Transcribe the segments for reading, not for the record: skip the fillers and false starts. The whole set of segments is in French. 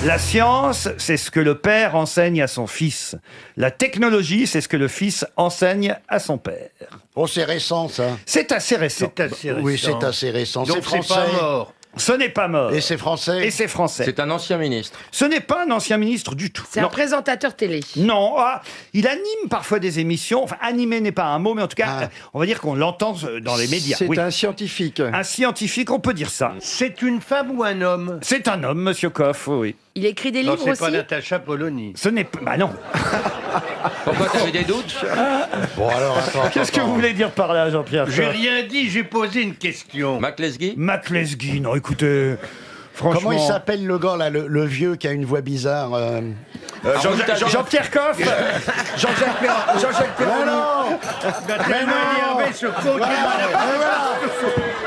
La science, c'est ce que le père enseigne à son fils. La technologie, c'est ce que le fils enseigne à son père. Oh, c'est récent, ça. C'est assez récent. C'est assez récent. Oui, c'est assez récent. Donc C'est c'est français. pas mort. Ce n'est pas mort. Et c'est français. Et c'est français. C'est un ancien ministre. Ce n'est pas un ancien ministre du tout. C'est un présentateur télé. Non, il anime parfois des émissions. Enfin, animer n'est pas un mot, mais en tout cas, on va dire qu'on l'entend dans les médias. C'est Oui. un scientifique. Un scientifique, on peut dire ça. C'est une femme ou un homme? C'est un homme, Monsieur Coff, oui. Il écrit des Non, livres c'est aussi. pas Natacha Polony. Ce n'est pas... Bah non. Pourquoi t'avais des doutes? Bon, alors, attends. Qu'est-ce que vous voulez dire par là, Jean-Pierre J'ai Coff? rien dit, j'ai posé une question. McLesguy? McLesguy, non, écoutez... Franchement... Comment il s'appelle le gars, là, le vieux qui a une voix bizarre Jean-Pierre Coff. Jean-Jacques Mais non. Il a tellement énervé ce con.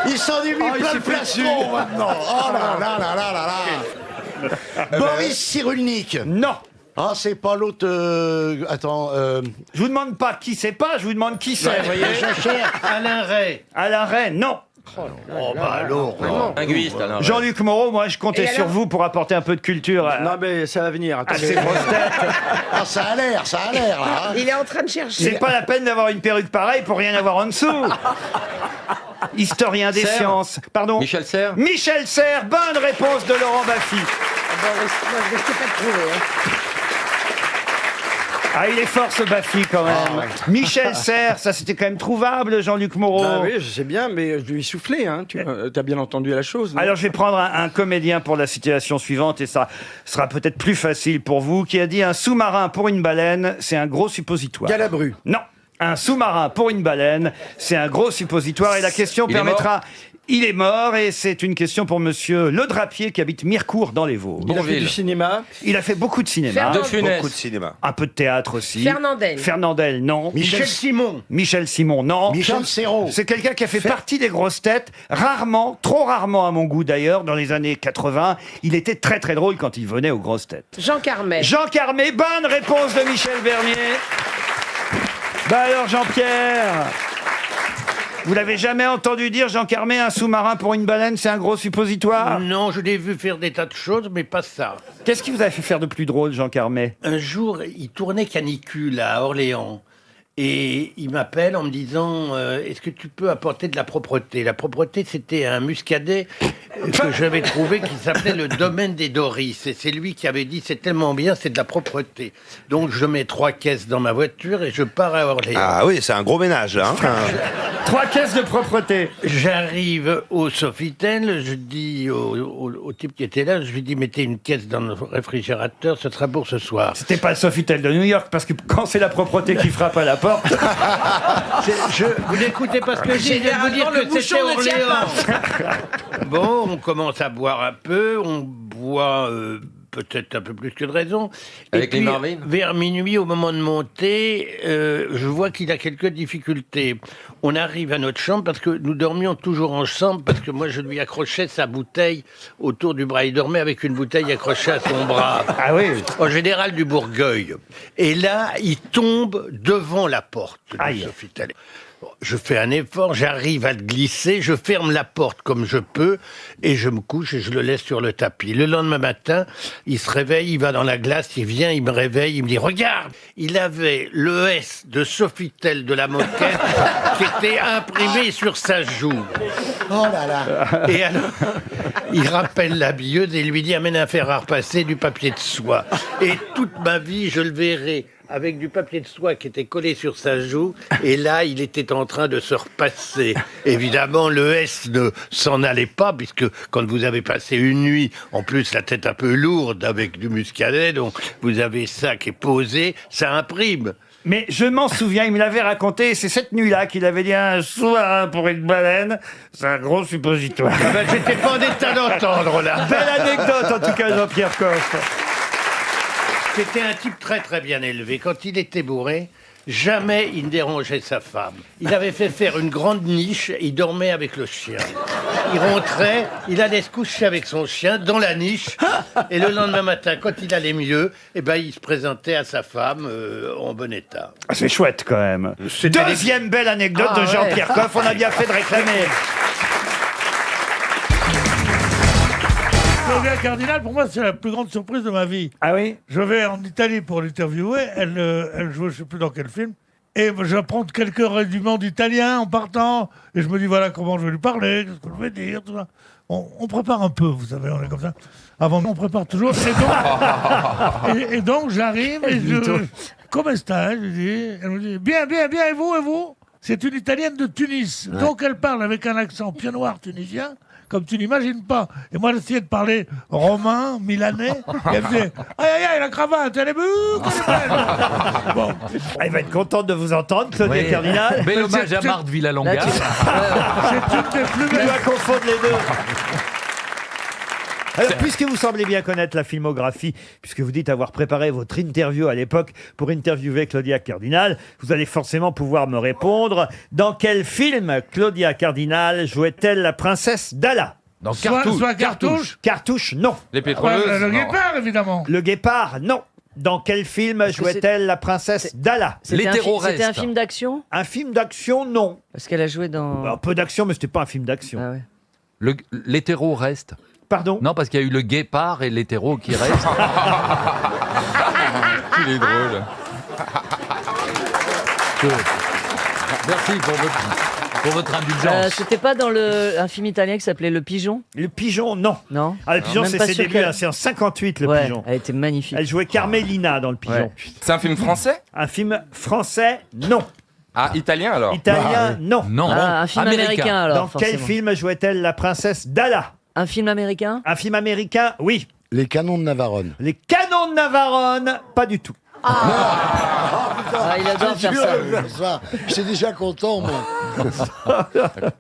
Ils s'en est mis plein le plastron, maintenant. Oh là là là là là là. Boris Cyrulnik. Non. Ah, c'est pas l'autre... attends... Je vous demande pas qui c'est pas, je vous demande qui c'est, vous voyez. Alain Ray. Alain Ray, non. Oh bah alors. Linguiste, Alain. Jean-Luc Moreau, moi je comptais Et sur alors vous pour apporter un peu de culture à Non, mais ça va venir. à ces grosses têtes. Ah, ça a l'air, là. Hein. Il est en train de chercher. C'est pas la peine d'avoir une perruque pareille pour rien avoir en dessous. Historien des Serre. sciences. Pardon. Michel Serres? Michel Serres, bonne réponse de Laurent Baffy. Bon, moi, je risque pas de trouver. Hein. Ah, il est fort ce Baffy quand même. Michel Serres, ça c'était quand même trouvable, Jean-Luc Moreau. Ah oui, je sais bien, mais je lui ai soufflé. Hein. Tu as bien entendu la chose. non Alors je vais prendre un comédien pour la situation suivante et ça sera peut-être plus facile pour vous, qui a dit un sous-marin pour une baleine, c'est un gros suppositoire. Galabru. Non, un sous-marin pour une baleine, c'est un gros suppositoire et la question Il est permettra... Il est mort et c'est une question pour monsieur Le Drapier qui habite Mirecourt dans les Vosges. Il a fait Bonville. du cinéma. Il a fait beaucoup de cinéma, Fernand- De Funès. Beaucoup de cinéma. un peu de théâtre aussi. Fernandel. Fernandel, non. Michel Simon. Michel Simon, non. Michel Serrault. C'est quelqu'un qui a fait partie des grosses têtes, rarement, trop rarement à mon goût d'ailleurs, dans les années 80. Il était très très drôle quand il venait aux grosses têtes. Jean Carmet. Jean Carmet, bonne réponse de Michel Bernier. Bah alors Jean-Pierre, vous l'avez jamais entendu dire, Jean Carmet, un sous-marin pour une baleine, c'est un gros suppositoire? Non, je l'ai vu faire des tas de choses, mais pas ça. Qu'est-ce qui vous a fait faire de plus drôle, Jean Carmet? Un jour, il tournait Canicule à Orléans. Et il m'appelle en me disant est-ce que tu peux apporter de la propreté? La propreté, c'était un muscadet que j'avais trouvé qui s'appelait le domaine des Doris. Et c'est lui qui avait dit c'est tellement bien, c'est de la propreté. Donc je mets 3 caisses dans ma voiture et je pars à Orléans. Ah oui, c'est un gros ménage, hein. 3 caisses de propreté. J'arrive au Sofitel, je dis au type qui était là, je lui dis mettez une caisse dans le réfrigérateur, ce sera pour ce soir. C'était pas le Sofitel de New York, parce que quand c'est la propreté qui frappe à la porte... Vous n'écoutez pas ce que je dis, je vais vous dire Généralement, le que c'était bouchon ne tient Orléans. Bon, on commence à boire un peu, on boit peut-être un peu plus que de raison. Avec Et les puis, Marvin? vers minuit, au moment de monter, je vois qu'il a quelques difficultés. On arrive à notre chambre parce que nous dormions toujours ensemble, parce que moi je lui accrochais sa bouteille autour du bras. Il dormait avec une bouteille accrochée à son bras. Ah oui. En général du Bourgueil. Et là, il tombe devant la porte du Aïe. Sofitel. Bon, je fais un effort, j'arrive à le glisser, je ferme la porte comme je peux et je me couche et je le laisse sur le tapis. Le lendemain matin, il se réveille, il va dans la glace, il vient, il me réveille, il me dit « Regarde !» Il avait le S de Sofitel de la moquette qui était imprimé sur sa joue. Oh là là. Et alors, il rappelle la billeuse et il lui dit « Amène un fer à repasser, du papier de soie. » Et toute ma vie, je le verrai avec du papier de soie qui était collé sur sa joue, et là, il était en train de se repasser. Évidemment, le S ne s'en allait pas, puisque quand vous avez passé une nuit, en plus la tête un peu lourde avec du muscadet, donc vous avez ça qui est posé, ça imprime. Mais je m'en souviens, il me l'avait raconté, c'est cette nuit-là qu'il avait dit un sous-marin pour une baleine, c'est un gros suppositoire. Ah ben, j'étais pas en état d'entendre, là. Belle anecdote en tout cas, Jean-Pierre Coff. C'était un type très très bien élevé. Quand il était bourré, jamais il ne dérangeait sa femme. Il avait fait faire une grande niche et il dormait avec le chien. Il rentrait, il allait se coucher avec son chien dans la niche. Et le lendemain matin, quand il allait mieux, eh ben, il se présentait à sa femme en bon état. Ah, c'est chouette quand même. Deuxième belle anecdote de Jean-Pierre Coff, on a bien fait de réclamer. Claudia Cardinal, pour moi, c'est la plus grande surprise de ma vie. Ah oui? Je vais en Italie pour l'interviewer. Elle joue, je ne sais plus dans quel film. Et j'apprends quelques rudiments d'italien en partant. Et je me dis, voilà comment je vais lui parler, ce que je vais dire, tout ça. On prépare un peu, vous savez, on est comme ça. Avant, on prépare toujours. Et donc j'arrive et je... Comment est-ce je dis. Elle me dit, bien, bien, bien, et vous? C'est une Italienne de Tunis. Ouais. Donc elle parle avec un accent pied noir tunisien, comme tu n'imagines pas. Et moi, j'essayais de parler romain, milanais. Et elle me disait, aïe, aïe, aïe, la cravate, elle est belle. Bon. Elle va être contente de vous entendre, Claudia Cardinal. Bel hommage à Marthe Villalonga. C'est une des plus Tu belles. dois confondre les deux. Alors, puisque vous semblez bien connaître la filmographie, puisque vous dites avoir préparé votre interview à l'époque pour interviewer Claudia Cardinal, vous allez forcément pouvoir me répondre. Dans quel film Claudia Cardinal jouait-elle la princesse Dalla? Dans Soit Cartouche. Cartouche, non. Les pétroleuses. Le non. guépard, évidemment. Le Guépard, non. Dans quel film jouait-elle la princesse Dalla? Les terroristes. C'était un film d'action? Un film d'action, non. Parce qu'elle a joué dans... Un peu d'action, mais c'était pas un film d'action. Ah ouais. L'hétéro reste. Pardon? Non, parce qu'il y a eu le guépard et l'hétéro qui reste. Il est drôle. Merci pour votre indulgence. C'était pas dans un film italien qui s'appelait Le Pigeon? Le Pigeon, non. Non. Ah, le Pigeon, Même c'est pas ses sûr débuts, qu'elle- hein, c'est en 58, le Ouais, Pigeon. elle était magnifique. Elle jouait Carmélina dans le Pigeon. Ouais. C'est un film français? Un film français, non. Ah, italien alors? Italien, non. Non. Ah, un film américain, alors, Dans quel forcément. film jouait-elle la princesse Dalla? Un film américain? Un film américain, oui. Les canons de Navarone. Les canons de Navarone, pas du tout. Ah, il adore faire ça. J'étais déjà content, moi.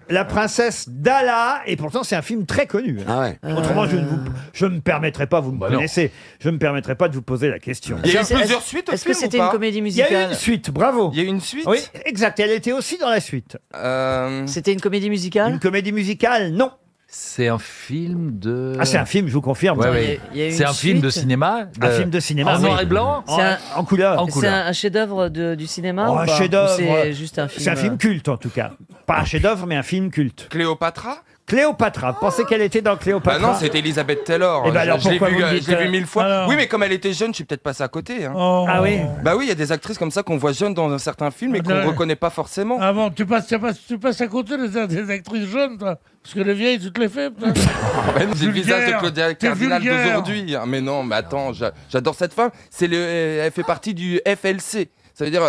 La princesse Dalla, et pourtant c'est un film très connu. Ah ouais. Autrement, je ne me permettrai pas, vous me Bah non. connaissez, je ne me permettrai pas de vous poser la question. Il y a eu Est-ce- plusieurs suites au Est-ce que film ou c'était pas? une comédie Il y a musicale? eu une suite, bravo. Il y a eu une suite? Oui, exact, elle était aussi dans la suite. C'était une comédie musicale? Une comédie musicale, non. C'est un film de... Ah, c'est un film, je vous confirme. Ouais, ça. ouais. Il y a eu C'est une un film de suite. cinéma. Un film de cinéma, En oui. noir et blanc. En, C'est un- en couleur. En C'est couleur. un chef-d'œuvre du cinéma? Oh, ou un pas? chef-d'œuvre. Ou c'est juste un film. C'est un film culte en tout cas. Pas un chef-d'œuvre, mais un film culte. Cléopâtra? Cléopâtra. Vous pensez qu'elle était dans Bah Cléopâtra? non, c'était Elizabeth Taylor. Eh ben alors, je l'ai pourquoi vu, vous me dites, je l'ai vu 1000 fois. alors Oui, mais comme elle était jeune, je suis peut-être passé à côté. Hein. Oh. Ah oui. Bah oui, il y a des actrices comme ça qu'on voit jeunes dans un certain film et qu'on Ouais. ne reconnaît pas forcément. Ah bon, tu passes à côté des actrices jeunes, toi. Parce que les vieilles, tu te les fais, peut-être. Même j'ai le visage de vulgaire. Claudia T'es Cardinal vulgaire. d'aujourd'hui. hein. Mais non, mais attends, j'adore cette femme. Elle fait partie du FLC. Ça veut dire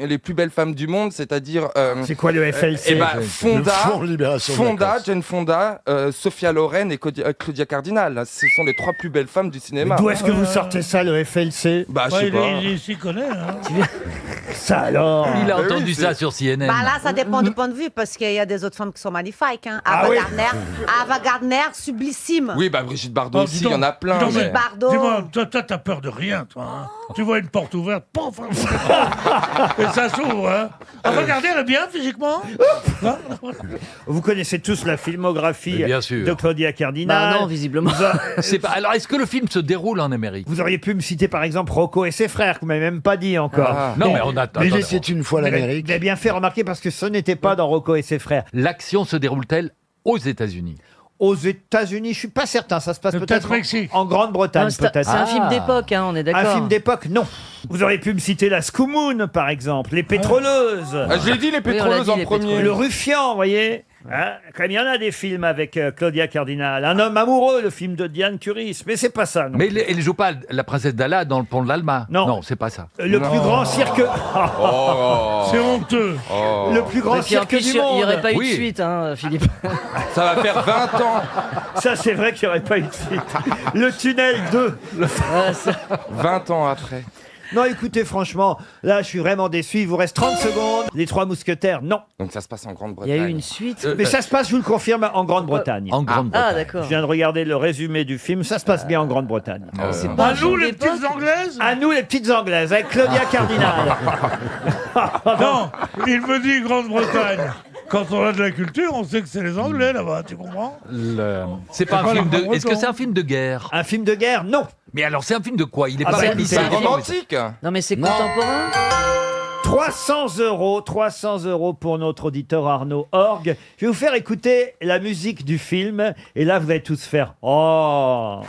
les plus belles femmes du monde, c'est-à-dire... C'est quoi le FLC? Eh ben, Le Fonda, Front de Libération de la Fonda, Corse. Jane Fonda, Sophia Loren et Claudia Cardinal. Ce sont les trois plus belles femmes du cinéma. D'où est-ce que vous sortez ça, le FLC? Bah, je Ouais, sais pas. il s'y connaît. Hein. Ça alors? Il a Ah oui, entendu c'est- ça sur CNN. Bah là, ça dépend du point de vue, parce qu'il y a des autres femmes qui sont magnifiques. Hein. Ah Ava oui. Gardner, Ava Gardner, sublissime. Oui, bah Brigitte Bardot Oh, aussi, dis il y donc, en a plein. dis donc, mais- Brigitte Bardot. Dis-moi, toi, t'as peur de rien, toi. Hein. Tu vois une porte ouverte, pouf, et ça s'ouvre. Hein. Ah, regardez, elle est bien physiquement. Hein. Vous connaissez tous la filmographie Mais bien sûr. de Claudia Cardinal. Bah non, visiblement. C'est pas... Alors, est-ce que le film se déroule en Amérique? Vous auriez pu me citer par exemple Rocco et ses frères, que vous m'avez même pas dit encore. Ah. Non, mais on attend. Mais attends, c'était une fois Vous l'Amérique. avez bien fait remarquer parce que ce n'était pas dans Rocco et ses frères. L'action se déroule-t-elle aux États-Unis? Aux États-Unis, je suis pas certain. Ça se passe Peut-être peut-être Mexique. en Grande-Bretagne, Non, c'est peut-être. un film Ah. d'époque, hein, on est d'accord. Un film d'époque, non. Vous auriez pu me citer la Scoumoune, par exemple, les pétroleuses, Ah, je l'ai dit, les on l'a pétroleuses dit, en les premier. le Ruffian, vous voyez. Hein, comme il y en a des films avec Claudia Cardinal. Un homme amoureux, le film de Diane Curis. Mais c'est pas ça, non. Mais elle joue pas la princesse Dalla dans le pont de l'Alma. Non. Non, c'est pas ça. Le plus grand cirque... Oh, C'est honteux. oh. Le plus grand Et puis en cirque plus, du il n'y monde. aurait pas eu de Oui. suite, hein, Philippe. Ça va faire 20 ans. Ça, c'est vrai qu'il n'y aurait pas eu de suite. Le tunnel 2. Ah, ça- 20 ans après. Non, écoutez, franchement, là, je suis vraiment déçu. Il vous reste 30 secondes. Les Trois Mousquetaires, non. Donc ça se passe en Il y Grande-Bretagne. a eu une suite. Mais ça se passe, je vous le confirme, en Grande-Bretagne. En Grande-Bretagne. Ah, Je d'accord. viens de regarder le résumé du film. Ça se passe bien en Grande-Bretagne. C'est pas un À nous, film les d'époque. petites anglaises. À nous, les petites Anglaises, avec Claudia Cardinal. Non, il me dit Grande-Bretagne. Quand on a de la culture, on sait que c'est les Anglais là-bas, tu comprends? C'est pas un pas film les de. Est-ce que Bretons. c'est un film de guerre? Un film de guerre, non. Mais alors, c'est un film de quoi? Il est Ah pas bah, réalisé. C'est c'est romantique. Non, mais c'est contemporain. 300 € pour notre auditeur Arnaud Orgue. Je vais vous faire écouter la musique du film. Et là, vous allez tous faire « Oh !»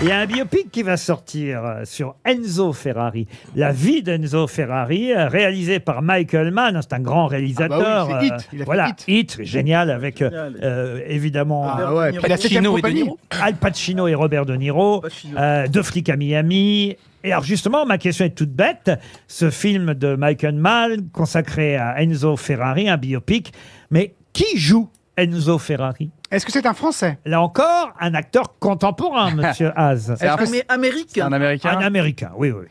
Il y a un biopic qui va sortir sur Enzo Ferrari. La vie d'Enzo Ferrari, réalisé par Michael Mann. C'est un grand réalisateur. Ah bah oui, c'est Hit. Il a fait voilà, Hit. Hit, génial, avec évidemment Ah ouais, puis la septième compagnie. Al Pacino et Robert De Niro, Deux flics à Miami. Et alors justement, ma question est toute bête. Ce film de Michael Mann consacré à Enzo Ferrari, un biopic. Mais qui joue Enzo Ferrari? Est-ce que c'est un Français? Là encore, un acteur contemporain, monsieur Haas. Est-ce que c'est Américain. Un Américain. Un Américain, oui, oui.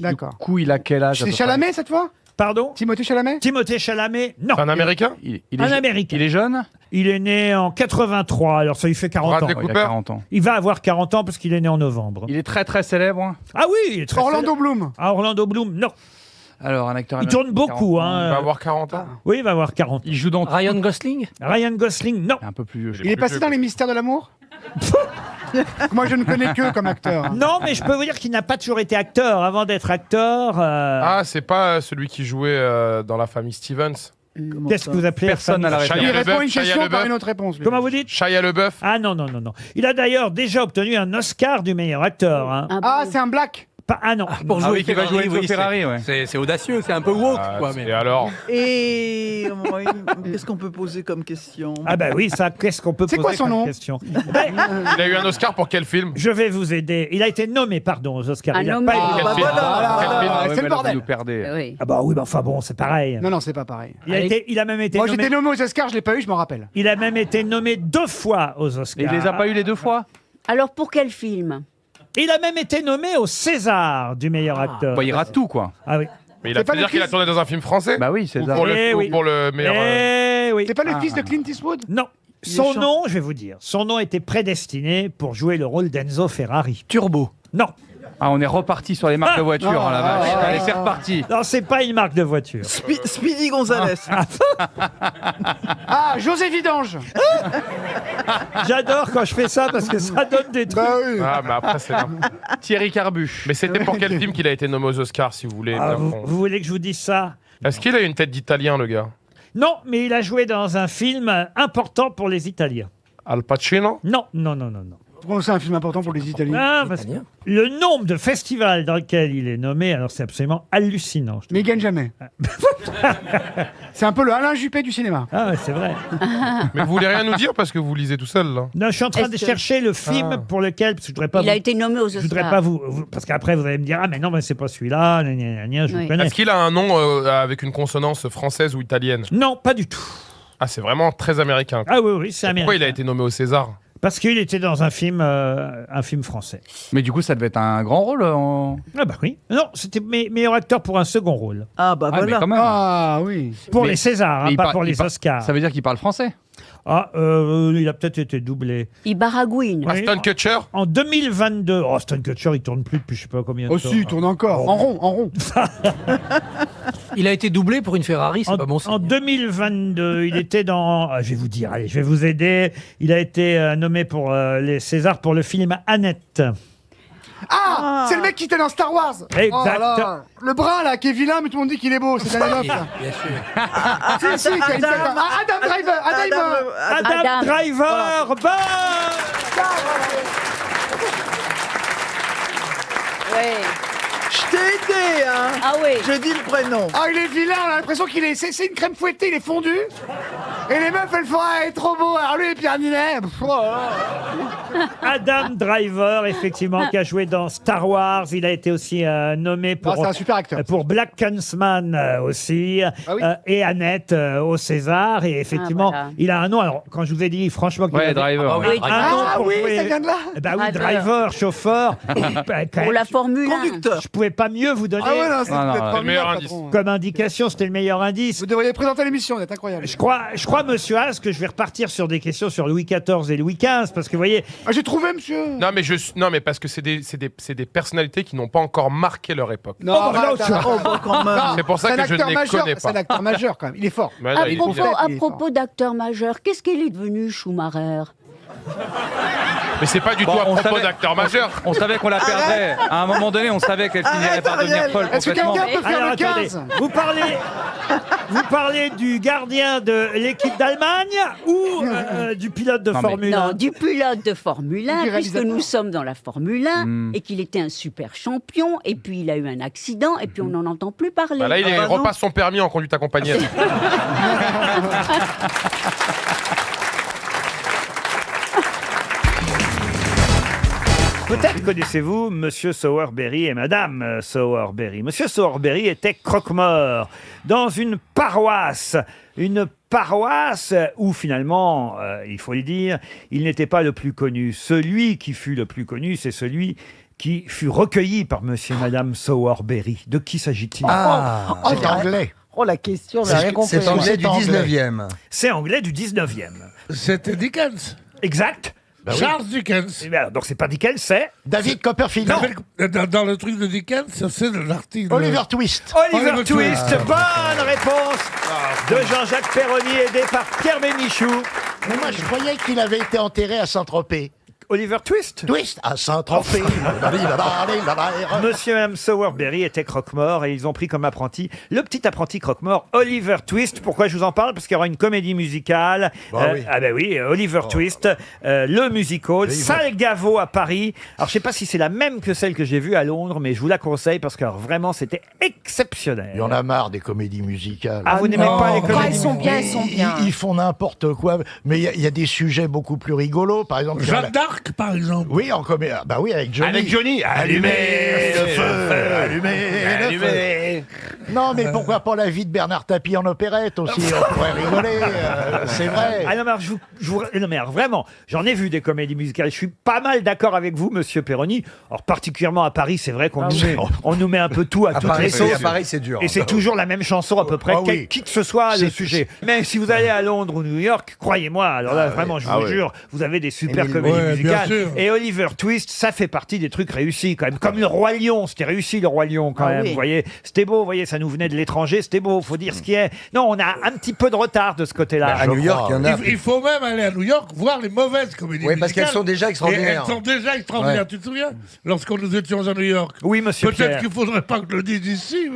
D'accord. Du coup, il a quel âge à C'est peu près Chalamet cette fois? Pardon? Timothée Chalamet? Timothée Chalamet, non. C'est un Américain? Il Un Américain. Il est jeune? Il est né en 83, alors ça lui fait 40 ans. Bradley Oh, il a Cooper. 40 ans. Il va avoir 40 ans parce qu'il est né en novembre. Il est très très célèbre. Hein. Ah oui, il est très Orlando Bloom. Ah, Orlando Bloom, non. Alors, un acteur Il américain, tourne beaucoup. 40 ans. Il va Hein. avoir 40 ans. Oui, il va avoir 40. Il joue dans... Ryan Gosling. Ryan Gosling, non. Il est un peu plus vieux. je Il est passé dans Les Mystères de l'amour? Moi, je ne connais que comme acteur. Non, mais je peux vous dire qu'il n'a pas toujours été acteur. Avant d'être acteur, Ah, c'est pas celui qui jouait dans La Famille Stevens. qu'est-ce que vous appelez Personne n'a la Shia Il référence. répond à une Shia question LaBeouf. par une autre réponse. lui. Comment vous dites? Shia LaBeouf. Ah non, non, non, non. Il a d'ailleurs déjà obtenu un Oscar du meilleur acteur. Hein. Ah, c'est un black. Ah non. Pour Ah oui, qui va jouer Enzo Ferrari, ouais. C'est audacieux, c'est un peu woke. Ah, quoi, Et mais... alors? Et qu'est-ce qu'on peut poser comme question? Ah bah oui, ça, qu'est-ce qu'on peut C'est poser quoi son comme nom question? Ben, Il a eu un Oscar pour quel film? je vais vous aider. Il a été nommé, pardon, aux Oscars. Un Il a nommé. pas Ah, été- bah voilà. Quel film? Ah, Ouais, c'est mais le là, bordel. vous nous perdez. Oui. Ah bah oui, bah enfin bon, c'est pareil. Non, non, c'est pas pareil. Il a même été Moi, nommé. j'étais nommé aux Oscars, je l'ai pas eu, je m'en rappelle. Il a même été nommé 2 fois aux Et Oscars. il les a pas eu les 2 fois? Alors, pour quel film? Il a même été nommé au César du meilleur acteur. Bah, il rate tout, quoi. Ah oui. Mais il a C'est pas fait dire le qu'il a fils- tourné dans un film français? Bah oui, c'est Ou ça. pour le, Eh ou oui. pour le meilleur. Eh oui. C'est pas le fils de Clint Eastwood? Non. Son nom, je vais vous dire, son nom était prédestiné pour jouer le rôle d'Enzo Ferrari. Turbo. Non. Ah, on est reparti sur les marques de voitures, Ah, hein, la vache. ah, Allez, c'est reparti. Non, c'est pas une marque de voiture. Speedy Gonzalez. Ah, José Vidange. J'adore quand je fais ça parce que ça donne des trucs. Bah oui. Ah, mais après, c'est là. Thierry Carbuche. Mais c'était pour quel film qu'il a été nommé aux Oscars, si vous voulez? Ah, bien con. vous voulez que je vous dise ça? Est-ce qu'il a une tête d'Italien, le gars? Non, mais il a joué dans un film important pour les Italiens. Al Pacino? Non, non, non, non, non. Pourquoi c'est un film important pour les Italiens? Ah, parce que le nombre de festivals dans lesquels il est nommé, alors c'est absolument hallucinant. je trouve. Mais il gagne jamais. C'est un peu le Alain Juppé du cinéma. Ah, ouais, c'est vrai. Mais vous voulez rien nous dire parce que vous lisez tout seul, là? Non, je suis en train de Est-ce que- chercher le film pour lequel, parce que je voudrais pas Il a vous- été nommé aux je voudrais Oscars. pas parce qu'après vous allez me dire ah mais non mais c'est pas celui-là, gna, gna, gna, je Oui. vous connais. Est-ce qu'il a un nom avec une consonance française ou italienne? Non, pas du tout. Ah, c'est vraiment très américain. Ah oui, oui, c'est américain. Pourquoi il a été nommé au César? Parce qu'il était dans un film français. Mais du coup, ça devait être un grand rôle. Ah bah oui. Non, c'était meilleur acteur pour un second rôle. Ah bah Ah, mais voilà. quand même. Ah oui. Pour Mais- les Césars, mais hein, il pas par- pour il les par- Oscars. Ça veut dire qu'il parle français. Ah, il a peut-être été doublé. Il baragouine. Oui. Aston Kutcher? En 2022, oh, Aston Kutcher, il tourne plus depuis je sais pas combien de Oh temps. si, il tourne encore. En rond, en rond. Il a été doublé pour une Ferrari, c'est pas bon signe. En 2022, il était dans... Je vais vous dire, allez, je vais vous aider. Il a été nommé pour les Césars pour le film Annette. Ah, c'est le mec qui était dans Star Wars. Exact. Oh là là. Le brun là, qui est vilain, mais tout le monde dit qu'il est beau. C'est Danny Love, là. Bien sûr. Si, si, qui a une tête- Ah, Adam Driver. Adam Adam. Driver, bonne Ouais. Je t'ai aidé, hein. Ah oui. J'ai dit le prénom. Ah, il est vilain, on a l'impression qu'il est. C'est une crème fouettée, il est fondu. Et les meufs, elles font, ah, il est trop beau. Alors lui, Pierre Ninet. Oh là là. Adam Driver, effectivement, qui a joué dans Star Wars. Il a été aussi nommé Ah, pour, c'est un super acteur. pour Black Klansman aussi. Ah oui. Et Annette au César. Et effectivement, Ah, voilà. il a un nom. Alors, quand je vous ai dit, franchement, qu'il Ouais, avait Driver. Ah bah oui. un nom Ah pour oui, jouer- ça vient de là. Eh ben oui, Driver. driver, chauffeur. Bah, quand Pour même, la Formule 1. Conducteur. je pouvais pas mieux vous donner Ah ouais, non, c'est Non, non, peut-être c'est pas le meilleur mal, indice. patron. comme indication. C'était le meilleur indice. Vous devriez présenter l'émission, vous êtes incroyable. Je crois, monsieur Haas, que je vais repartir sur des questions sur Louis XIV et Louis XV, parce que vous voyez, Ah, j'ai trouvé, monsieur. Non, mais parce que c'est des personnalités qui n'ont pas encore marqué leur époque. Non, Oh, bah, arrête, non, tu- arrête. Oh bah quand même. C'est pour ça C'est un que je ne acteur les majeur, connais c'est un pas. acteur majeur quand même. Il est fort. Mais non, À il est propos, bien. à il est propos d'acteur majeur, qu'est-ce qu'il est devenu, Schumacher? Mais c'est pas du Bon, tout à on propos savait- d'acteurs majeurs. On savait qu'on la perdrait. À un moment donné, on savait qu'elle finirait par devenir folle Est-ce que complètement. quelqu'un peut faire Alors le attendez, 15? vous parlez du gardien de l'équipe d'Allemagne ou du pilote de Non, mais- Formule 1? Non, du pilote de Formule 1, Du puisque réalisateur. nous sommes dans la Formule 1 et qu'il était un super champion, et puis il a eu un accident, et puis on n'en entend plus parler. Bah là, il Ah bah non. repasse son permis en conduite accompagnée. Peut-être connaissez-vous Monsieur Sowerberry et Madame Sowerberry. Monsieur Sowerberry était croque-mort dans une paroisse où finalement, il faut le dire, il n'était pas le plus connu. Celui qui fut le plus connu, c'est celui qui fut recueilli par Monsieur et Madame Sowerberry. De qui s'agit-il? C'est anglais. Oh, la question, j'ai rien compris. C'est anglais du 19e. C'est anglais du 19e. C'était Dickens. Exact. Charles Dickens. Eh bien, donc c'est pas Dickens, c'est David Copperfield. Dans le truc de Dickens, c'est de l'article. Oliver Twist. Oliver Twist. Bonne réponse de Jean-Jacques Perroni, aidé par Pierre Bénichou. Mais moi, je croyais qu'il avait été enterré à Saint-Tropez. Oliver Twist. Twist à Saint-Tropez. Monsieur et Mme Sowerberry étaient croque-morts et ils ont pris comme apprenti le petit apprenti croque-mort Oliver Twist. Pourquoi je vous en parle? Parce qu'il y aura une comédie musicale. Oui. Ah ben oui, Oliver Twist, le musical, Salle Gaveau à Paris. Alors je sais pas si c'est la même que celle que j'ai vue à Londres, mais je vous la conseille parce que alors, vraiment c'était exceptionnel. Il y en a marre des comédies musicales. Ah, vous n'aimez pas les Quand comédies elles sont bien, elles sont bien. Ils font n'importe quoi, mais il y a des sujets beaucoup plus rigolos. Par exemple, Jeanne d'Arc, par exemple. oui, en comédie. Bah oui, avec Johnny. Avec Johnny, allumez le feu, allumez le feu. Non, mais pourquoi pas la vie de Bernard Tapie en opérette aussi? On pourrait rigoler, c'est vrai. Ah non, mais alors, non, mais alors, vraiment, j'en ai vu des comédies musicales. Je suis pas mal d'accord avec vous, Monsieur Perroni. Alors, particulièrement à Paris, c'est vrai qu'on on nous met un peu tout à toutes les sauces. À Paris, c'est dur. Et c'est toujours la même chanson à peu près, Ah oui. qui que ce soit le C'est- sujet. Mais si vous allez à Londres ou New York, croyez-moi, alors là, vraiment, je vous jure, vous avez des super comédies Ouais, bien musicales. sûr. Et Oliver Twist, ça fait partie des trucs réussis quand même. Comme le Roi Lion, c'était réussi le Roi Lion quand Ah même. oui. Vous voyez, c'était beau, vous voyez, ça nous venait de l'étranger, c'était beau, faut dire ce qui est. Non, on a un petit peu de retard de ce côté-là. À New York, il y en a. Il faut même aller à New York voir les mauvaises comédies Oui, parce qu'elles musicales. sont déjà extraordinaires. Et elles sont déjà extraordinaires. Ouais. Tu te souviens? Lorsqu'on nous étions à New York. Oui, Monsieur Peut-être Pierre. qu'il faudrait pas que je le dise ici.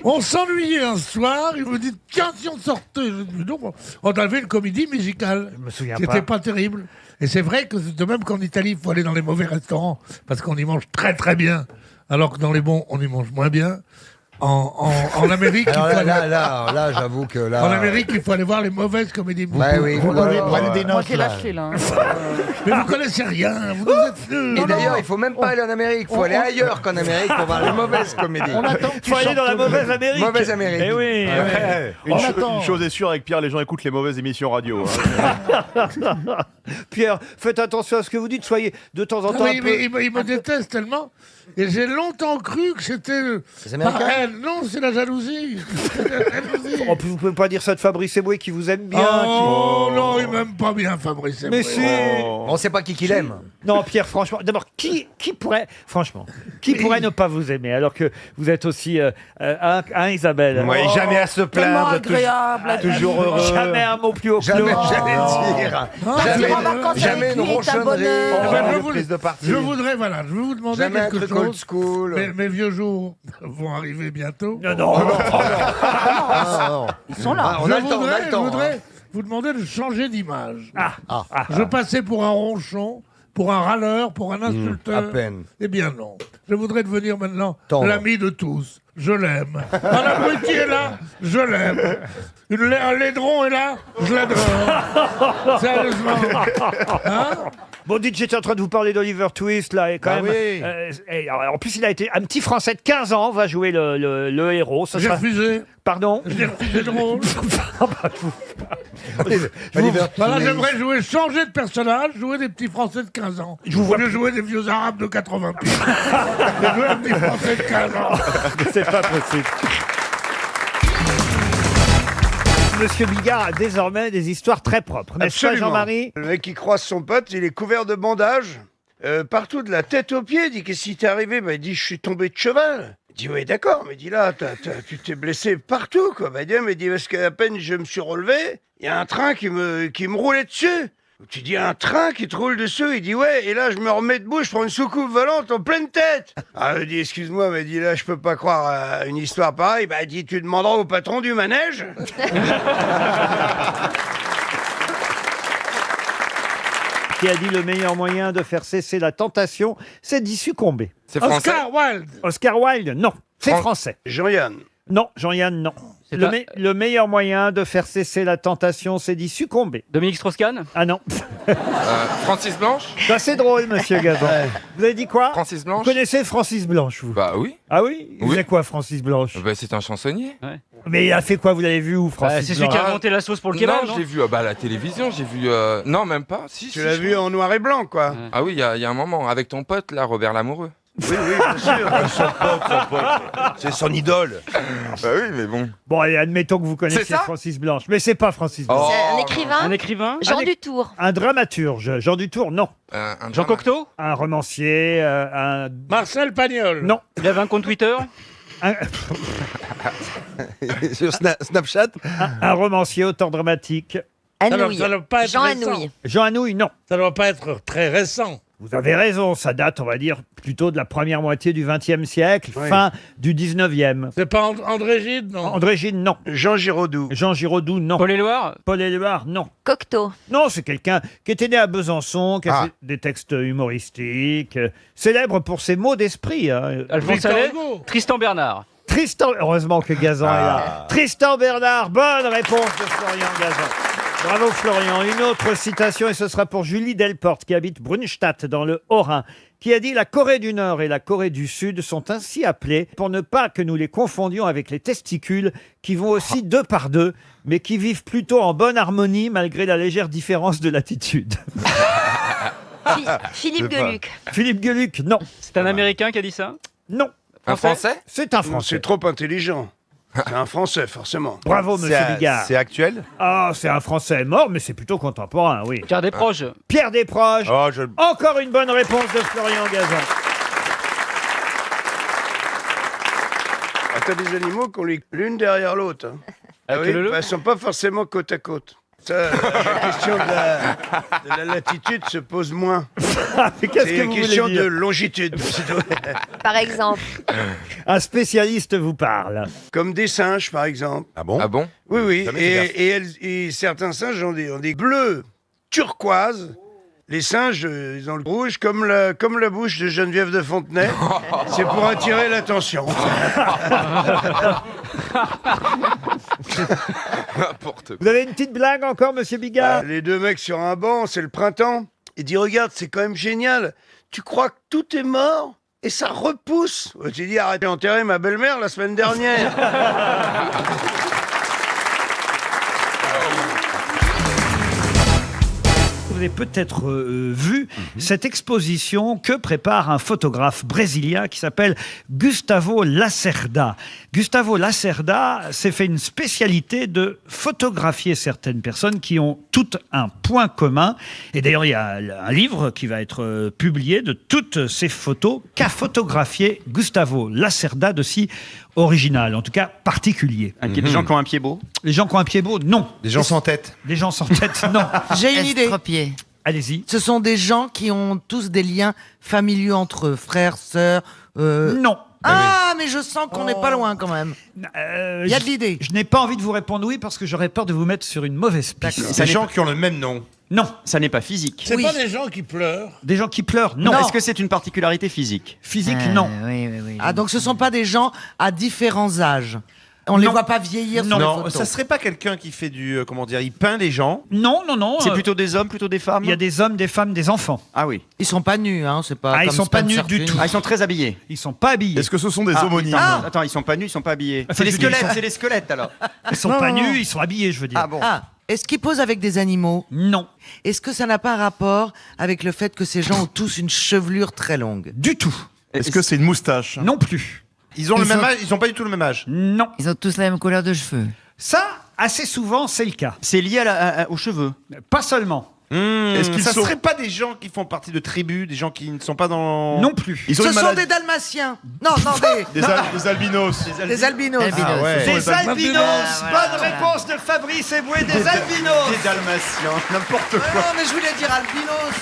On s'ennuyait un soir, il me dit tiens, si on sortait. Je dis, non, on avait une comédie musicale. Je me souviens C'était pas. pas terrible. Et c'est vrai que de même qu'en Italie, il faut aller dans les mauvais restaurants parce qu'on y mange très très bien, alors que dans les bons, on y mange moins bien. En Amérique, il faut Alors aller... là, j'avoue que là. En Amérique, il faut aller voir les mauvaises comédies Ouais, musicales. oui. Vous devez prendre des Moi, notes j'ai là. lâché, là. Mais vous connaissez rien, vous êtes nuls. Et d'ailleurs, il faut même pas aller en Amérique, il faut aller ailleurs qu'en Amérique pour voir les mauvaises comédies. On attend que tu Faut aller sortes dans la de- mauvaise Amérique. Mauvaise Amérique. Eh oui. Une, On attend. une chose est sûre, avec Pierre, les gens écoutent les mauvaises émissions radio. hein. Pierre, faites attention à ce que vous dites, soyez de temps en Ah temps oui, un mais peu... il me déteste tellement. Et j'ai longtemps cru que c'était... Les Américains par elle. Non, c'est la jalousie. C'est la jalousie. Oh, vous pouvez pas dire ça de Fabrice Eboué qui vous aime bien. Oh non, il m'aime pas bien, Fabrice. Mais si. On sait pas qui l'aime. Non, Pierre, franchement, d'abord, qui pourrait, franchement, qui pourrait ne pas vous aimer alors que vous êtes aussi, Isabelle. Ouais, jamais à se Tellement plaindre. agréable. à Toujours dire. heureux. Jamais un mot plus haut que Jamais, l'autre. j'allais dire. Jamais, tu vas en vacances jamais avec une lui, t'as ronchonnerie. bonheur. Eh ben, jamais je de vous- prise de parti. Je voudrais, voilà, je vais vous demander Jamais un quelque truc old chose. school. Mes vieux jours vont arriver bientôt. Non, non. Ils sont là. Ah, on a le temps, on a le Je temps. voudrais hein. vous demander de changer d'image. Ah, Je passais pour un ronchon, pour un râleur, pour un insulteur. à peine. Eh bien non. Je voudrais devenir maintenant Tendre. l'ami de tous. Je l'aime. Un abruti est là, je l'aime. Un laidron est là, je l'adore. Sérieusement. Hein? Bon, dites, j'étais en train de vous parler d'Oliver Twist, là, et quand Ah même... oui. et alors, en plus, il a été... Un petit Français de 15 ans va jouer le héros. Ce J'ai sera- refusé. Pardon. J'ai refusé le rôle. Oliver Voilà, Twist. j'aimerais changer de personnage, jouer des petits Français de 15 ans. Je vous vois Au lieu de jouer des vieux Arabes de 80 pieds. Je jouer un petit Français de 15 ans. C'est pas possible. Monsieur Bigard a désormais des histoires très propres, n'est-ce pas, Absolument. Jean-Marie? Le mec qui croise son pote, il est couvert de bandages. Partout de la tête aux pieds. Il dit qu'est-ce qui t'est arrivé? Bah, il dit je suis tombé de cheval. Il dit oui d'accord, mais il dit là tu t'es blessé partout quoi. Bah, il dit parce qu'à peine je me suis relevé, il y a un train qui me roulait dessus. Tu dis un train qui te roule dessus, il dit ouais, et là je me remets debout, je prends une soucoupe volante en pleine tête. Ah, il dit excuse-moi, mais il dit là je peux pas croire à une histoire pareille. Bah il dit tu demanderas au patron du manège. Qui a dit le meilleur moyen de faire cesser la tentation, c'est d'y succomber. C'est français. Oscar Wilde. Oscar Wilde, non. C'est français. Jean-Yann. Non, Jean-Yann, non. C'est Le meilleur moyen de faire cesser la tentation, c'est d'y succomber. Dominique Strauss-Kahn. Ah non. Francis Blanche. Ça, c'est drôle, monsieur Gazan. Vous avez dit quoi? Francis Blanche. Vous connaissez Francis Blanche, vous? Bah oui. Ah oui? Il faisait quoi, Francis Blanche? Bah, c'est un chansonnier. Mais il a fait quoi? Vous l'avez vu où, Francis C'est celui qui Blanche? a monté la sauce pour le kebab, Non, non j'ai vu à la télévision, j'ai vu... Non, même pas. Si, Tu l'as vu en noir et blanc, quoi. Ah oui, il y a un moment, avec ton pote, là, Robert Lamoureux. Oui, bien sûr. C'est son idole. Bah oui, mais bon. Bon, allez, admettons que vous connaissiez C'est ça Francis Blanche. Mais c'est pas Francis Blanche. C'est un écrivain. Un écrivain. Jean Dutour. Un dramaturge. Jean Dutour, non. Jean Cocteau. Un romancier, un... Marcel Pagnol. Non. Il avait un compte Twitter. Sur Snapchat. Un romancier, auteur dramatique. Anouilh. Ça doit pas être Jean récent. Anouilh. Jean Anouilh, non. Ça doit pas être très récent. Vous avez raison, ça date, on va dire, plutôt de la première moitié du XXe siècle, fin du XIXe. C'est pas André Gide, non? André Gide, non. Jean Giraudoux. Jean Giraudoux, non. Paul Éluard. Paul Éluard, non. Cocteau. Non, c'est quelqu'un qui était né à Besançon, qui a fait des textes humoristiques, célèbre pour ses mots d'esprit. Hein. Alphonse Victor Allais. Hugo. Tristan Bernard. Tristan, heureusement que Gazan est là. Tristan Bernard, bonne réponse de Florian Gazan. Bravo Florian. Une autre citation, et ce sera pour Julie Delporte, qui habite Brunstadt, dans le Haut-Rhin, qui a dit « La Corée du Nord et la Corée du Sud sont ainsi appelées pour ne pas que nous les confondions avec les testicules, qui vont aussi deux par deux, mais qui vivent plutôt en bonne harmonie, malgré la légère différence de latitude. » Philippe Gueluc. Philippe Gueluc, non. C'est un Américain qui a dit ça? Non. Un Français? C'est un Non, Français. c'est trop intelligent. C'est un Français, forcément. Bravo, monsieur Bigard. C'est actuel. Ah, c'est un Français mort, mais c'est plutôt contemporain, oui. Pierre Desproges. Pierre Desproges. Encore une bonne réponse de Florian Gazan. Ah, t'as des animaux qu'on lit l'une derrière l'autre. Hein. Ah oui, le- elles sont pas forcément côte à côte. Ça, la question de la latitude se pose moins. Qu'est-ce C'est que une vous question voulez dire de longitude. c'est tout. Par exemple. Un spécialiste vous parle. Comme des singes, par exemple. Ah bon? Ah bon? Oui, oui. Jamais fait gaffe. Et certains singes ont des bleus turquoise. Les singes, ils ont le rouge comme la bouche de Geneviève de Fontenay. C'est pour attirer l'attention. Vous avez une petite blague encore, monsieur Bigard? Les deux mecs sur un banc, c'est le printemps. Il dit, regarde, c'est quand même génial. Tu crois que tout est mort et ça repousse. Tu dis, arrêtez d'enterrer ma belle-mère la semaine dernière. Vous avez peut-être vu cette exposition que prépare un photographe brésilien qui s'appelle Gustavo Lacerda. Gustavo Lacerda s'est fait une spécialité de photographier certaines personnes qui ont toutes un point commun. Et d'ailleurs, il y a un livre qui va être publié de toutes ces photos qu'a photographié Gustavo Lacerda de si original, en tout cas particulier. Des gens qui ont un pied beau? Les gens qui ont un pied beau, non. Des gens sans tête. Des gens sans tête, non. J'ai une idée. Allez-y. Ce sont des gens qui ont tous des liens familiaux entre eux, frères, sœurs. Non. Ah, mais je sens qu'on n'est pas loin quand même. Il y a de l'idée. Je n'ai pas envie de vous répondre oui parce que j'aurais peur de vous mettre sur une mauvaise piste. Des gens qui ont le même nom. Non. Ça n'est pas physique. C'est pas des gens qui pleurent. Des gens qui pleurent, non. Est-ce que c'est une particularité physique? Physique, non. Ah, donc ce sont pas des gens à différents âges. On les voit pas vieillir sur les Non, photos. ça serait pas quelqu'un qui fait du comment dire, il peint les gens. Non, non, non. C'est plutôt des hommes, plutôt des femmes? Il y a des hommes, des femmes, des enfants. Ah oui. Ils sont pas nus, hein, c'est pas. Ah, ils comme sont pas Spencer nus du Tunick. tout. Ah, ils sont très habillés. Ils sont pas habillés. Est-ce que ce sont des homonymes? Ah, attends, ils sont pas nus, ils sont pas habillés. Enfin, C'est les je veux dire, squelettes, c'est les squelettes alors. Ils sont Non, pas non, nus, non. ils sont habillés, je veux dire. Ah bon. Ah, est-ce qu'ils posent avec des animaux? Non. Est-ce que ça n'a pas un rapport avec le fait que ces gens ont tous une chevelure très longue? Du tout. Est-ce que c'est une moustache? Non plus. Ils ont le même âge, ils ont pas du tout le même âge. Non. Ils ont tous la même couleur de cheveux. Ça, assez souvent, c'est le cas. C'est lié aux cheveux. Pas seulement. Est-ce qu'ils Ça sont... serait pas des gens qui font partie de tribus, des gens qui ne sont pas dans... Non plus. Ils ont Ce une sont maladie- des dalmatiens. Non, des albinos. des albinos. Ah ouais. Des albinos. voilà. Bonne réponse de Fabrice Eboué, des albinos. Des dalmatiens, n'importe Ouais, quoi. non, mais je voulais dire albinos.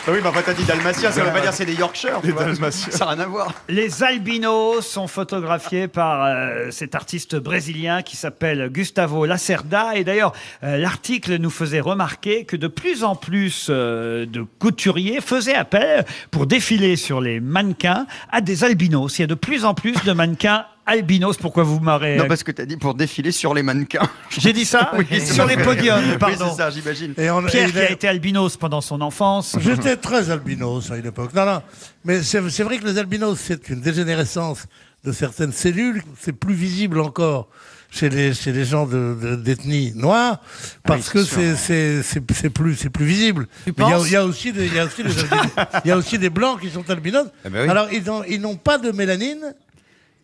Ah oui, mais après t'as dit dalmatien, ça veut pas dire c'est des Yorkshire. Des dalmatiens. Ça n'a rien à voir. Les albinos sont photographiés par cet artiste brésilien qui s'appelle Gustavo Lacerda. Et d'ailleurs, l'article nous faisait remarquer que de plus en plus de couturiers faisaient appel pour défiler sur les mannequins à des albinos. Il y a de plus en plus de mannequins albinos. Pourquoi vous marrez? Non, parce que t'as dit pour défiler sur les mannequins. J'ai dit ça? Oui, c'est Sur les vrai. podiums, pardon. Oui, c'est ça, j'imagine. Pierre qui a été albinos pendant son enfance. J'étais très albinos à une époque. Non, mais c'est vrai que les albinos, c'est une dégénérescence de certaines cellules. C'est plus visible encore chez les gens d'ethnie noire, parce que c'est plus visible. Mais il y a aussi des blancs qui sont albinos. Eh ben oui. Alors ils n'ont pas de mélanine.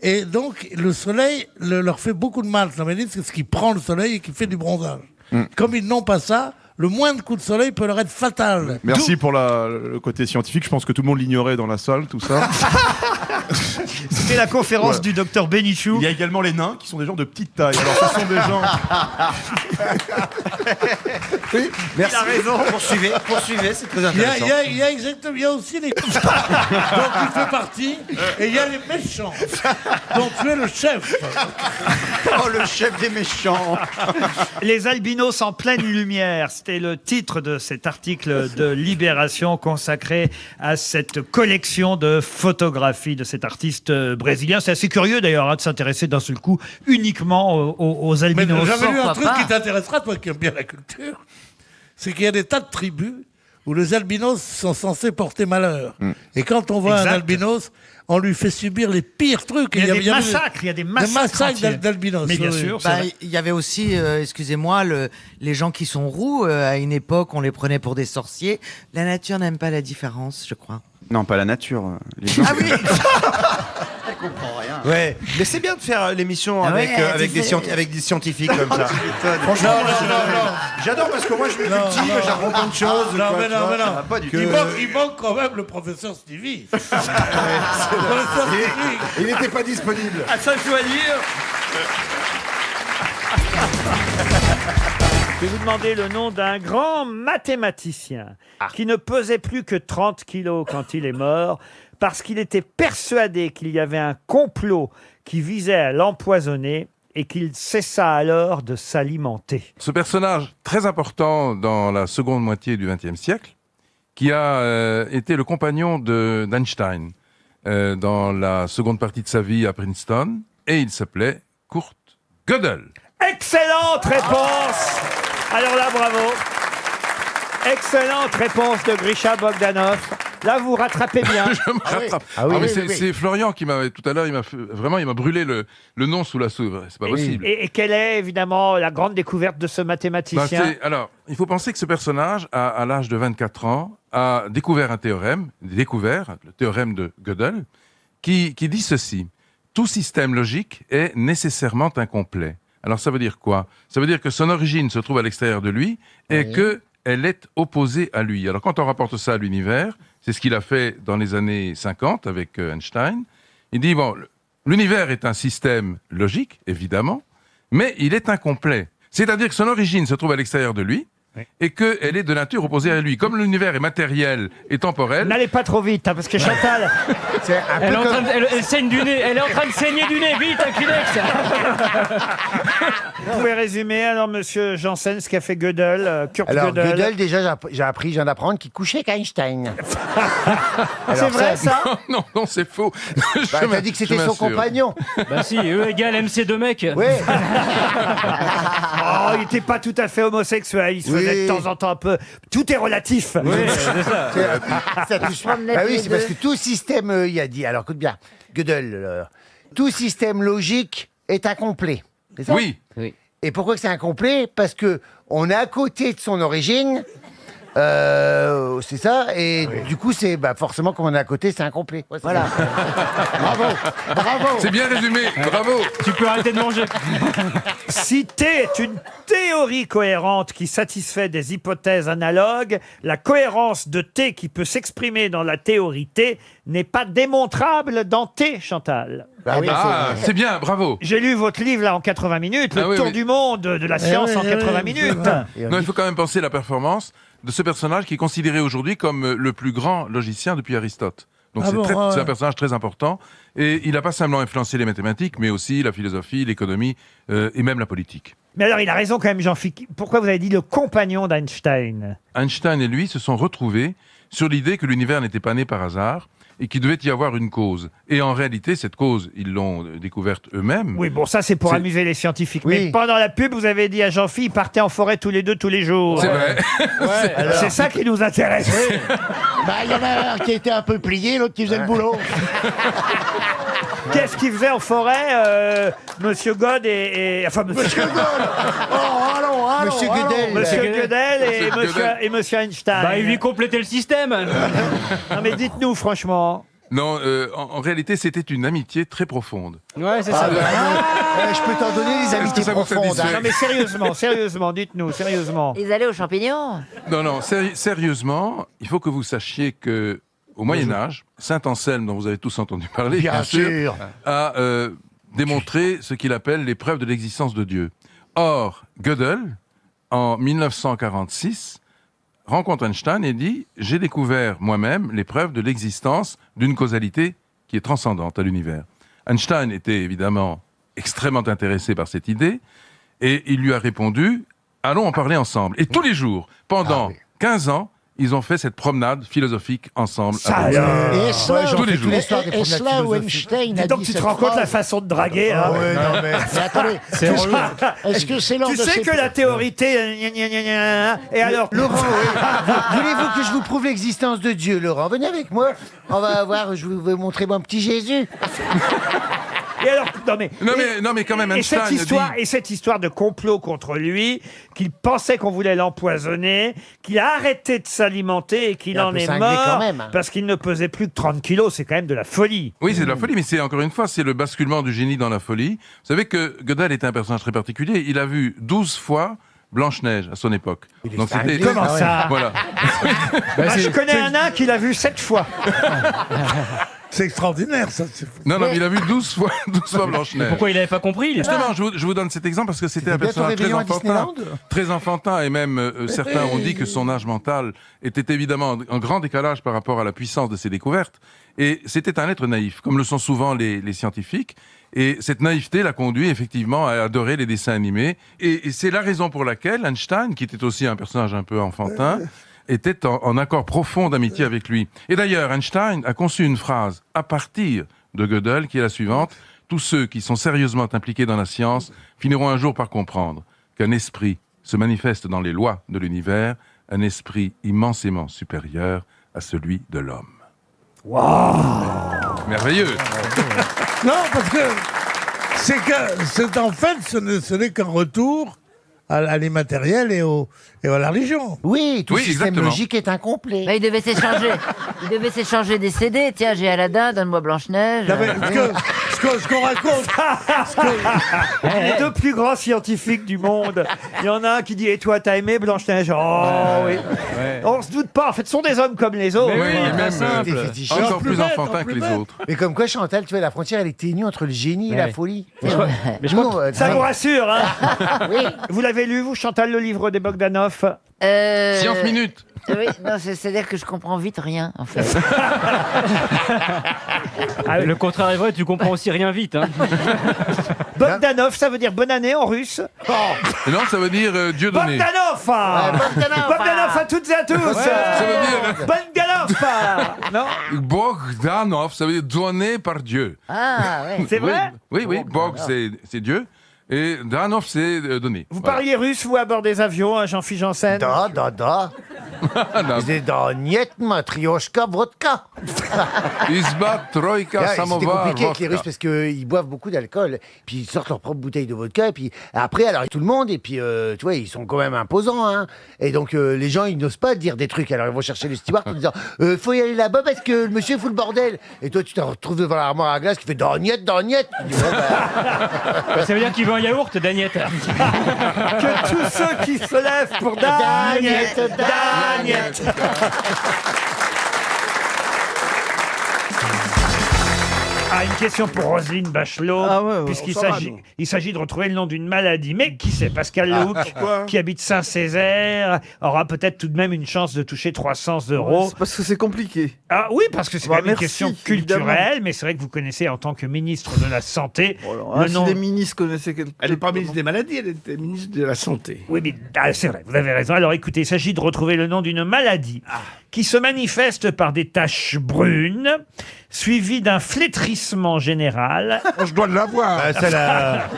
Et donc, le soleil leur fait beaucoup de mal. La mélanine, c'est ce qui prend le soleil et qui fait du bronzage. Comme ils n'ont pas ça, le moindre coup de soleil peut leur être fatal. Merci pour le côté scientifique. Je pense que tout le monde l'ignorait dans la salle, tout ça. C'était la conférence du docteur Bénichou. Il y a également les nains qui sont des gens de petite taille. Alors ce sont des gens... Oui, merci. Il a raison. Poursuivez, c'est très intéressant. Il y a exactement, il y a aussi les dont tu fais partie, et il y a les méchants, dont tu es le chef. Oh, le chef des méchants. Les albinos en pleine lumière, c'était le titre de cet article de Libération consacré à cette collection de photographies de cet artiste brésilien. C'est assez curieux d'ailleurs de s'intéresser d'un seul coup uniquement aux Mais albinos. j'avais lu un truc pas qui t'intéressera, toi qui aimes bien la culture, c'est qu'il y a des tas de tribus où les albinos sont censés porter malheur. Et quand on voit Exact. un albinos, on lui fait subir les pires trucs. Il y a Et des massacres, il y a des massacres entiers. d'albinos. Mais bien oui. sûr, c'est Bah, vrai. il y avait aussi, excusez-moi, les gens qui sont roux. À une époque, on les prenait pour des sorciers. La nature n'aime pas la différence, je crois. Non, pas la nature. Les gens... Ah oui. Elle comprend rien. Ouais, mais c'est bien de faire l'émission Ah ouais, avec des scientifiques comme ça. Franchement, Non, moi, non. j'adore parce que moi je me cultive, non. j'apprends plein de choses. Non, quoi, mais tu non, vois, mais ça non. va pas du tout. Il manque quand même le professeur Stevie. Le professeur Stevie. Il n'était pas disponible. Ah, ça, je dois dire. Je vais vous demander le nom d'un grand mathématicien qui ne pesait plus que 30 kilos quand il est mort parce qu'il était persuadé qu'il y avait un complot qui visait à l'empoisonner et qu'il cessa alors de s'alimenter. Ce personnage très important dans la seconde moitié du XXe siècle, qui a été le compagnon d'Einstein dans la seconde partie de sa vie à Princeton, et il s'appelait Kurt Gödel. Excellente réponse. Alors là, bravo. Excellente réponse de Grisha Bogdanov. Là, vous rattrapez bien. Je me rattrape. Mais c'est Florian qui m'a tout à l'heure, il m'a brûlé le nom sous la souve. C'est pas possible. Et quelle est évidemment la grande découverte de ce mathématicien? Alors, il faut penser que ce personnage, à l'âge de 24 ans, a découvert un théorème, le théorème de Gödel, qui dit ceci. Tout système logique est nécessairement incomplet. Alors, ça veut dire quoi? Ça veut dire que son origine se trouve à l'extérieur de lui et qu'elle est opposée à lui. Alors, quand on rapporte ça à l'univers, c'est ce qu'il a fait dans les années 50 avec Einstein. Il dit, bon, l'univers est un système logique, évidemment, mais il est incomplet. C'est-à-dire que son origine se trouve à l'extérieur de lui, et qu'elle est de nature opposée à lui. Comme l'univers est matériel et temporel... N'allez pas trop vite, hein, parce que Chantal... Elle saigne du nez. Elle est en train de saigner du nez. Vite, un Kleenex. Vous pouvez résumer, alors, monsieur Janssen, ce qu'a fait Gödel, Kurt Alors, Gödel. Gödel, déjà, je viens d'apprendre qu'il couchait avec Einstein. C'est vrai, ça? Non, c'est faux. Bah, t'as dit que c'était son compagnon. Bah si, E égale MC2 mec. Oui. Oh, il n'était pas tout à fait homosexuel. Il se faisait de temps en temps un peu... Tout est relatif. Oui, c'est ça. Ça touche pas bah oui, c'est parce que tout système, il a dit, alors écoute bien, Gödel, tout système logique est incomplet. C'est ça? Oui. Et pourquoi que c'est incomplet? Parce que on est à côté de son origine, c'est ça. Et du coup, c'est forcément, comme on est à côté, c'est incomplet. Ouais, voilà. Bravo. C'est bien résumé, bravo. Tu peux arrêter de manger. Si T est une théorie cohérente qui satisfait des hypothèses analogues, la cohérence de T qui peut s'exprimer dans la théorie T n'est pas démontrable dans T, Chantal. C'est bien, bravo. J'ai lu votre livre là en 80 minutes, le tour du monde de la science en 80 minutes. Non, il faut quand même penser la performance de ce personnage qui est considéré aujourd'hui comme le plus grand logicien depuis Aristote. Donc c'est un personnage très important et il n'a pas simplement influencé les mathématiques, mais aussi la philosophie, l'économie et même la politique. Mais alors, il a raison quand même, Jean-Philippe. Pourquoi vous avez dit le compagnon d'Einstein? Einstein et lui se sont retrouvés sur l'idée que l'univers n'était pas né par hasard et qu'il devait y avoir une cause. Et en réalité, cette cause, ils l'ont découverte eux-mêmes. Oui, bon, ça c'est pour amuser les scientifiques. Oui. Mais pendant la pub, vous avez dit à Jean-Philippe, partez en forêt tous les deux, tous les jours. C'est vrai. C'est ça qui nous intéresse. Il y en a un qui était un peu plié, l'autre qui faisait le boulot. Qu'est-ce qu'il faisait en forêt, Monsieur God enfin, Monsieur God. Monsieur Gödel. Monsieur Gödel et Monsieur Einstein. Bah, il lui complétait le système. Non, mais dites-nous franchement. Non, en réalité, c'était une amitié très profonde. Ouais, c'est ça. Je peux t'en donner des amitiés ça vous profondes. satisfait Non, mais sérieusement, dites-nous, sérieusement. Ils allaient aux champignons. Non, sérieusement, il faut que vous sachiez que au Moyen-Âge, Saint Anselme, dont vous avez tous entendu parler, Bien sûr, a démontré ce qu'il appelle les preuves de l'existence de Dieu. Or, Gödel, en 1946, rencontre Einstein et dit « J'ai découvert moi-même les preuves de l'existence d'une causalité qui est transcendante à l'univers ». Einstein était évidemment extrêmement intéressé par cette idée et il lui a répondu « Allons en parler ensemble ». Et tous les jours, pendant 15 ans, ils ont fait cette promenade philosophique ensemble. Et cela, tous les jours. Et cela où Einstein a Dis donc, dit tu te cette rends compte phrase. la façon de draguer, hein. Non, mais attendez, C'est relou. est-ce que c'est lors Tu de sais ces... que la théorie T... Et alors, Laurent, voulez-vous que je vous prouve l'existence de Dieu, Laurent? Venez avec moi. On va voir, je vais vous montrer mon petit Jésus. Et alors, Non mais quand même, Einstein et cette histoire de complot contre lui, qu'il pensait qu'on voulait l'empoisonner, qu'il a arrêté de s'alimenter et qu'il Il est un en peu est cinglé quand mort même. parce qu'il ne pesait plus que 30 kilos, c'est quand même de la folie. Oui, c'est de la folie, mais c'est encore une fois, c'est le basculement du génie dans la folie. Vous savez que Gödel était un personnage très particulier. Il a vu 12 fois Blanche-Neige à son époque. Donc c'était Comment ça? Voilà. Je connais un nain qui l'a vu 7 fois. C'est extraordinaire, ça. Non, il a vu 12 fois Blanche-Neige. Pourquoi il n'avait pas compris? Justement, je vous donne cet exemple parce que c'était un bientôt personnage réveillon à très enfantin, et même certains ont dit que son âge mental était évidemment en grand décalage par rapport à la puissance de ses découvertes. Et c'était un être naïf, comme le sont souvent les scientifiques. Et cette naïveté l'a conduit effectivement à adorer les dessins animés. Et c'est la raison pour laquelle Einstein, qui était aussi un personnage un peu enfantin, était en accord profond d'amitié avec lui. Et d'ailleurs, Einstein a conçu une phrase à partir de Gödel qui est la suivante: tous ceux qui sont sérieusement impliqués dans la science finiront un jour par comprendre qu'un esprit se manifeste dans les lois de l'univers, un esprit immensément supérieur à celui de l'homme. Waouh! Merveilleux. Non, parce que c'est en fait, ce n'est qu'un retour à l'immatériel et à la religion. Oui, tout Oui, système exactement. logique est incomplet. Bah, il devait s'échanger des CD. Tiens, j'ai Aladdin, donne-moi Blanche-Neige. Non, mais ce qu'on raconte, Les deux plus grands scientifiques du monde. Il y en a un qui dit « Et toi, t'as aimé Blanche-Neige ?» Oh oui. On se doute pas. En fait, ce sont des hommes comme les autres. Mais oui, et même Des fétichistes. encore plus plus bête, enfantin en que plus les bête. autres. Mais comme quoi, Chantal, tu vois, la frontière, elle est ténue entre le génie et la Ouais. folie. Mais je Nous, crois Ça vous rassure, hein? oui. Vous l'avez lu, vous, Chantal, le livre des Bogdanov? Science minute. Oui, non, c'est-à-dire que je comprends vite rien, en fait. Le contraire est vrai, tu comprends aussi rien vite. Hein. Bogdanov, ça veut dire bonne année en russe. Et non, ça veut dire Dieu donné. Bogdanov! Bogdanov à toutes et à tous! Ça veut dire Bogdanov! Non? Bogdanov, ça veut dire donné par Dieu. Ah, ouais. C'est vrai? Oui, Bog, c'est Dieu. Et Dranov s'est donné. Vous parliez russe, vous, à bord des avions, hein, Jean-Philippe Janssen? Da. C'est dans Niet, Matrioshka, vodka. Isba, Troïka, C'était Samovar, compliqué avec les vodka. Russes parce qu'ils boivent beaucoup d'alcool, puis ils sortent leur propre bouteille de vodka, et puis après, alors tout le monde, et puis tu vois, ils sont quand même imposants, hein. Et donc les gens, ils n'osent pas dire des trucs, alors ils vont chercher le steward en disant faut y aller là-bas parce que le monsieur fout le bordel. Et toi, tu te retrouves devant l'armoire à glace qui fait Daniette. Tu dis, ouais, bah... Ça veut dire qu'il veut un yaourt, Daniette. Que tous ceux qui se lèvent pour Daniette. Ah, une question pour Roselyne Bachelot, puisqu'il s'agit de retrouver le nom d'une maladie. Mais qui c'est? Pascal Lehoucq, qui habite Saint-Césaire, aura peut-être tout de même une chance de toucher 300 €. C'est parce que c'est compliqué. Ah oui, parce que c'est quand même une merci, question culturelle, évidemment. mais c'est vrai que vous connaissez en tant que ministre de la Santé Ah, le si nom... les ministres connaissaient quelque Elle n'est pas ministre des maladies, elle était ministre de la Santé. Oui, mais c'est vrai, vous avez raison. Alors écoutez, il s'agit de retrouver le nom d'une maladie qui se manifeste par des taches brunes, suivies d'un flétrissement général. Je dois l'avoir. c'est la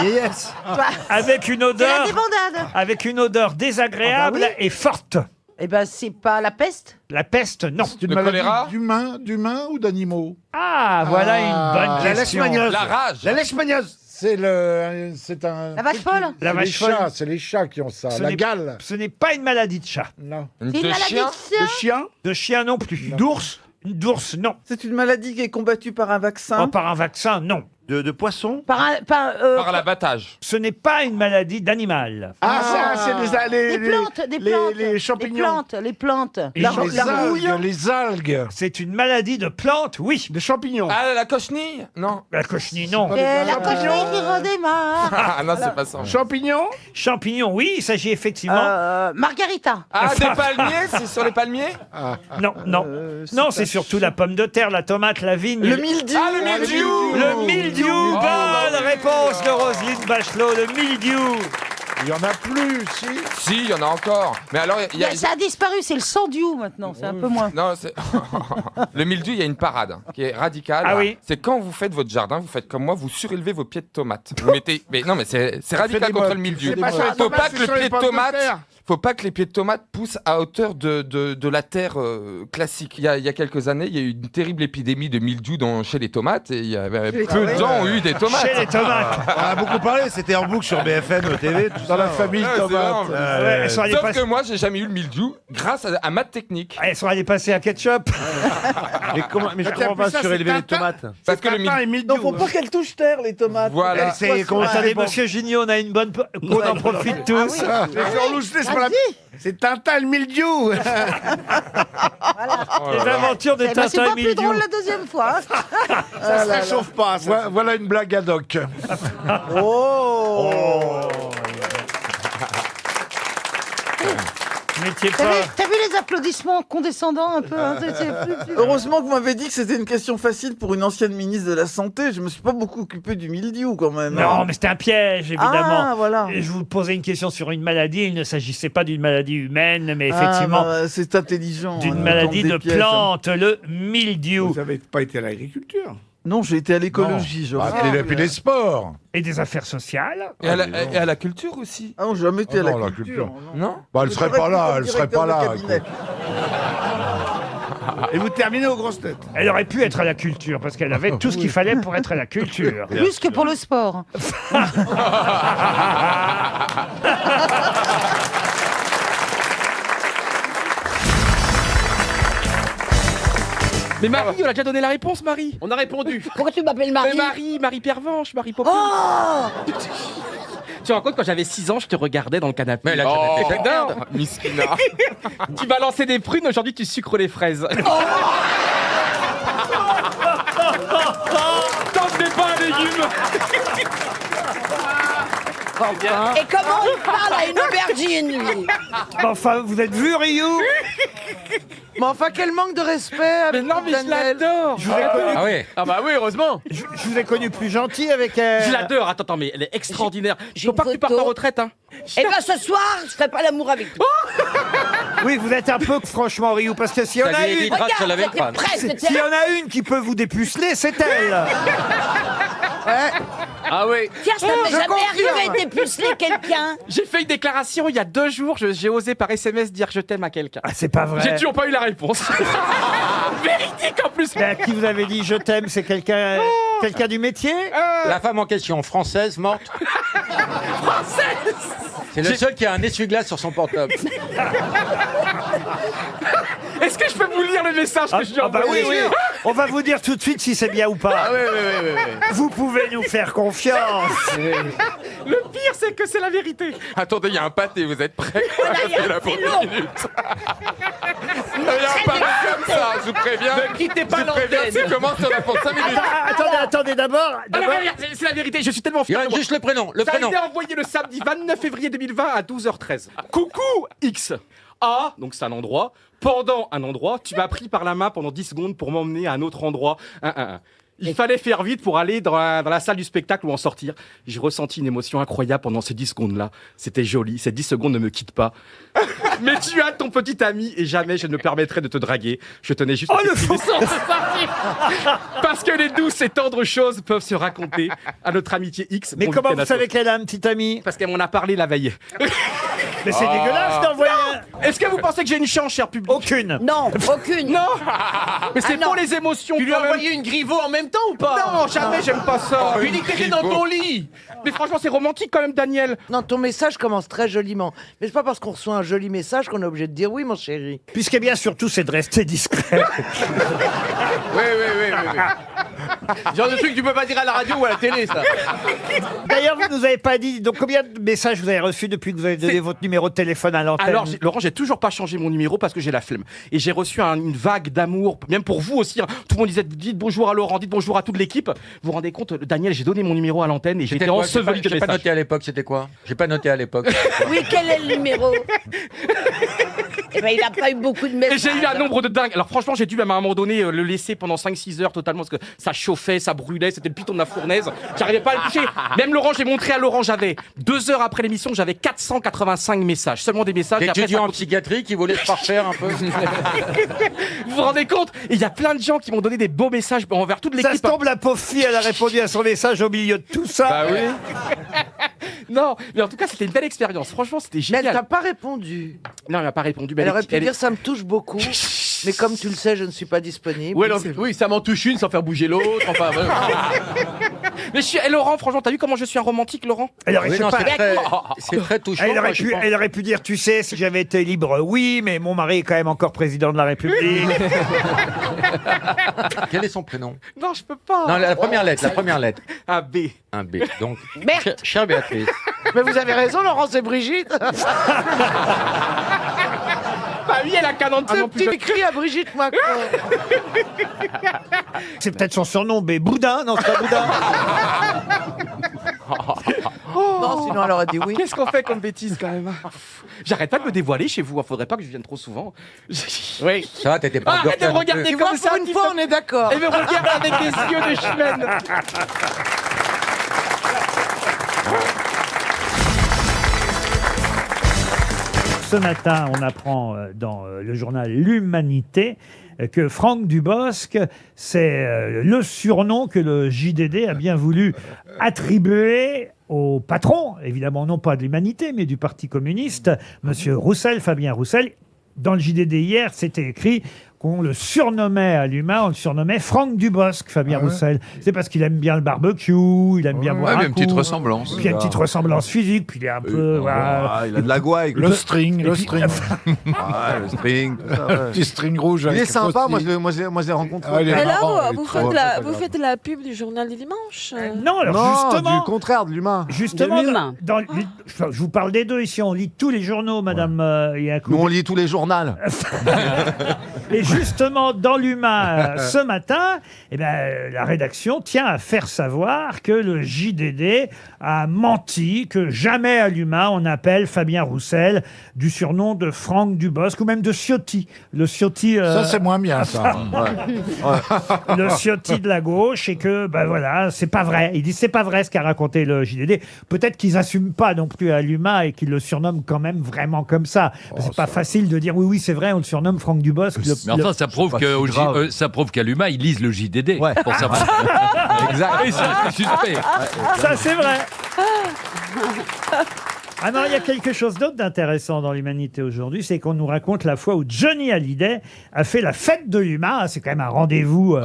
vieillesse. Avec une C'est la odeur, débandade. avec une odeur désagréable et forte. Eh ben, c'est pas la peste. La peste, non. C'est une maladie d'humains ou d'animaux? Ah, voilà une bonne La question. leishmaniose. La rage. La leishmaniose. C'est un. La vache folle. La vache folle. C'est les chats qui ont ça. Ce La n'est- gale. Ce n'est pas une maladie de chat. Non. C'est une De maladie chien. de chien. Chien. De chien non plus. D'ours? D'ours, non. C'est une maladie qui est combattue par un vaccin. Oh, par un vaccin, non. De poisson? Par l'abattage. Ce n'est pas une maladie d'animal. C'est Des plantes, les champignons. Les plantes. Les algues, les algues. C'est une maladie de plantes, oui. Des champignons. Ah, la cochenille? Non. La cochenille, non. Et la cochenille qui redémarre. Ah non, c'est pas ça. Champignons. Champignons, oui, il s'agit effectivement... Margarita. Ah, des palmiers? C'est sur les palmiers? Non, non. Non, c'est surtout la pomme de terre, la tomate, la vigne. Le mildiou. Ah, le mildiou. Le mildiou. Bonne réponse de Roselyne Bachelot, le mildiou. Il y en a plus, si. Si, il y en a encore. Mais alors, il y a... Ça a disparu, c'est le sandiou maintenant, c'est un peu moins. Non, c'est... Le mildiou, il y a une parade qui est radicale. Ah oui. C'est quand vous faites votre jardin, vous faites comme moi, vous surélevez vos pieds de tomates. Vous mettez... Mais non, mais c'est radical contre le mildiou. C'est pas sur les Faut tomates, pas que c'est le sur pied les de pommes de tomate... terre. Faut pas que les pieds de tomate poussent à hauteur de la terre classique. Il y a quelques années, il y a eu une terrible épidémie de mildiou chez les tomates et il y avait peu de gens ont eu des tomates. Chez les tomates. On a beaucoup parlé, c'était en boucle sur BFM TV, tout Dans ça. la famille Ouais, c'est tomate. énorme. Ouais, elles sont allées Sauf passer- que moi, j'ai jamais eu le mildiou grâce à ma technique. Elles sont allées passer à ketchup. Mais je comprends pas surélever les tomates. Parce que le mildiou... Non, faut pas qu'elles touchent terre, les tomates. Voilà. Attendez, monsieur Gignot, on a une bonne... qu'on en profite tous. C'est Tintin le mildiou. Les aventures de Eh ben, c'est Tintin pas et plus mildiou. drôle la deuxième fois. Ça se réchauffe pas. ça. Voilà une blague ad hoc. Métier T'as pas... vu, t'as vu les applaudissements condescendants un peu hein, Heureusement que vous m'avez dit que c'était une question facile pour une ancienne ministre de la Santé. Je me suis pas beaucoup occupé du mildiou quand même. Non, mais c'était un piège, évidemment. Ah, voilà. Et je vous posais une question sur une maladie. Il ne s'agissait pas d'une maladie humaine, mais effectivement c'est intelligent. d'une hein, maladie tendre de des pièges, hein. plante, le mildiou. Vous n'avez pas été à l'agriculture. Non, j'ai été à l'écologie. Et puis les sports. Et des affaires sociales. Et à la culture aussi. Ah non, j'ai jamais été à non, la la culture. culture. Non. Bah, elle serait pas là, elle serait pas là. Et vous terminez aux grosses têtes. Elle aurait pu être à la culture, parce qu'elle avait tout ce qu'il fallait pour être à la culture. Plus que pour le sport. Mais Marie, on a déjà donné la réponse, Marie. On a répondu. Pourquoi tu m'appelles Marie? Mais Marie Pervenche, Marie Popin. Oh Tu te rends compte, quand j'avais 6 ans, je te regardais dans le canapé. Mais elle a T'étais déjà dingue. Miskina. Tu balançais des prunes, aujourd'hui tu sucres les fraises. Tente des pains à légumes. Et comment il parle à une aubergine, lui? Enfin, vous êtes vu, Ryu? Mais enfin, quel manque de respect avec Mais non, mais je Daniel. l'adore. Je vous ai connu- Ah ouais. Ah bah oui, heureusement. je vous ai connu plus gentil avec elle. Je l'adore. Attends, mais elle est extraordinaire. j'ai Faut pas une que tu partes photo. en retraite, hein. Eh ben, ce soir, je ferai pas l'amour avec toi. Oui, vous êtes un peu, franchement, Ryu, parce que si on a une... Regarde, c'était prêt, Si c'était y en a une qui peut vous dépuceler, c'est elle. Ah oui. Tiens, ça m'est Je jamais confirme. arrivé d'épuceler quelqu'un. J'ai fait une déclaration il y a 2 jours, j'ai osé par SMS dire je t'aime à quelqu'un. Ah, c'est pas vrai. J'ai toujours pas eu la réponse. Véridique en plus. Mais à qui vous avez dit je t'aime, c'est quelqu'un du métier La femme en question, française, morte. Française. C'est le seul qui a un essuie-glace sur son portable. Est-ce que je peux vous lire le message que je lui ai bah oui, envoyé? oui. On va vous dire tout de suite si c'est bien ou pas. Ah oui. Vous pouvez nous faire confiance. Le pire, c'est que c'est la vérité. Attendez, il y a un pâté, vous êtes prêts? il y a C'est là un pour filon. 10 minutes. Il y a un pâté comme ça, je vous préviens. Ne quittez pas Je vous préviens, l'antenne. ça commence, on a pour 5 minutes. Attendez, d'abord. Alors, regarde, c'est la vérité, je suis tellement fier. de moi. Juste le prénom, le Ça a prénom. été envoyé le samedi 29 février 2020 à 12h13. Coucou X. A, donc c'est un endroit. Pendant un endroit, tu m'as pris par la main pendant 10 secondes pour m'emmener à un autre endroit. Il fallait faire vite pour aller dans la salle du spectacle ou en sortir. J'ai ressenti une émotion incroyable pendant ces 10 secondes-là. C'était joli. Ces 10 secondes ne me quittent pas. Mais tu as ton petit ami et jamais je ne me permettrai de te draguer. Je tenais juste à t'exprimer sans te sortir. Parce que les douces et tendres choses peuvent se raconter à notre amitié X. Mais mon comment week-end vous à toi. savez qu'elle a un petit ami? Parce qu'elle m'en a parlé la veille. Mais c'est dégueulasse d'envoyer Est-ce que vous pensez que j'ai une chance, cher public? Aucune. Non, aucune. Non. Mais c'est non. pour les émotions. Tu lui as quand même. envoyé une griveau en même temps ou pas? Non, jamais, j'aime pas ça. Oh, Il une était dans griveau. ton lit. Mais franchement, c'est romantique quand même, Daniel. Non, ton message commence très joliment. Mais c'est pas parce qu'on reçoit un joli message qu'on est obligé de dire oui, mon chéri. Puis ce qui est bien surtout, c'est de rester discret. Oui. Genre de truc que tu peux pas dire à la radio ou à la télé, ça. D'ailleurs, vous nous avez pas dit, donc combien de messages vous avez reçus depuis que vous avez donné votre numéro de téléphone à l'antenne? Alors, Laurent, j'ai toujours pas changé mon numéro parce que j'ai la flemme. Et j'ai reçu une vague d'amour, même pour vous aussi. Hein. Tout le monde disait, dites bonjour à Laurent, dites bonjour à toute l'équipe. Vous vous rendez compte, Daniel, j'ai donné mon numéro à l'antenne et j'étais enseveli de J'ai pas messages. noté à l'époque, c'était quoi? J'ai pas noté à l'époque. Oui, quel est le numéro? Eh ben, il n'a pas eu beaucoup de Et messages. j'ai eu un nombre de dingue. Alors franchement, j'ai dû même à un moment donné le laisser pendant 5-6 heures totalement parce que ça chauffait, ça brûlait, c'était le piton de la fournaise. J'arrivais pas à le toucher. Même Laurent, j'ai montré à Laurent, j'avais 2 heures après l'émission, j'avais 485 messages. Seulement des messages. Des et après, étudiants ça en continue. psychiatrie qui voulaient se parfaire un peu. Vous vous rendez compte? Et il y a plein de gens qui m'ont donné des beaux messages envers toute Ça l'équipe. se tombe, la pauvre fille, elle a répondu à son message au milieu de tout ça. Bah oui. Non, mais en tout cas, c'était une belle expérience. Franchement, c'était Mais génial. elle t'a pas répondu. Non, elle m'a pas répondu. Mais Elle aurait pu elle- dire ça me touche beaucoup. Mais comme tu le sais, je ne suis pas disponible. Oui, ça m'en touche une sans faire bouger l'autre. Enfin, mais Laurent, franchement, t'as vu comment je suis un romantique, Laurent? Alors, je sais pas. C'est très touchant. Elle aurait, moi, je pense. elle aurait pu dire, tu sais, si j'avais été libre, oui, mais mon mari est quand même encore président de la République. Quel est son prénom? Non, je peux pas. Non, la première lettre, la première lettre. Un B. Un B. Donc, Merde. chère Béatrice. Mais vous avez raison, Laurent, c'est Brigitte. Bah oui, elle a 40 ans. Tu écris à Brigitte Macron. C'est peut-être son surnom, mais Boudin, non, c'est pas Boudin. Non, sinon elle aurait dit oui. Qu'est-ce qu'on fait comme bêtise quand même? J'arrête pas de me dévoiler chez vous. Faudrait pas que je vienne trop souvent. Oui. Ça va, t'étais pas Arrête de me regarder Tu vois, comme ça. pour une fois, on est d'accord. Et me regarde avec des yeux de chimène. Ce matin, on apprend dans le journal L'Humanité que Franck Dubosc, c'est le surnom que le JDD a bien voulu attribuer au patron, évidemment non pas de l'Humanité, mais du Parti communiste, Monsieur Roussel, Fabien Roussel. Dans le JDD hier, c'était écrit qu'on le surnommait à l'humain, on le surnommait Franck Dubosc, Fabien Roussel. C'est parce qu'il aime bien le barbecue, il aime bien boire Ouais, un mais une petite coup. ressemblance. Puis il y a une petite ressemblance physique, puis il est un peu... voilà. il a de la gouaille. Le string, le puis- string. Le string. Petit string rouge. Il avec est sympa, post-it. moi je l'ai rencontré. Ah, il est Et là, marrant, il est vous trop- faites, très la, agréable. vous faites la pub du journal du dimanche. Non, alors Non, justement... du contraire, de l'humain. Justement, De l'humain. je vous parle des deux ici, on lit tous les journaux, Madame Yacoub. Nous on lit tous les journaux. Et justement, dans l'humain, ce matin, eh ben, la rédaction tient à faire savoir que le JDD a menti, que jamais à l'humain on appelle Fabien Roussel du surnom de Franck Dubosc ou même de Ciotti. Le Ciotti... Ça, c'est moins bien, ça. le Ciotti de la gauche, et que, ben voilà, c'est pas vrai. Il dit c'est pas vrai ce qu'a raconté le JDD. Peut-être qu'ils n'assument pas non plus à l'humain et qu'ils le surnomment quand même vraiment comme ça. C'est pas facile de dire oui, c'est vrai, on le surnomme Franck Dubosc. Mais enfin, Enfin, ça prouve ça prouve qu'à l'humain, ils lisent le JDD pour savoir. Exact. Et ça, c'est suspect. Ça, c'est vrai. Ah non, il y a quelque chose d'autre d'intéressant dans l'humanité aujourd'hui, c'est qu'on nous raconte la fois où Johnny Hallyday a fait la fête de l'humain. C'est quand même un rendez-vous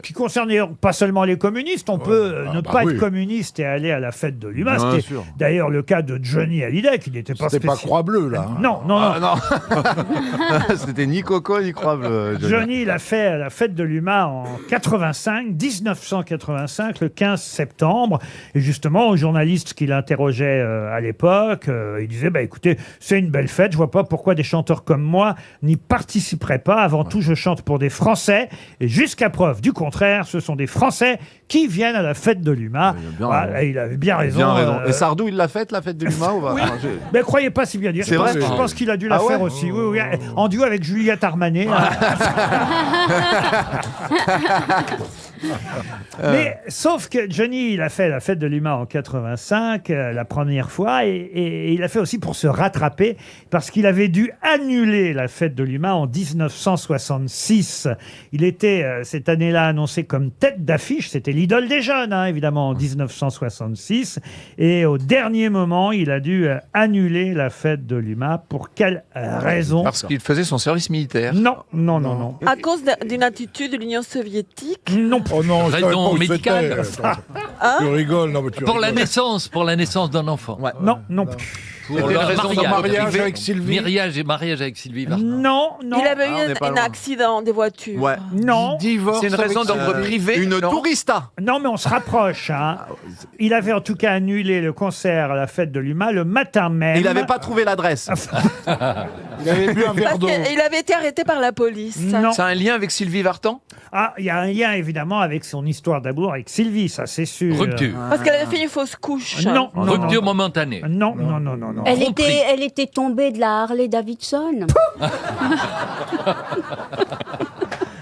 qui concerne d'ailleurs pas seulement les communistes. On peut ne pas être communiste et aller à la fête de l'humain. Bien C'était sûr. d'ailleurs le cas de Johnny Hallyday, qui n'était pas C'était pas Croix-Bleue, là. hein. Non, non, non. C'était ni Coco ni Croix-Bleue. Johnny, il a fait la fête de l'humain en 1985, le 15 septembre. Et justement, aux journalistes qui l'interrogeaient à l'époque, il disait, écoutez, c'est une belle fête, je vois pas pourquoi des chanteurs comme moi n'y participeraient pas. Avant tout, je chante pour des Français. Et jusqu'à preuve du contraire, ce sont des Français qui viennent à la fête de l'humain. Il avait bien raison. Et Sardou, il l'a faite, la fête de l'humain ou pas? Oui. Mais croyez pas si bien dire. C'est vrai. Je pense qu'il a dû la faire aussi. Oui, en duo avec Juliette Armanet. Mais sauf que Johnny, il a fait la fête de l'humain en 85, la première fois, et il a fait aussi pour se rattraper, parce qu'il avait dû annuler la fête de l'humain en 1966. Il était cette année-là annoncé comme tête d'affiche, c'était l'idole des jeunes, évidemment, en 1966, et au dernier moment, il a dû annuler la fête de l'humain. Pour quelle raison? Parce qu'il faisait son service militaire. Non, non, non, non. À cause d'une attitude de l'Union soviétique. Non. Oh non, je savais pas Raison où médicale. c'était. Tu rigoles, non mais tu Pour la rigoles. naissance d'un enfant. Non, non. Pour C'était le une raison de mariage avec Sylvie. mariage avec Sylvie Vartan. Non, non. Il avait Ah, on n'est eu pas un loin. accident des voitures. Ouais. Non. Divorce. C'est une raison avec d'ordre Sylvie. privé. Une non tourista. Non, mais on se rapproche. Il avait en tout cas annulé le concert à la fête de l'humain le matin même. Il n'avait pas trouvé l'adresse. Il avait bu un verre Parce d'eau. qu'il avait été arrêté par la police. Non. Ça a un lien avec Sylvie Vartan? Ah, il y a un lien évidemment avec son histoire d'amour avec Sylvie, ça c'est sûr. Rupture. Parce qu'elle avait fait une fausse couche. Non, non, Rupture non. momentanée. Non, non, non, non, non. Elle était tombée de la Harley Davidson.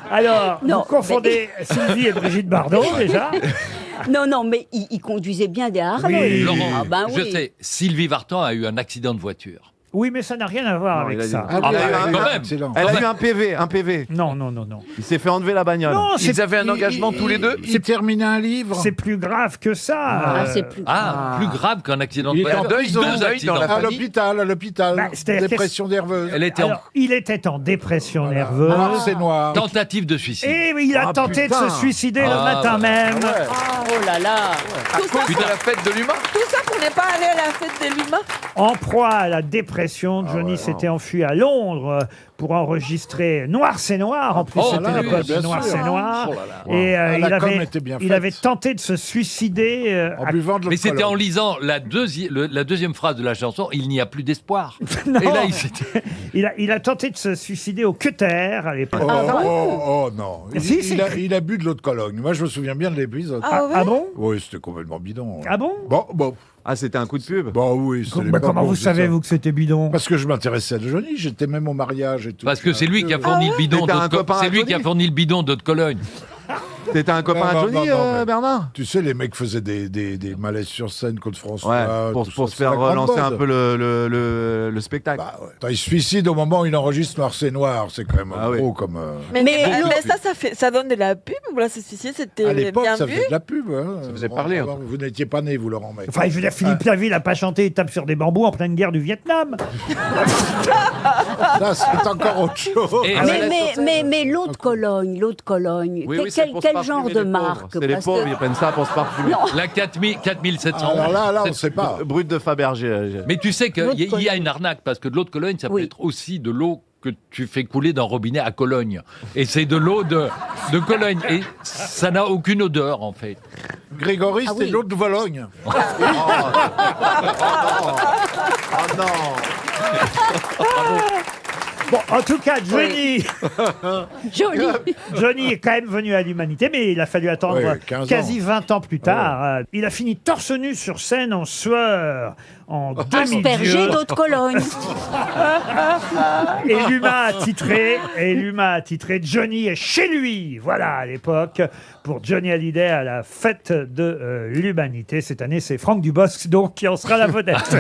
Alors, Non, vous confondez Sylvie et Brigitte Bardot déjà. Non, non, mais il conduisait bien des Harley. Oui. Laurent, Ah ben je oui. sais, Sylvie Vartan a eu un accident de voiture. Oui, mais ça n'a rien à voir avec ça. Ah, bah, quand même. Elle a eu un PV. Non, non, non, non. Il s'est fait enlever la bagnole. Non, Ils avaient un engagement tous les deux? Il terminait un livre. C'est plus grave que ça. Ah, c'est plus Plus grave qu'un accident de Il était en voiture. prison. Deux accidents. À l'hôpital. Bah, c'est-à-dire Dépression nerveuse. Elle était en Alors, il était en dépression nerveuse. Noir, c'est noir. tentative de suicide. Et oui, il a tenté de se suicider le matin même. Oh là là. Putain, la fête de l'humain? Tout ça pour ne pas aller à la fête de l'humain. En proie à la dépression, Johnny s'était enfui à Londres pour enregistrer Noir c'est Noir. En plus, c'était oui, l'époque de bien Noir sûr. c'est Noir. Oh là là. Et La com était bien il faite. avait tenté de se suicider. En buvant de l'eau Mais de c'était en Cologne. lisant la deuxième phrase de la chanson, il n'y a plus d'espoir. Non. Et là, il s'était... il a tenté de se suicider au cutter à l'époque. Oh non. Si, si. Il a bu de l'eau de Cologne. Moi, je me souviens bien de l'épisode. Ah bon? Oui, c'était complètement bidon. Ah bon? Bon. Ah, c'était un coup de pub. Bah oui. c'était l'époque Comment où vous c'est savez, ça. vous, que c'était bidon? Parce que je m'intéressais à Johnny. J'étais même au mariage et tout. Parce que c'est lui qui a fourni le bidon T'étais un d'eau de copain à C'est lui Johnny qui a fourni le bidon d'eau de Cologne. T'étais un copain à Johnny, mais Bernard? Tu sais, les mecs faisaient des malaises sur scène contre François. Ouais, pour se faire relancer un peu le spectacle. Bah ouais. Attends, il se suicide au moment où il enregistre Noir c'est Noir. C'est quand même gros comme. Mais ça donne de la pub ou là, ce suicide, À c'était l'époque, bien ça vu. faisait de la pub. Hein. Ça faisait parler. Vous n'étiez pas né, vous, Laurent, mec. Enfin, je veux dire, Philippe Laville n'a pas chanté Il tape sur des bambous en pleine guerre du Vietnam. Ça, c'est encore autre chose. Mais l'eau de Cologne, quel genre de marque? C'est les Parce pauvres, que- ils prennent ça pour se parfumer. Non. La 4700. Alors là, on ne sait pas. Brut de Fabergé. Mais tu sais L'eau de qu'il y a Cologne. une arnaque, parce que de l'eau de Cologne, ça peut Oui. être aussi de l'eau que tu fais couler d'un robinet à Cologne. Et c'est de l'eau de Cologne. Et ça n'a aucune odeur, en fait. Grégory, Ah c'était oui. l'eau de Vologne. Oh non. Bon, en tout cas, Johnny, Joli. Johnny est quand même venu à l'humanité, mais il a fallu attendre Oui, 15 quasi ans. 20 ans plus tard. Il a fini torse nu sur scène en sueur en Aspergé demi-dieu. d'eau de Cologne. Et l'humain a titré Johnny est chez lui. Voilà, à l'époque, pour Johnny Hallyday à la fête de l'humanité. Cette année, c'est Franck Dubosc, donc, qui en sera la vedette.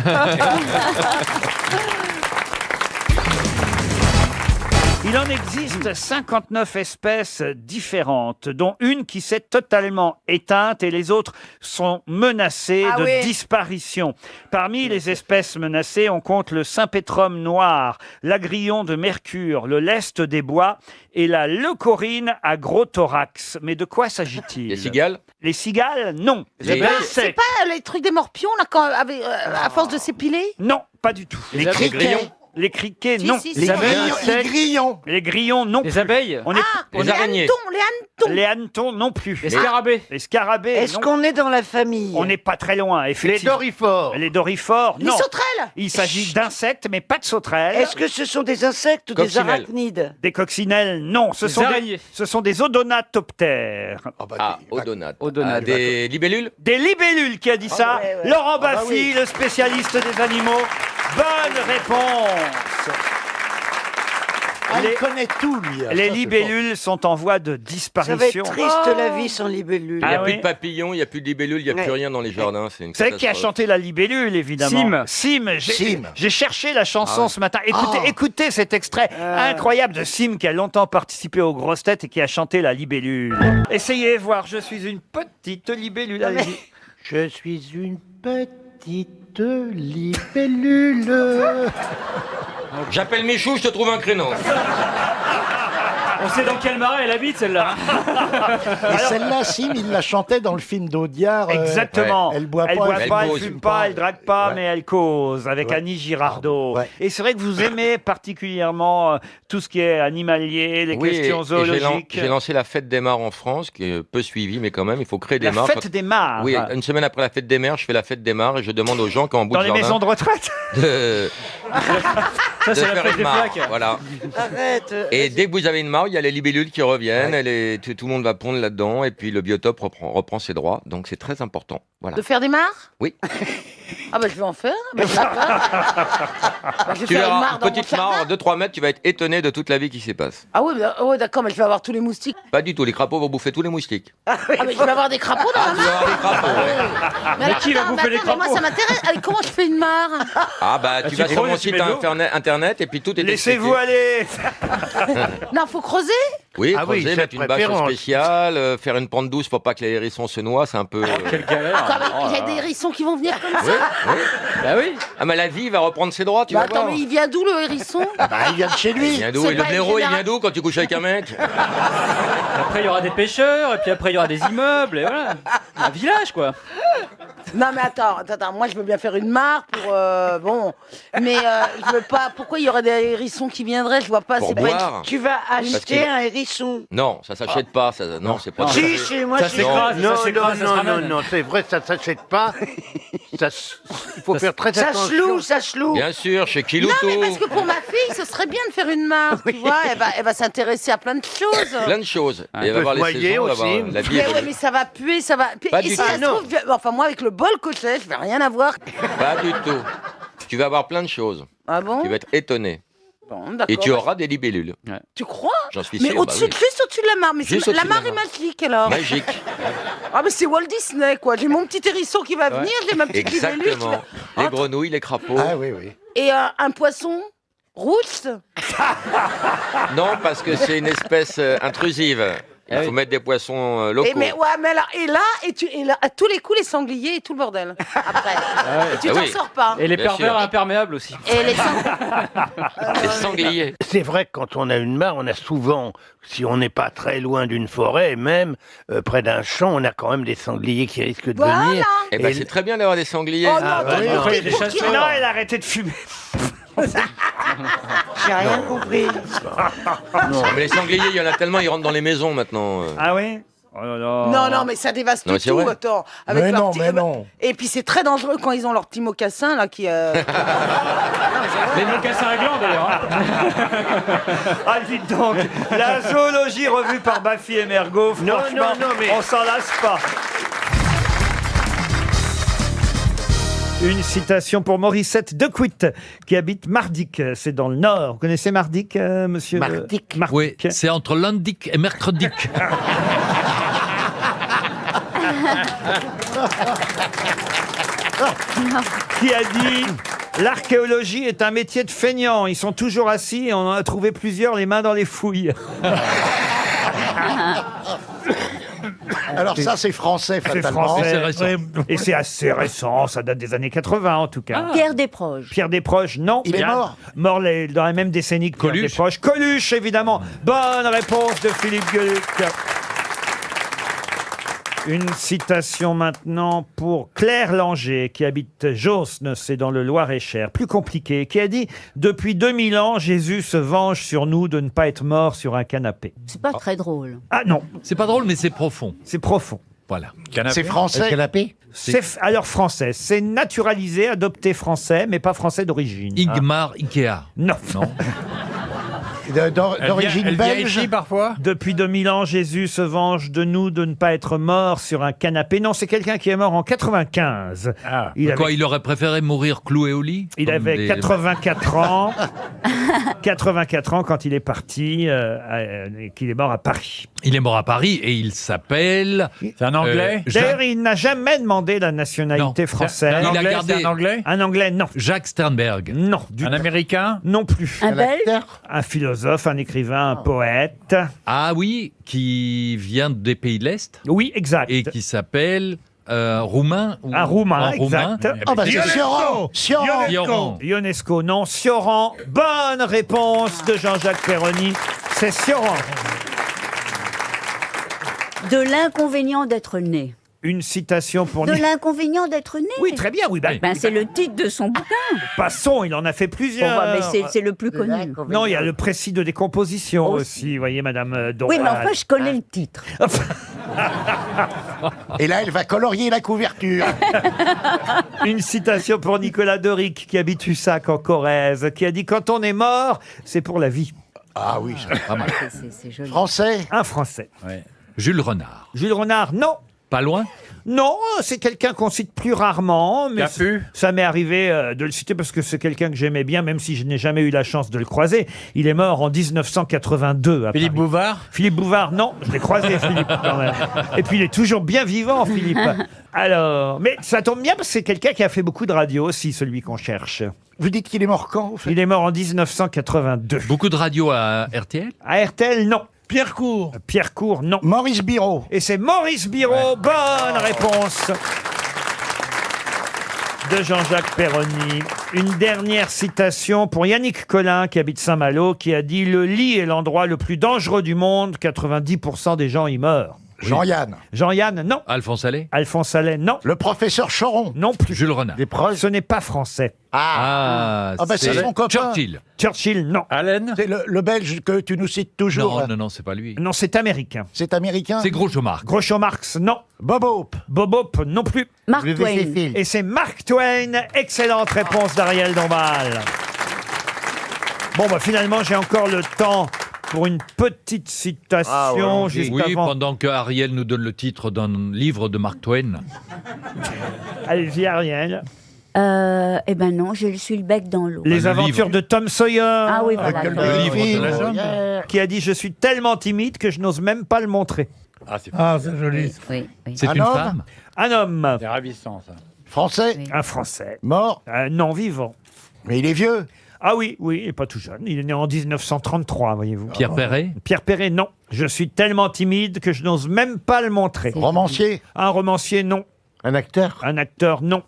Il en existe 59 espèces différentes, dont une qui s'est totalement éteinte et les autres sont menacées Ah de oui. disparition. Parmi les espèces menacées, on compte le Sympétrum noir, l'agrillon de Mercure, le lest des bois et la leucorrhine à gros thorax. Mais de quoi s'agit-il? Les cigales? Les cigales, non. Les Ah, c'est pas les trucs des morpions, là, quand, à force de s'épiler? Non, pas du tout. Les grillons? Les criquets, Si, non. si, si. Les grillons. Les grillons, non. Les abeilles? On est... Les araignées? Les hannetons. Les hannetons, non plus. Les scarabées? Les scarabées, Est-ce non. qu'on est dans la famille? On n'est pas très loin, effectivement. dorifores. Les dorifores, Les non. sauterelles? Il s'agit d'insectes, mais pas de sauterelles. Est-ce que ce sont des insectes ou des Coccinelles. arachnides? Des coccinelles, non. Des araignées. Ce sont des odonatoptères. Ah, odonates. Odonates. Ah, des libellules? Des libellules, qui a dit ça. ouais, ouais. Laurent bah Baffy, oui. le spécialiste des animaux. Bonne réponse. Ah, Les- il connaît tout, lui. Les Ça, c'est libellules sont en voie de Ça va disparition. être triste la vie sans libellule. Il n'y a Ah plus oui. de papillons, il n'y a plus de libellules, il n'y a Ouais. plus rien dans les jardins. C'est une Vous savez qui a catastrophe. chanté la libellule, évidemment? Sim. J'ai j'ai cherché la chanson Ah ouais. ce matin. Écoutez, écoutez cet extrait incroyable de Sim qui a longtemps participé aux grosses têtes et qui a chanté la libellule. Essayez voir, je suis une petite libellule. Allez-y. Je suis une petite libellule. J'appelle Michou, je te trouve un créneau. On sait dans quel marais elle habite, celle-là. Et celle-là, Sim, il la chantait dans le film d'Audiard. Exactement. Elle boit Elle pas, boit elle pas, elle cause. fume pas, elle drague pas, Ouais. mais elle cause, avec Annie Girardot. Ouais. Et c'est vrai que vous aimez particulièrement tout ce qui est animalier, les Oui, questions et j'ai zoologiques. lancé la fête des mares en France, qui est peu suivie, mais quand même, il faut créer des La mares. fête des mares. Oui, une semaine après la fête des mères, je fais la fête des mares et je demande aux gens qui ont un bout Dans de les jardin maisons de retraite. de, Ça, de c'est la faire fête une des mare. flaques. Voilà. Arrête. Et dès que vous avez une mare, il y a les libellules qui reviennent, tout le monde va pondre là-dedans, et puis le biotope reprend ses droits. Donc c'est très important. Voilà. De faire des mares? Oui. Ah bah je vais en faire. Bah, j'ai pas peur. Bah, je vais Tu faire une verras mare une dans mon petite jardin. mare, 2-3 mètres, tu vas être étonné de toute la vie qui s'y passe. Ah oui, ouais, d'accord, mais je vais avoir tous les moustiques. Pas du tout, les crapauds vont bouffer tous les moustiques. Ah mais je vais avoir des crapauds dans la Tu vas mare. avoir des crapauds, ouais. Mais alors, qui va attends, bouffer mais les attends, mais moi crapauds ça m'intéresse. Allez, comment je fais une mare? Ah bah tu tu vas sur creuses mon et tu site mets de l'eau. internet et puis tout est Laissez-vous expliqué. aller. Non, faut creuser. Oui, Ah oui, creuser, cette mettre une bâche préférence. spéciale, faire une pente douce pour pas que les hérissons se noient, c'est un peu... Quelle galère. Quand même, Oh il y a des hérissons qui vont venir comme ça. Oui, oui. Bah oui. Ah mais la vie va reprendre ses droits, tu Bah vas attends, voir. mais il vient d'où le hérisson? Bah, il vient de chez Il lui. vient d'où? C'est Et le pas une blaireau, il généra- vient d'où quand tu couches avec un mec? Après, il y aura des pêcheurs, et puis après, il y aura des immeubles, et voilà. Un village, quoi. Non mais attends, moi je veux bien faire une mare pour bon, mais je veux pas. Pourquoi il y aurait des hérissons qui viendraient? Je vois pas. Pour C'est pas boire. Tu vas Parce acheter que- un hérisson. Non, ça s'achète pas, ça, non, c'est pas... Si, chez moi, Ça je- s'écrase, Non, ça s'écrase, ça se ramène. c'est vrai, ça s'achète pas. Il faut faire très ça attention. cheloue, ça cheloue. Bien sûr, chez Non Kilouto. mais parce que pour ma fille, ce serait bien de faire une mare, tu vois. Elle va s'intéresser à plein de choses. Plein de choses. Et elle va peut voir se les noyer saisons, elle va aussi. voir la vie. Mais ouais, mais ça va puer, ça va. Pas Et du si tout. ça se trouve, enfin moi avec le bol que j'ai, je vais rien avoir. Pas du tout. Tu vas avoir plein de choses. Ah bon? Tu vas être étonné. Bon, d'accord. Et tu auras des libellules. Tu crois? J'en suis Mais sûr. au-dessus, bah oui. juste au-dessus de la mare. Mais Juste c'est- la au-dessus de la mare est mare. magique alors. Magique. Ah mais c'est Walt Disney quoi. J'ai mon petit hérisson qui va venir, j'ai ma petite libellule qui Exactement. va- Les grenouilles, les crapauds. Ah oui, oui. Et un poisson rousse. Non, parce que c'est une espèce intrusive. Il faut mettre des poissons locaux. Et mais ouais, mais alors, et là, à tous les coups les sangliers et tout le bordel. Après, et tu Ah t'en oui. sors pas. Et les Bien pervers sûr. imperméables aussi. Et les Les sangliers. C'est vrai que quand on a une mare, on a souvent, si on n'est pas très loin d'une forêt, même près d'un champ, on a quand même des sangliers qui risquent de Voilà. venir. Eh ben, Et c'est très bien d'avoir des sangliers. Oh non, Ah, t'as oui, compris après, il y a des pour chasseurs. qui Non, elle a arrêté de fumer. J'ai rien compris. Non, mais les sangliers, il y en a tellement, ils rentrent dans les maisons maintenant. Ah oui? Oh là là. Non, non, mais ça dévaste Non, c'est tout, vrai. attends. Mais leur non, petit- mais non. Et puis c'est très dangereux quand ils ont leur petit mocassin là qui. Les mocassins à gland, d'ailleurs. hein. Ah, dites donc, la zoologie revue par Baffy et Mergo, franchement, non, mais- on s'en lasse pas. Une citation pour Morissette Dequitte, qui habite Mardic, c'est dans le Nord. Vous connaissez Mardic, monsieur Mardic. Mardic. Oui, c'est entre lundi et mercredi. Qui a dit L'archéologie est un métier de feignant. Ils sont toujours assis et on en a trouvé plusieurs les mains dans les fouilles. Alors ça, c'est français, C'est fatalement. français. Et c'est assez récent, ça date des années 80 en tout cas. Pierre Desproges. Pierre Desproges, non. Il est mort. Mort dans la même décennie que Pierre Coluche. Desproges. Coluche, évidemment. Bonne réponse de Philippe Gueluc. Une citation maintenant pour Claire Langer, qui habite Josne, c'est dans le Loir-et-Cher. Plus compliqué, qui a dit « Depuis 2000 ans, Jésus se venge sur nous de ne pas être mort sur un canapé. C'est pas très drôle. » Ah non, C'est pas drôle, mais c'est profond. c'est profond. Voilà. C'est français. Canapé. Alors français, c'est naturalisé, adopté français, mais pas français d'origine. Ingmar Ikea. Non. Non. D'origine belge. parfois. Depuis 2000 ans, Jésus se venge de nous de ne pas être mort sur un canapé. Non, c'est quelqu'un qui est mort en 95. Il Quoi, avait, il aurait préféré mourir cloué au lit il comme avait des- 84 ans. 84 ans quand il est parti, et qu'il est mort à Paris. Il est mort à Paris et il s'appelle... C'est un Anglais D'ailleurs, il n'a jamais demandé la nationalité française. C'est un Il a Anglais, gardé- c'est un Anglais Un Anglais, non. Jacques Sternberg. Non. Un Américain Non plus. Un Belge. Un philosophe, un écrivain, un poète. Ah oui, qui vient des pays de l'Est Oui, exact. et qui s'appelle roumain. Un roumain, en roumain. exact. Ah bah c'est Sioran. Sioran. Sioran. Ionesco, non. Sioran. Bonne réponse de Jean-Jacques Perroni. C'est Sioran. De l'inconvénient d'être né. Une citation pour De Nicolas. l'inconvénient d'être né. Oui, très bien, oui. Bah, Ben, c'est le titre de son bouquin. Passons, il en a fait Bon, plusieurs. bah, mais c'est le plus connu. Non, il y a le précis de décomposition aussi, vous voyez, Madame Oui, Dombal. mais enfin, je connais le titre. Et là, elle va colorier la couverture. Une citation pour Nicolas Doric, qui habite Hussac en Corrèze, qui a dit « Quand on est mort, c'est pour la vie Ah oui. Pas mal. C'est joli. Français. ». Un Français. Jules Renard. Jules Renard, non. Pas loin. Non, c'est quelqu'un qu'on cite plus rarement, mais Capu. ça m'est arrivé de le citer parce que c'est quelqu'un que j'aimais bien, même si je n'ai jamais eu la chance de le croiser. Il est mort en 1982 à Philippe Paris. Bouvard Philippe Bouvard, non, je l'ai croisé, Philippe, quand même. Et puis, il est toujours bien vivant, Philippe. Alors, mais ça tombe bien parce que c'est quelqu'un qui a fait beaucoup de radio aussi, celui qu'on cherche. Vous dites qu'il est mort quand, en fait? Il est mort en 1982. Beaucoup de radio à RTL. À RTL, non. Pierre Cour. Pierre Cour, non. Maurice Biro. Et c'est Maurice Biro. Bonne réponse de Jean-Jacques Perroni. Une dernière citation pour Yannick Collin, qui habite Saint-Malo, qui a dit « Le lit est l'endroit le plus dangereux du monde. 90% des gens y meurent. » Jean-Yann. Jean-Yann, non. Alphonse Allais. Alphonse Allais, non. Le professeur Choron. Non plus. Jules Renard. Ce n'est pas français. Ah, Ah bah c'est son copain. Churchill. Churchill, non. Allen C'est le Belge que tu nous cites toujours. Non, non, non, c'est pas lui. Non, c'est américain. C'est américain. C'est Groucho Marx. Groucho Marx, non. Bob Hope. Bob Hope, non plus. Mark Twain. Et c'est Mark Twain. Excellente réponse d'Ariel Dombal. Bon, bah finalement, j'ai encore le temps pour une petite citation juste Oui, avant. pendant que Ariel nous donne le titre d'un livre de Mark Twain. Allez-y, Ariel. Eh ben non, je suis le bec dans l'eau. Les aventures de Tom Sawyer. Ah oui, voilà. Le livre de la jungle. Qui a dit « Je suis tellement timide que je n'ose même pas le montrer Ah, c'est joli. Oui, oui. C'est Un une homme femme ». Un homme. C'est ravissant, ça. Français. Oui. Un Français. Mort. Non, vivant. Mais il est vieux. Ah oui, oui, il n'est pas tout jeune. Il est né en 1933, voyez-vous. Pierre Perret. Pierre Perret, non. Je suis tellement timide que je n'ose même pas le montrer. Romancier. Un romancier, non. Un acteur. Un acteur, non.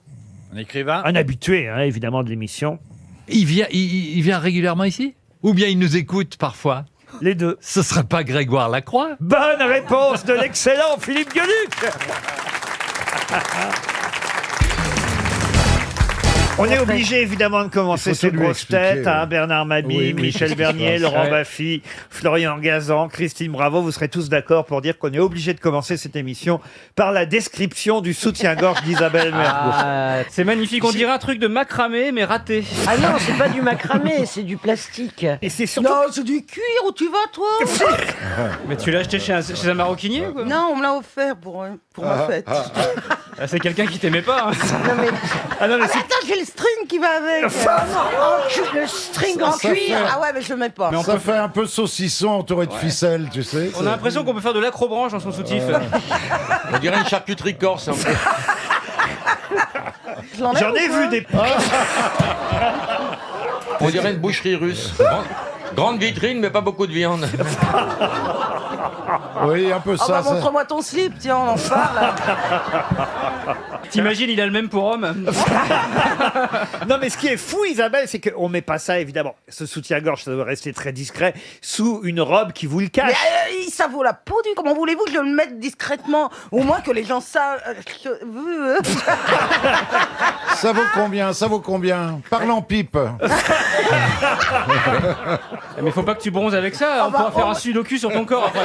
Un écrivain Un habitué, hein, évidemment, de l'émission. Il vient régulièrement ici? Ou bien il nous écoute parfois? Les deux. Ce serait pas Grégoire Lacroix? Bonne réponse de l'excellent Philippe Gueluc. On est obligé évidemment de commencer ces grosses têtes. Hein, Bernard Mabille, Michel Bernier, Laurent Baffy, Florian Gazan, Christine Bravo. Vous serez tous d'accord pour dire qu'on est obligé de commencer cette émission par la description du soutien-gorge d'Isabelle Mergo. Ah, c'est magnifique, on dirait un truc de macramé, mais raté. Ah non, c'est pas du macramé, c'est du plastique. Et c'est surtout... Non, c'est du cuir où tu vas, toi? Mais tu l'as acheté chez un maroquinier ou quoi? Non, on me l'a offert pour ma fête. Ah, c'est quelqu'un qui t'aimait pas. Hein. Non, mais... Ah non, mais c'est... Attends, j'ai le string qui va avec. Le string en cuir. Ah ouais, mais je le mets pas. Mais on Ça peut- fait un peu saucisson entouré de ficelle, tu sais. On a l'impression qu'on peut faire de l'acrobranche dans son soutif. On dirait une charcuterie corse un peu. je l'enlève. J'en ai ou quoi vu des... On dirait une boucherie russe. Grande vitrine, mais pas beaucoup de viande. Oui, un peu Ah bah ça. montre-moi ton slip, tiens, on en parle. T'imagines, il a le même pour homme. Non, mais ce qui est fou, Isabelle, c'est qu'on met pas ça, évidemment. Ce soutien-gorge, ça doit rester très discret, sous une robe qui vous le Mais cache. ça vaut la peau du... Comment voulez-vous que je le mette discrètement? Au moins que les gens savent... Ça vaut combien? Ça vaut combien? Parle en pipe. Mais faut pas que tu bronzes avec ça, on pourra faire un sudoku sur ton corps après.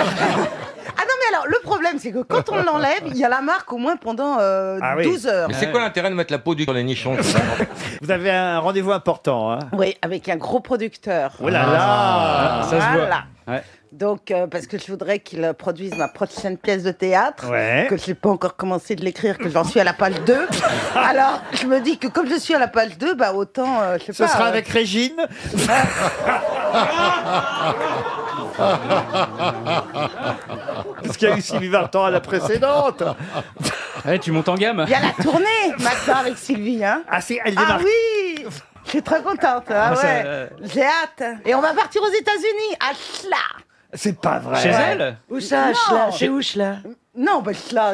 Ah non, mais alors, le problème, c'est que quand on l'enlève, il y a la marque au moins pendant 12 heures. Mais c'est quoi l'intérêt de mettre la peau du sur les nichons? Vous avez un rendez-vous important, hein? Oui, avec un gros producteur. Oh là là! Ça se voit. Voilà. Ouais. Donc, parce que je voudrais qu'il produise ma prochaine pièce de théâtre, Ouais. que je n'ai pas encore commencé de l'écrire, que j'en suis à la page 2. Alors, je me dis que comme je suis à la page 2, bah autant, je sais Ce pas... sera avec Régine. Parce qu'il y a eu Sylvie Vartan à la précédente. Ouais, tu montes en gamme. Il y a la tournée maintenant avec Sylvie, hein. Ah, si, elle Ah démarre. oui, je suis très contente. Ah Ah, ça, ouais, j'ai hâte. Et on va partir aux États-Unis, à Schla. C'est pas vrai. Chez elle? Où ça, Schla? Chez où, Schla? Non, bah Schla,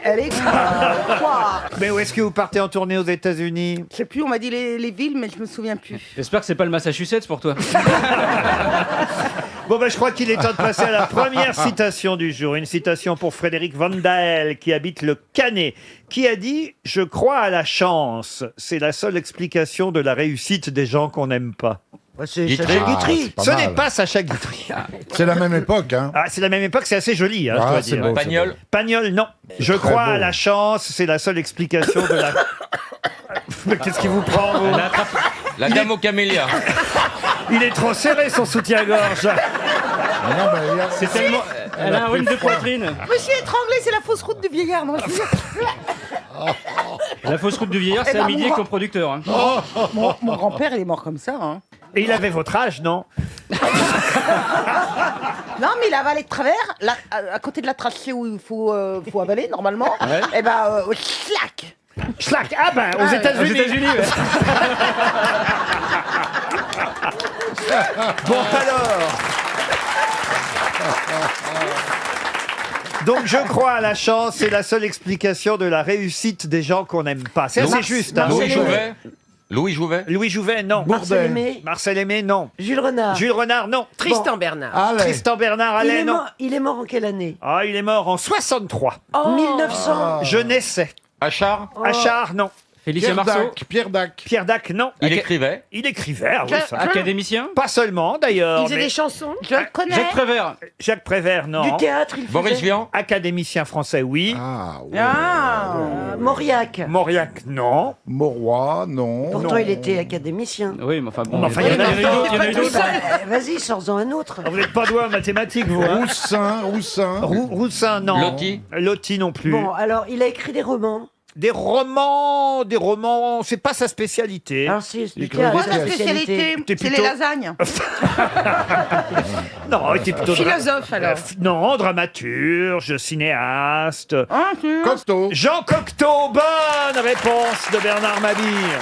elle est quoi? Mais où est-ce que vous partez en tournée aux États-Unis? Je sais plus, on m'a dit les villes, mais je me souviens plus. J'espère que c'est pas le Massachusetts pour toi. Bon, ben, je crois qu'il est temps de passer à la première citation du jour. Une citation pour Frédéric Van Dael, qui habite le Canet, qui a dit « Je crois à la chance. C'est la seule explication de la réussite des gens qu'on n'aime pas. » C'est Guitry. Sacha Ah, Guitry. c'est pas Ce mal. n'est pas Sacha Guitry. C'est la même époque, hein. Ah, c'est la même époque, c'est assez joli, hein, je Ah, dois c'est dire. beau, c'est Pagnol. beau. Pagnol, non. Je très crois beau. à la chance, c'est la seule explication de la... Mais qu'est-ce qui vous prend, vous? La dame au camélia. Il est trop serré, son soutien-gorge. Ah non, bah, il y a- C'est tellement. Elle a un rhume de poitrine. Je me suis étranglée, c'est la fausse route du vieillard. Non, je veux dire. La fausse route du vieillard, Eh c'est ben, à midi mon avec ton producteur. Hein. Mon grand-père, il est mort comme ça. Hein. Et il avait votre âge, non? Non, mais il a avalé de travers, là, à côté de la trachée où il faut avaler, normalement. Ouais. Et ben, slack. Schlack. Ah ben, aux Ah, États-Unis. Aux États-Unis, ouais. Bon, alors. Donc, je crois à la chance, c'est la seule explication de la réussite des gens qu'on n'aime pas. C'est assez juste, hein. Louis Jouvet. Louis Jouvet. Louis Jouvet, non. Marcel Aimé. Marcel Aimé, non. Jules Renard. Jules Renard, non. Tristan Bernard. Allez. Tristan Bernard, allez, non. Il est mort en quelle année? Ah, il est mort en 63. 1900. Je naissais. Achard. Achard, non. Félicien Pierre Marceau. Dac, Pierre Dac. Pierre Dac, non. Il écrivait. Il écrivait, ah oui, ça. Académicien. Pas seulement, d'ailleurs. Il faisait mais- des chansons. Je le connais. Jacques Prévert. Jacques Prévert, non. Du théâtre, il faisait. Boris Vian. Académicien français, oui. Ah, oui. Ah. Mauriac. Mauriac, non. Mauroy, non. Pourtant, Non. il était académicien. Oui, mais enfin bon. Enfin, il y en a eu d'autres. Il y en a eu d'autres. Vas-y, sors-en un autre. Vous n'êtes pas doué en mathématiques, vous, hein? Roussin. Roussin, non. Loti. Loti non plus. Bon, alors, il a écrit des romans. Des romans, c'est pas sa spécialité. Alors, c'est du écrit des Moi, théâtre, la pièces. spécialité, T'es c'est les plutôt- lasagnes. Non, il était plutôt Philosophe, alors. Non, dramaturge, cinéaste. Ah, si. Costaud. Jean Cocteau, bonne réponse de Bernard Mabille.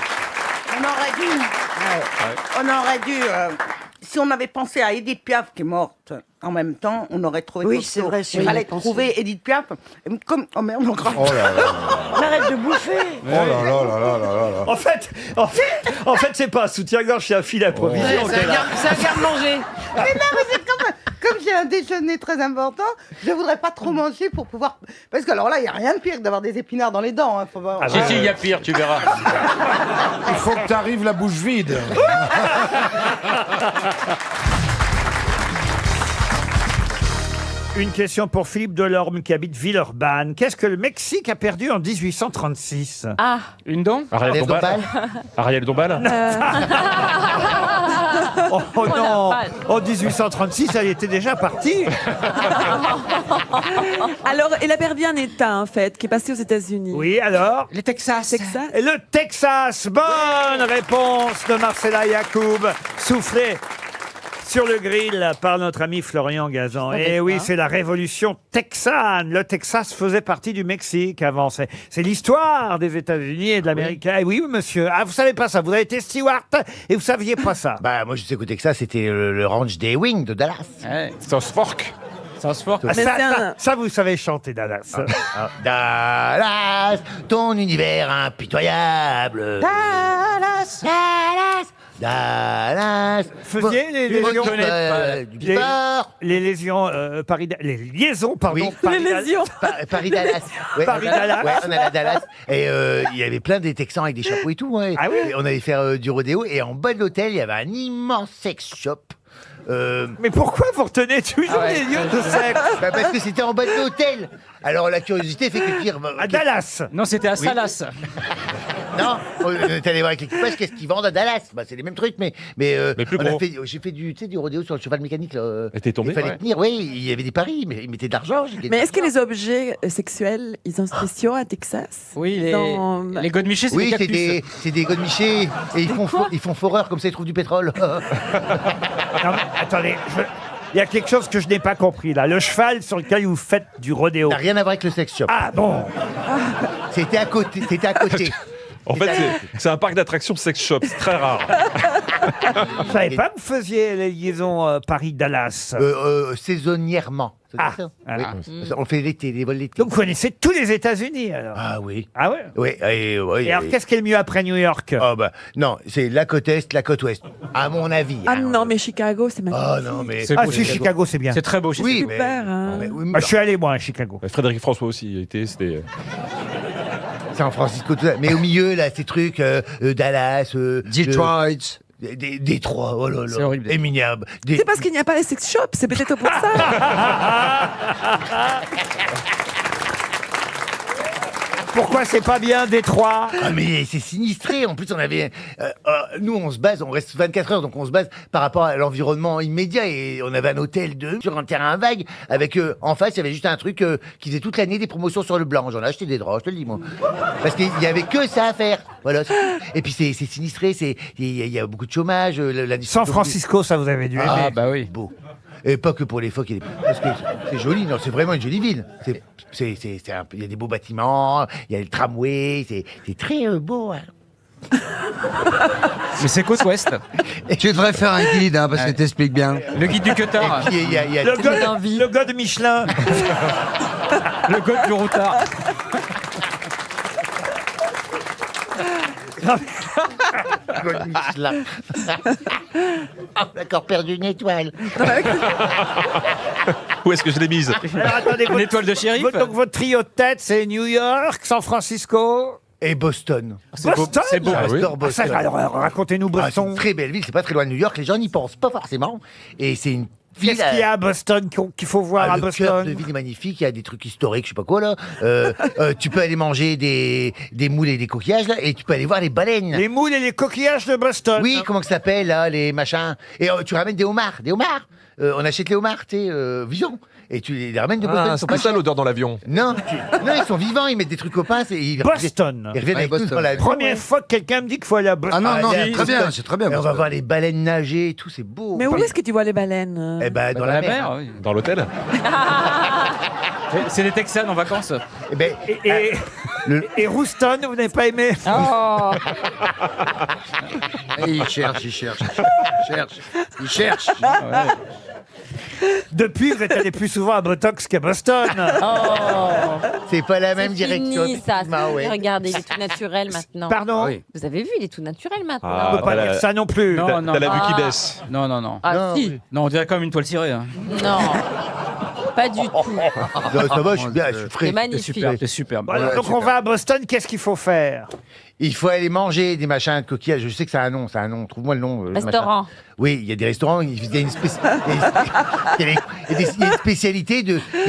On aurait dû, si on avait pensé à Edith Piaf qui est morte en même temps, on aurait trouvé. Oui, Cocteau. c'est vrai, si Il on y fallait pensait. trouver Edith Piaf. Comme oh merde, on grave. Oh là là. Arrête de bouffer. Oh là là là là là là. En fait, c'est pas un soutien-gorge, c'est un fil à provision. qu'elle a. C'est un garde-manger. Mais non, mais c'est comme j'ai un déjeuner très important, je voudrais pas trop manger pour pouvoir. Parce que alors là, il y a rien de pire que d'avoir des épinards dans les dents. Hein. Faut voir. Si, si, il y a pire, tu verras. Il faut que t'arrives la bouche vide. Une question pour Philippe Delorme qui habite Villeurbanne. Qu'est-ce que le Mexique a perdu en 1836? Ah. Une dent. Ariel Dombal. Ariel Dombal. Oh non, en 1836, elle était déjà partie. Alors, elle a perdu un État, en fait, qui est passé aux États-Unis. Oui, alors? Le Texas. Texas. Et le Texas, bonne réponse de Marcella Yacoub. Soufflez. sur le grill par notre ami Florian Gazan. Et oui, c'est la révolution texane. Le Texas faisait partie du Mexique avant. C'est l'histoire des États-Unis et de l'Amérique. Ah oui, monsieur. Ah, vous savez pas ça. Vous avez été steward et vous saviez pas ça. Bah, moi, je sais qu'au Texas, c'était le ranch des Wings de Dallas. South Fork. Ah, ça, vous savez chanter, Dallas. Dallas, ton univers impitoyable. Dallas, Dallas, Dallas. Faisiez les lésions du sport. les lésions les liaisons, pardon. Oui. Paris-Dallas. Ouais, Paris-Dallas. Ouais, on allait à Dallas. Et il y avait plein des Texans avec des chapeaux et tout. Ouais. Ah oui. Et on allait faire du rodéo. Et en bas de l'hôtel, il y avait un immense sex shop. Mais pourquoi vous retenez toujours les lieux de sexe? Bah parce que c'était en bas de l'hôtel. Alors la curiosité fait que dire... À Dallas. Non, c'était à Salas. Non, on est allé voir avec l'équipage qu'est-ce qu'ils vendent à Dallas. Bah, c'est les mêmes trucs, mais plus gros. j'ai fait du rodéo sur le cheval mécanique. Là. Et t'es tombé? Il fallait tenir, oui, il y avait des paris, mais ils mettaient de l'argent. Mais est-ce que les objets sexuels, ils sont spéciaux à Texas? Oui, les godemichés, c'est des cactus. Oui, c'est des godemichés. Et ils font foreur, comme ça ils trouvent du pétrole. Non, mais attendez, il y a quelque chose que je n'ai pas compris là. Le cheval sur lequel vous faites du rodéo. Ça n'a rien à voir avec le sex shop. Ah bon. C'était à côté. En fait, c'est un parc d'attractions sex shop, c'est très rare. Je savais pas que vous faisiez les liaisons Paris-Dallas. Saisonnièrement. Ah, ça voilà. Oui. On fait l'été, les vols l'été. Donc vous connaissez tous les États-Unis alors. Ah oui. Ah ouais. Oui. Et alors qu'est-ce qui est le mieux après New York? Oh bah non, c'est la côte est, la côte ouest. À mon avis. Ah non, mais Chicago, c'est magnifique. Ah non, mais. Ah si, Chicago c'est bien. C'est très beau. Oui, Super. Hein. Je suis allé moi à Chicago. Frédéric François aussi y a été, c'était... San Francisco, tout ça. Mais au milieu, là, ces trucs, Dallas, Detroit. Détroit, oh là là. C'est horrible. Éminable. C'est parce qu'il n'y a pas les sex shops, c'est peut-être pour ça. Pourquoi c'est pas bien Détroit? Ah mais c'est sinistré. En plus, on avait, nous, on se base, on reste 24 heures, donc on se base par rapport à l'environnement immédiat. Et on avait un hôtel sur un terrain vague avec en face, il y avait juste un truc qui faisait toute l'année des promotions sur le blanc. J'en ai acheté des draps, je te le dis moi, parce qu'il y avait que ça à faire. Voilà. Et puis c'est sinistré. Il y a beaucoup de chômage. San Francisco, ça vous avez dû aimer. Ah bah oui. Beau. Et pas que pour les phoques, parce que c'est joli, non, c'est vraiment une jolie ville. Il y a des beaux bâtiments, il y a le tramway, c'est très beau. Hein. Mais c'est côte ouest. Tu devrais faire un guide, parce que t'expliques bien. Le guide du Cutard. Et puis, il y a Le gars de Michelin. Le gars du Routard. On a encore perdu une étoile. Où est-ce que je l'ai mise? Alors, attendez, Une étoile de shérif. Donc votre trio de tête, c'est New York, San Francisco Et Boston. Boston. C'est beau. J'adore Boston. Alors, racontez-nous Ah, c'est Boston. une très belle ville, c'est pas très loin de New York, les gens n'y pensent pas forcément. Et c'est une ville. Qu'est-ce qu'il y a à Boston qu'il faut voir à Le cœur de Boston? ville est magnifique, il y a des trucs historiques, je sais pas quoi là. Tu peux aller manger des moules et des coquillages là, et tu peux aller voir les baleines. Les moules et les coquillages de Boston. Oui, comment que ça s'appelle là, les machins. Et tu ramènes des homards. On achète les homards, tu sais, vivants. Et tu les ramènes de Boston. Ils sont c'est pas pas ça chers. l'odeur dans l'avion. Non, ils sont vivants, ils mettent des trucs au pain. Boston. Ils reviennent avec nous dans la Première fois que quelqu'un me dit qu'il faut aller à Boston. Ah non, allez, c'est très bien, c'est très bien. Et on va voir les baleines nager et tout, c'est beau. Mais où est-ce que tu vois les baleines? Eh ben, dans la mer. oui. Dans l'hôtel. C'est des Texans en vacances. Eh ben, Et Rouston, vous n'avez pas aimé? Oh. Il cherche. Depuis, vous êtes allé plus souvent à Botox qu'à Boston. c'est pas la même direction. Fini, ça. effectivement, ouais. Regardez, il est tout naturel maintenant. Pardon? Ah oui. Vous avez vu, il est tout naturel maintenant. On peut pas dire ça non plus. Non, non. T'as la vue qui Ah. baisse. Non, non, non. Ah Non, si. oui. Non, on dirait comme une toile cirée. Hein. Non. Pas du tout. Non, ça va, je suis bien, je suis frais. C'est magnifique. C'est superbe. Voilà, Ouais, donc super. on va à Boston, qu'est-ce qu'il faut faire? Il faut aller manger des machins de coquillages. Je sais que ça a un nom, Trouve-moi le nom. le Restaurant. machin. Oui, il y a des restaurants. Il y a une spécialité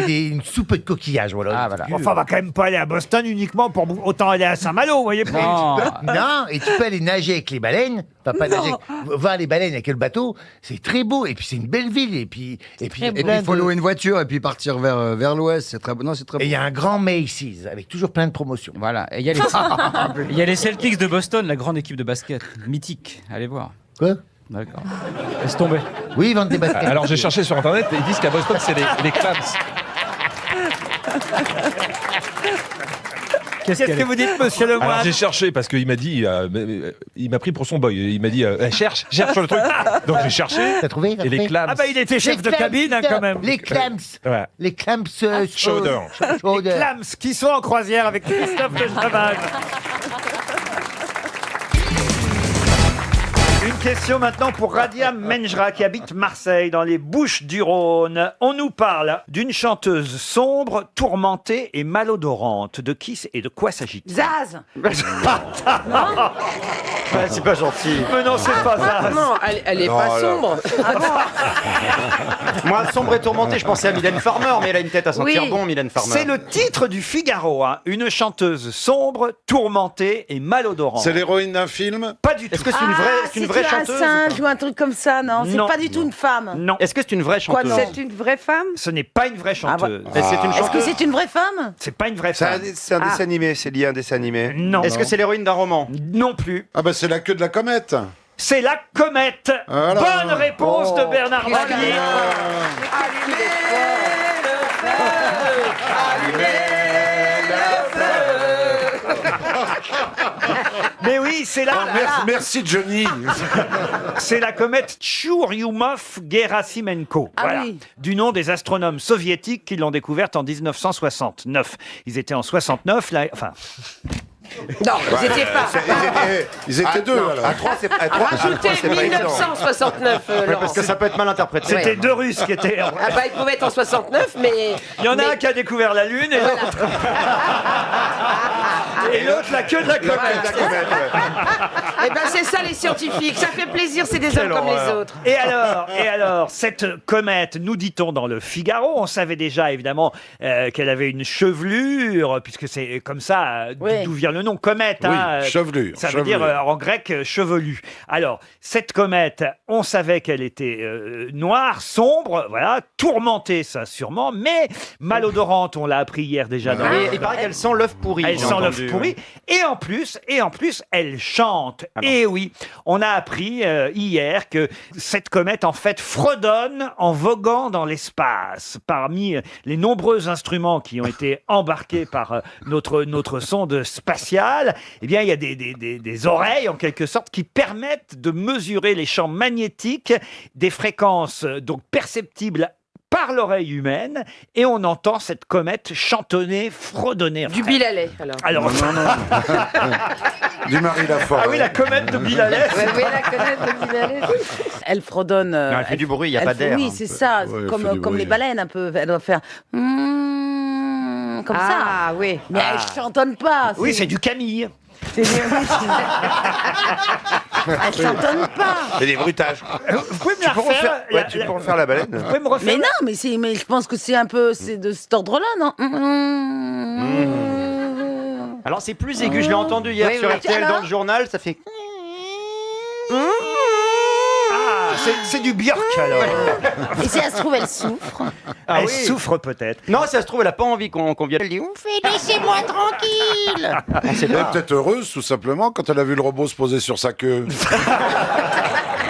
une soupe de coquillages. Voilà. Ah, voilà. Enfin, on va quand même pas aller à Boston uniquement pour autant aller à Saint-Malo, vous voyez. Non. Non, et tu peux aller nager avec les baleines. Enfin, pas nager, voir les baleines avec le bateau. C'est très beau. Et puis, c'est une belle ville. Et puis Et puis, il faut louer une voiture et puis partir vers l'ouest. C'est très bon. Non, c'est très Et bon. il y a un grand Macy's avec toujours plein de promotions. Voilà. Et il y a les Celtics de Boston, la grande équipe de basket. Mythique. Allez voir. Quoi? D'accord. Laisse tomber. Oui, ils vendent des baskets. Alors j'ai cherché sur internet et ils disent qu'à Boston c'est les clams. Qu'est-ce que vous dites, monsieur Alors Lemoine? j'ai cherché parce qu'il m'a dit, il m'a pris pour son boy. Il m'a dit, cherche le truc. Donc j'ai cherché. T'as trouvé? Et les clams. Ah bah il était chef de cabine hein, quand même. Les clams. Ouais. Les clams. Chauder. Les clams qui sont en croisière avec Christophe de Chavannes. Une question maintenant pour Radia Menjra qui habite Marseille dans les Bouches-du-Rhône. On nous parle d'une chanteuse sombre, tourmentée et malodorante. De qui et de quoi s'agit-il? Zaz. C'est pas gentil. Mais non, c'est pas ça. Non, elle est pas sombre. Moi, sombre et tourmenté, je pensais à Mylène Farmer, mais elle a une tête à sentir Oui. bon, Mylène Farmer. C'est le titre du Figaro. Hein. Une chanteuse sombre, tourmentée et malodorante. C'est l'héroïne d'un film? Pas du tout. Est-ce que c'est une vraie un chanteuse? singe ou un truc comme ça, non? C'est Non. pas du tout une femme. Non. Est-ce que c'est une vraie Quoi, chanteuse? non? C'est une vraie femme? Ce n'est pas une vraie chanteuse. Et c'est une Est-ce que chanteuse? c'est une vraie femme? C'est pas une vraie C'est femme. un dessin animé, c'est lié à un dessin animé. Non. Est-ce que c'est l'héroïne d'un roman? Non plus. Ah bah c'est la queue de la comète. C'est la comète. Voilà. Bonne réponse de Bernard Mabille. Mais oui, c'est la, Merci Johnny. c'est la comète Churyumov-Gerasimenko. Ah Voilà. oui. Du nom des astronomes soviétiques qui l'ont découverte en 1969. Ils étaient en 69, là, enfin, Non, vous étiez pas. Ils étaient deux alors. À 3, c'est pas Rajoutez évident. 1969, Laurent. Parce que ça peut être mal interprété. c'était Ouais. deux Russes qui étaient. Ah bah, il pouvait être en 69, mais... Il y en a mais- un qui a découvert la Lune et l'autre. Et l'autre, la queue de la comète. Eh ben, c'est ça, les scientifiques. Ça fait plaisir, c'est des hommes comme les autres. Et alors, cette comète, nous dit-on dans le Figaro, on savait déjà évidemment qu'elle avait une chevelure, puisque c'est comme ça Oui. d'où vient le nom comète. Oui, hein, chevelure. Ça veut dire en grec chevelu. Alors, cette comète, on savait qu'elle était noire, sombre, voilà, tourmentée, ça sûrement, mais malodorante, on l'a appris hier déjà. Dans Et il paraît qu'elle sent l'œuf pourri. Elle j'ai sent entendu, l'œuf pourri. Et en plus, elle chante. Et oui, on a appris hier que cette comète, en fait, fredonne en voguant dans l'espace. Parmi les nombreux instruments qui ont été embarqués par notre sonde spatiale, eh bien, il y a des oreilles, en quelque sorte, qui permettent de mesurer les champs magnétiques des fréquences donc perceptibles par l'oreille humaine, et on entend cette comète chantonner, fredonner. Du Bilalais, alors. Alors, Du Marie Laforêt. ah oui, la comète de Bilalès. Oui, la connaître de Bilalais. Elle fredonne. Non, elle fait du bruit, il n'y a pas d'air. Oui, c'est ça. Ouais, elle fait comme du comme bruit. les baleines, un peu. Elle doit faire. Comme ça. Ah, oui. Mais elle chantonne pas. Oui, c'est du Camille. Elle chantonne pas. C'est des bruitages. Vous pouvez me la Tu peux refaire refaire, tu peux refaire la baleine. Vous pouvez me refaire Mais non, mais je pense que c'est un peu c'est de cet ordre-là, non? Alors c'est plus aigu, je l'ai entendu hier Oui, sur oui. RTL Alors dans le journal, ça fait... Ah, c'est du Björk alors. Et si elle se trouve, elle souffre. Ah Elle oui. souffre peut-être. Non, si ça se trouve, elle a pas envie qu'on vienne. Elle dit, ouf, Laissez-moi tranquille. on sait Elle est pas. peut-être heureuse tout simplement quand elle a vu le robot se poser sur sa queue.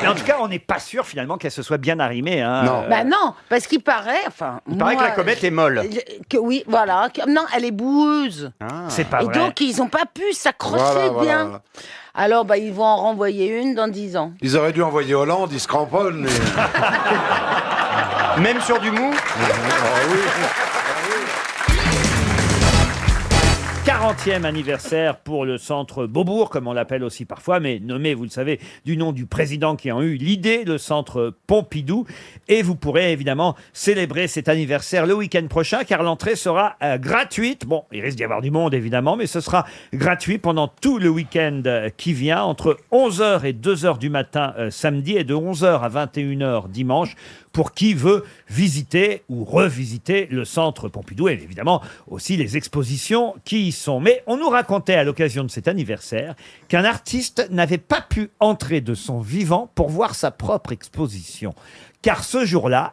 Mais en tout cas, on n'est pas sûr finalement qu'elle se soit bien arrimée. Hein. Non. Bah non, parce qu'il paraît, enfin. Il paraît que la comète est molle. Que oui, voilà. Non, elle est boueuse. C'est pas Et vrai. donc, ils n'ont pas pu s'accrocher Voilà, bien. voilà. Alors, bah, ils vont en renvoyer une dans 10 ans. Ils auraient dû envoyer Hollande, ils se cramponnent. Même sur du mou. 40e anniversaire pour le centre Beaubourg, comme on l'appelle aussi parfois, mais nommé, vous le savez, du nom du président qui a eu l'idée, le centre Pompidou. Et vous pourrez évidemment célébrer cet anniversaire le week-end prochain, car l'entrée sera gratuite. Bon, il risque d'y avoir du monde évidemment, mais ce sera gratuit pendant tout le week-end qui vient, entre 11h et 2h du matin samedi et de 11h à 21h dimanche, pour qui veut visiter ou revisiter le centre Pompidou et évidemment aussi les expositions qui y sont. Mais on nous racontait à l'occasion de cet anniversaire qu'un artiste n'avait pas pu entrer de son vivant pour voir sa propre exposition. Car ce jour-là,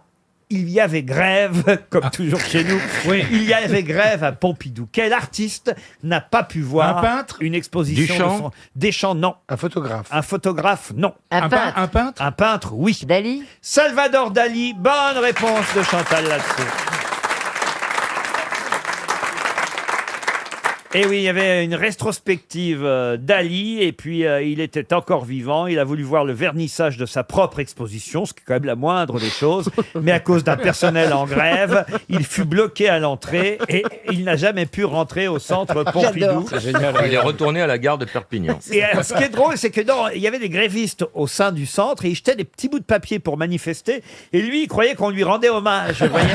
il y avait grève, comme toujours chez nous. Oui. Il y avait grève à Pompidou. Quel artiste n'a pas pu voir Un peintre une exposition Duchamp de son... Deschamps, non. Un photographe. Un photographe, non. Un peintre. Un peintre Un peintre, oui. Dali. Salvador Dali, bonne réponse de Chantal là-dessous. Et oui, il y avait une rétrospective Dali, et puis il était encore vivant. Il a voulu voir le vernissage de sa propre exposition, ce qui est quand même la moindre des choses. Mais à cause d'un personnel en grève, il fut bloqué à l'entrée et il n'a jamais pu rentrer au centre Pompidou. C'est génial. Il est retourné à la gare de Perpignan. Et ce qui est drôle, c'est que il y avait des grévistes au sein du centre et ils jetaient des petits bouts de papier pour manifester. Et lui, il croyait qu'on lui rendait hommage. Vous voyez.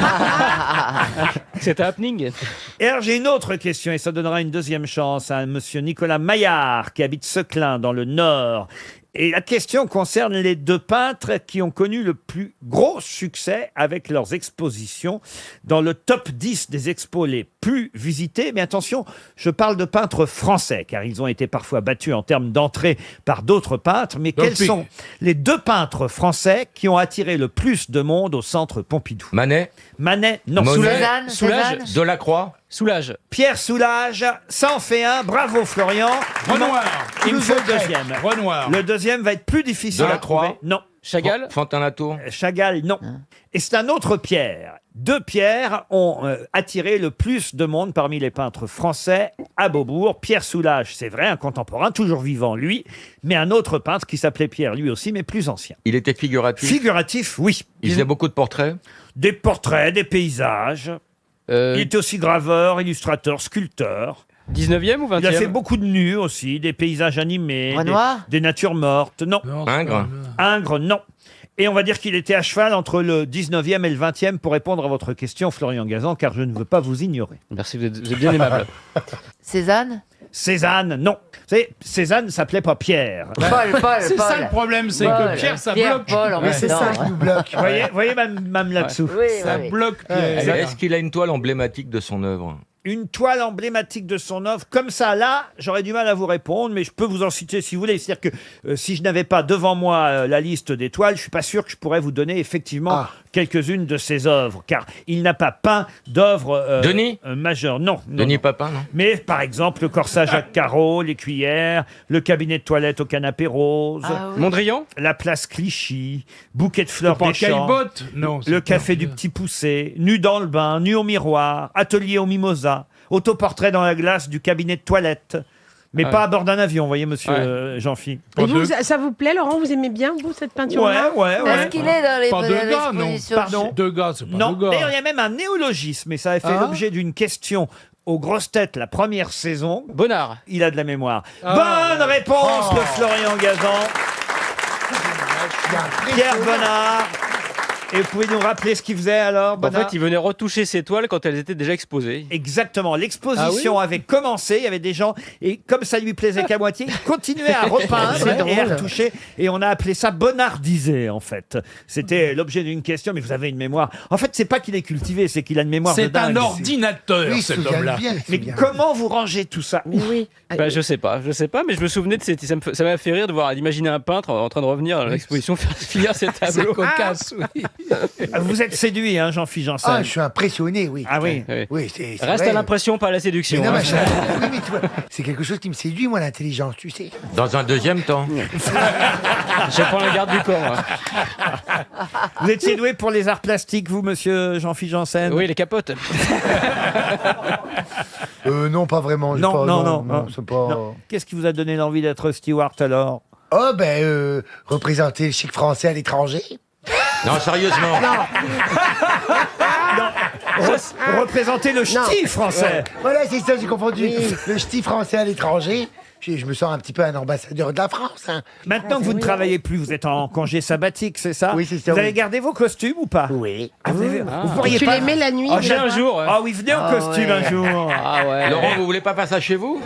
C'est un happening. Et alors, j'ai une autre question, et ça donnera une deuxième chance à monsieur Nicolas Maillard, qui habite Seclin, dans le Nord. Et la question concerne les deux peintres qui ont connu le plus gros succès avec leurs expositions dans le top 10 des expos les plus visités. Mais attention, je parle de peintres français, car ils ont été parfois battus en termes d'entrée par d'autres peintres. Mais quels sont les deux peintres français qui ont attiré le plus de monde au centre Pompidou? Manet. Manet, non. Monet. Soulage. Delacroix. Soulage. Pierre Soulage, ça en fait un. Bravo Florian. Renoir. Il me faut le deuxième. Renoir. Le deuxième va être plus difficile à Delacroix. trouver. Non. Chagall. Fontaine-Latour. Chagall, non. Et c'est un autre Pierre. Deux Pierres ont attiré le plus de monde parmi les peintres français à Beaubourg. Pierre Soulage, c'est vrai, un contemporain, toujours vivant, lui, mais un autre peintre qui s'appelait Pierre, lui aussi, mais plus ancien. Il était figuratif. Figuratif, oui. Il faisait beaucoup de portraits. Des portraits, des paysages. Il était aussi graveur, illustrateur, sculpteur. 19e ou 20e? Il a fait beaucoup de nus aussi, des paysages animés, des natures mortes. Non. Ingres. Ingres, non. Et on va dire qu'il était à cheval entre le 19e et le 20e pour répondre à votre question, Florian Gazan, car je ne veux pas vous ignorer. Merci, vous êtes bien aimable. Cézanne. Cézanne, non. Vous savez, Cézanne ne s'appelait pas Pierre. C'est ça le problème, c'est que Pierre, ça bloque. Mais c'est ça qui nous bloque. Vous voyez, Mme Latsou. Ça bloque Pierre. Est-ce qu'il a une toile emblématique de son œuvre? Une toile emblématique de son œuvre, comme ça, là, j'aurais du mal à vous répondre, mais je peux vous en citer si vous voulez. C'est-à-dire que si je n'avais pas devant moi la liste des toiles, je suis pas sûr que je pourrais vous donner effectivement quelques-unes de ses œuvres, car il n'a pas peint d'œuvres Denis majeures. Non. Denis Papin, non? Mais par exemple, le corsage à carreaux, les cuillères, le cabinet de toilette au canapé rose, Mondrian. la place Clichy, bouquet de fleurs des champs, Caillebotte. Non. le café du petit poussé, nu dans le bain, nu au miroir, atelier au mimosa, autoportrait dans la glace du cabinet de toilette. Mais pas à bord d'un avion, vous voyez, monsieur Jean-Phi. Et vous, ça vous plaît, Laurent? Vous aimez bien, vous, cette peinture-là? Ouais. Est-ce qu'il est dans les Pas de gars, non. expositions? Pardon? Deux gars, c'est pas Non, deux gars. d'ailleurs, il y a même un néologisme, et ça a fait l'objet d'une question aux grosses têtes la première saison. Bonnard. Il a de la mémoire. Bonne réponse de Florian Gazan. Pierre Bonnard. Et vous pouvez nous rappeler ce qu'il faisait alors, En Bonnard? fait, il venait retoucher ses toiles quand elles étaient déjà exposées. Exactement. L'exposition avait commencé. Il y avait des gens, et comme ça lui plaisait qu'à moitié, il continuait à repeindre et à retoucher. Et on a appelé ça bonnardisé, en fait. C'était l'objet d'une question, mais vous avez une mémoire. En fait, c'est pas qu'il est cultivé, c'est qu'il a une mémoire de C'est un dingue. ordinateur, Oui, cet souviens homme-là. bien, Mais souviens. comment vous rangez tout ça? Oui. Bah, je sais pas, mais je me souvenais de cette. Ça m'a fait rire de voir, d'imaginer un peintre en train de revenir à l'exposition finir ses C'est tableaux. cocasse, oui. Vous êtes séduit, hein, Jean-Philippe Janssen. Ah, je suis impressionné, oui. Ah oui. Oui, c'est Reste vrai. à l'impression, pas à la séduction. Mais non, hein. oui, mais tu vois, c'est quelque chose qui me séduit, moi, l'intelligence, tu sais. Dans un deuxième temps. Je prends la garde du corps. hein. Vous étiez doué pour les arts plastiques, vous, monsieur Jean-Philippe Janssen? Oui, les capotes. Non, pas vraiment. j'ai Non, pas, non. c'est pas... Non. Qu'est-ce qui vous a donné l'envie d'être steward alors? Oh, ben, représenter le chic français à l'étranger. Non, sérieusement. Représenter le ch'ti français. Ouais. Voilà, c'est ça, j'ai confondu. Le ch'ti français à l'étranger. Je me sens un petit peu un ambassadeur de la France. Hein. Maintenant que vous ne travaillez plus, vous êtes en congé sabbatique, c'est ça? Oui, c'est ça, Vous oui. avez gardé vos costumes ou pas? Oui. Vous pourriez Tu pas... les mets la nuit? Oh, J'ai un jour. ouais. Ah oui, venez en costume un jour. Ah ouais. Laurent, vous voulez pas faire ça chez vous?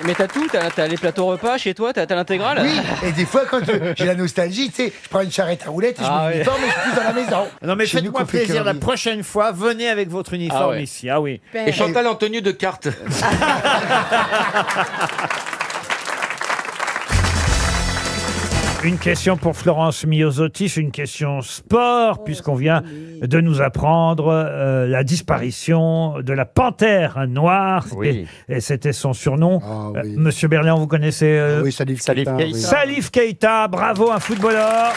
Mais t'as tout, t'as les plateaux repas chez toi, t'as l'intégrale. Oui, et des fois, quand j'ai la nostalgie, tu sais, je prends une charrette à roulettes et je mets l'uniforme et je pousse dans la maison. Non mais Chez nous, faites-moi qu'on fait plaisir, la Kirby. prochaine fois, venez avec votre uniforme Ah ouais. ici. Ah oui. Et Chantal en tenue de carte. Une question pour Florence Miosotis, une question sport, puisqu'on vient de nous apprendre la disparition de la panthère noire. Et c'était son surnom. Monsieur Berléand, vous connaissez Oui, Salif Keita. oui. Salif Keita, bravo, un footballeur.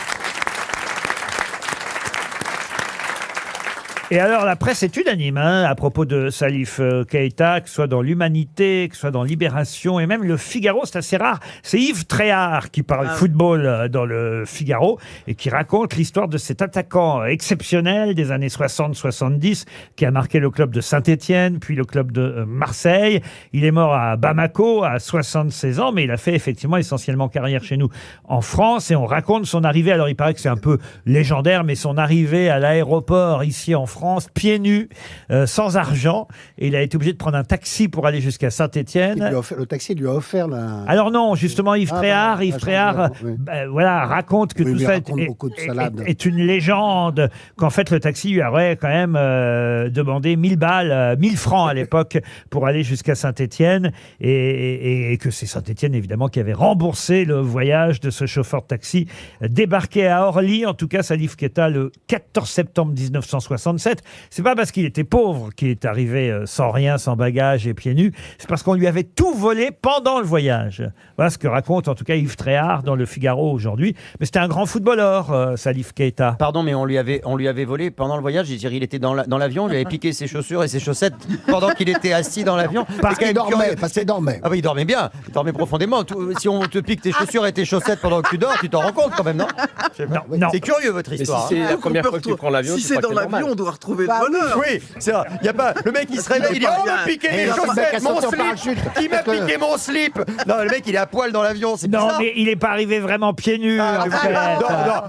Et alors, la presse est unanime à propos de Salif Keita, que ce soit dans l'Humanité, que ce soit dans Libération, et même le Figaro, c'est assez rare. C'est Yves Tréhard qui parle football dans le Figaro et qui raconte l'histoire de cet attaquant exceptionnel des années 60-70 qui a marqué le club de Saint-Étienne, puis le club de Marseille. Il est mort à Bamako à 76 ans, mais il a fait effectivement essentiellement carrière chez nous en France. Et on raconte son arrivée, alors il paraît que c'est un peu légendaire, mais son arrivée à l'aéroport ici en France, pieds nus, sans argent, et il a été obligé de prendre un taxi pour aller jusqu'à Saint-Étienne. Le taxi lui a offert la... Alors non, justement, Yves Tréhard, voilà, raconte que tout ça est une légende, qu'en fait le taxi lui aurait quand même demandé 1000 balles, 1000 francs à l'époque pour aller jusqu'à Saint-Étienne, et que c'est Saint-Étienne évidemment qui avait remboursé le voyage de ce chauffeur de taxi débarqué à Orly, en tout cas Salif Keita, le 14 septembre 1967. C'est pas parce qu'il était pauvre qu'il est arrivé sans rien, sans bagage et pieds nus. C'est parce qu'on lui avait tout volé pendant le voyage. Voilà ce que raconte en tout cas Yves Tréhard dans le Figaro aujourd'hui. Mais c'était un grand footballeur, Salif Keita. Pardon, mais on lui avait volé pendant le voyage. Il était dans l'avion, on lui avait piqué ses chaussures et ses chaussettes pendant qu'il était assis dans l'avion. Parce qu'il dormait. Ah oui, il dormait bien. Il dormait profondément. Si on te pique tes chaussures et tes chaussettes pendant que tu dors, tu t'en rends compte quand même, non? Non. C'est curieux votre histoire. Si c'est la première fois que tu prends l'avion, si c'est dans l'avion, on doit retrouver le bonheur. Oui, c'est vrai. Il y a pas le mec qui se réveille, il dit on m'a piqué mes chaussettes, mon slip. Qui m'a piqué mon slip? Non, le mec il est à poil dans l'avion, c'est bizarre. Non, mais il n'est pas arrivé vraiment pieds nus.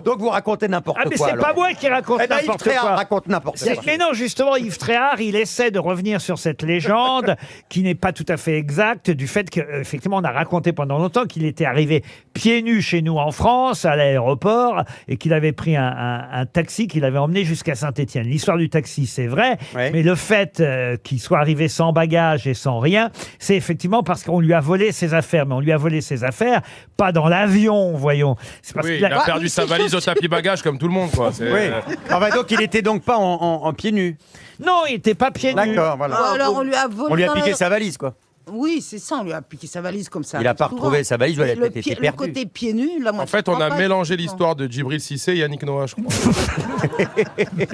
Donc vous racontez n'importe quoi. Mais c'est pas moi qui raconte n'importe Yves quoi. raconte n'importe quoi. Mais non, justement, Yves Tréhard, il essaie de revenir sur cette légende qui n'est pas tout à fait exacte, du fait qu'effectivement, on a raconté pendant longtemps qu'il était arrivé pieds nus chez nous en France, à l'aéroport, et qu'il avait pris un taxi qu'il avait emmené jusqu'à Saint-Étienne. L'histoire du taxi, c'est vrai, mais le fait qu'il soit arrivé sans bagage et sans rien, c'est effectivement parce qu'on lui a volé ses affaires. Mais on lui a volé ses affaires, pas dans l'avion, voyons. C'est parce il a perdu sa valise au tapis bagage comme tout le monde, quoi. Donc il était donc pas en pieds nus. Non, il n'était pas pieds nus. D'accord, voilà. Alors on lui a volé. On lui a piqué sa valise, quoi. Oui, c'est ça, on lui a piqué sa valise comme ça. Il n'a pas retrouvé sa valise, elle a peut-être été Le perdue. côté pieds nus, là, moi, En fait, on a mélangé l'histoire de Djibril Cissé et Yannick Noah, je crois.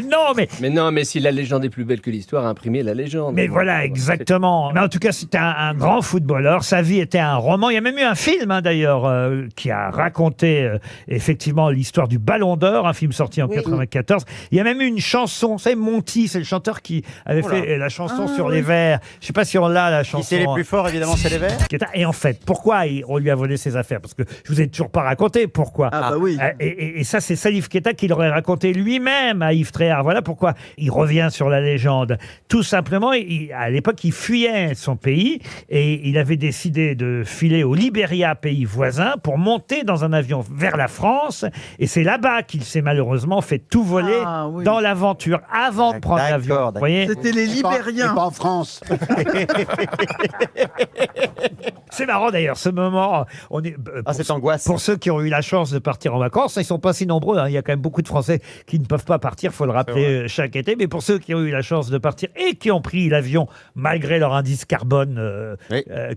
Non, mais si la légende est plus belle que l'histoire, imprimez la légende. Mais voilà, exactement. Mais en tout cas, c'était un grand footballeur. Sa vie était un roman. Il y a même eu un film, d'ailleurs, qui a raconté effectivement l'histoire du Ballon d'Or, un film sorti en 94. Il y a même eu une chanson. Vous savez, Monty, c'est le chanteur qui avait fait la chanson sur les vers. Je ne sais pas si on l'a, la chanson. C'est les plus forts, évidemment, c'est les Verts. Et en fait, pourquoi on lui a volé ses affaires? Parce que je vous ai toujours pas raconté pourquoi. Ah bah oui. Et ça, c'est Salif Keita qui l'aurait raconté lui-même à Yves Tréhard. Voilà pourquoi il revient sur la légende. Tout simplement, à l'époque, il fuyait son pays et il avait décidé de filer au Libéria, pays voisin, pour monter dans un avion vers la France. Et c'est là-bas qu'il s'est malheureusement fait tout voler dans l'aventure avant de prendre l'avion. Vous voyez? C'était les Libériens. Et pas en France. C'est marrant d'ailleurs, ce moment. Cette angoisse. Pour ceux qui ont eu la chance de partir en vacances, ils ne sont pas si nombreux. Il y a quand même beaucoup de Français qui ne peuvent pas partir, il faut le rappeler chaque été. Mais pour ceux qui ont eu la chance de partir et qui ont pris l'avion malgré leur indice carbone,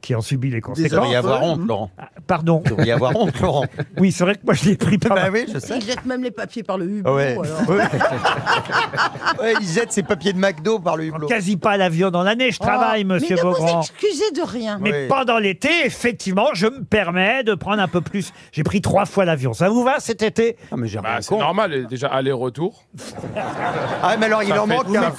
qui en subit les conséquences. Il devrait y avoir honte, Laurent. Pardon. Il devrait y avoir honte, Laurent. Oui, c'est vrai que moi je l'ai pris pas mal. Oui, je sais. Il jette même les papiers par le hublot. Il jette ses papiers de McDo par le hublot. Quasi pas l'avion dans l'année, je travaille, monsieur Beaugrand. Ne vous excusez de rien. Mais pendant l'été, effectivement, je me permets de prendre un peu plus. J'ai pris 3 fois l'avion. Ça vous va cet été? C'est normal, déjà aller-retour. Ah, mais alors il en manque un.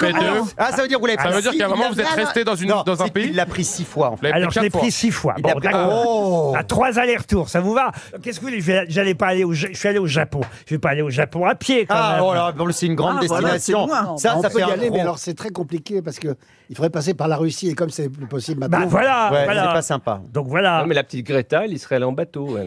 Ça ça veut dire que vous l'avez Ça veut dire qu'à un moment, vous êtes resté dans un pays. Il l'a pris 6 fois. En fait. Alors, je l'ai pris 6 fois. Bon, d'accord. À 3 allers-retours, ça vous va? Qu'est-ce que vous voulez? J'allais pas aller je suis allé au Japon. Je vais pas aller au Japon à pied, quand même. C'est une grande destination. Ça peut y aller, mais alors c'est très compliqué parce que il faudrait passer par la Russie et comme c'est plus possible maintenant. Voilà. C'est pas sympa. Donc voilà. Non, mais la petite Greta, elle y serait allée en bateau.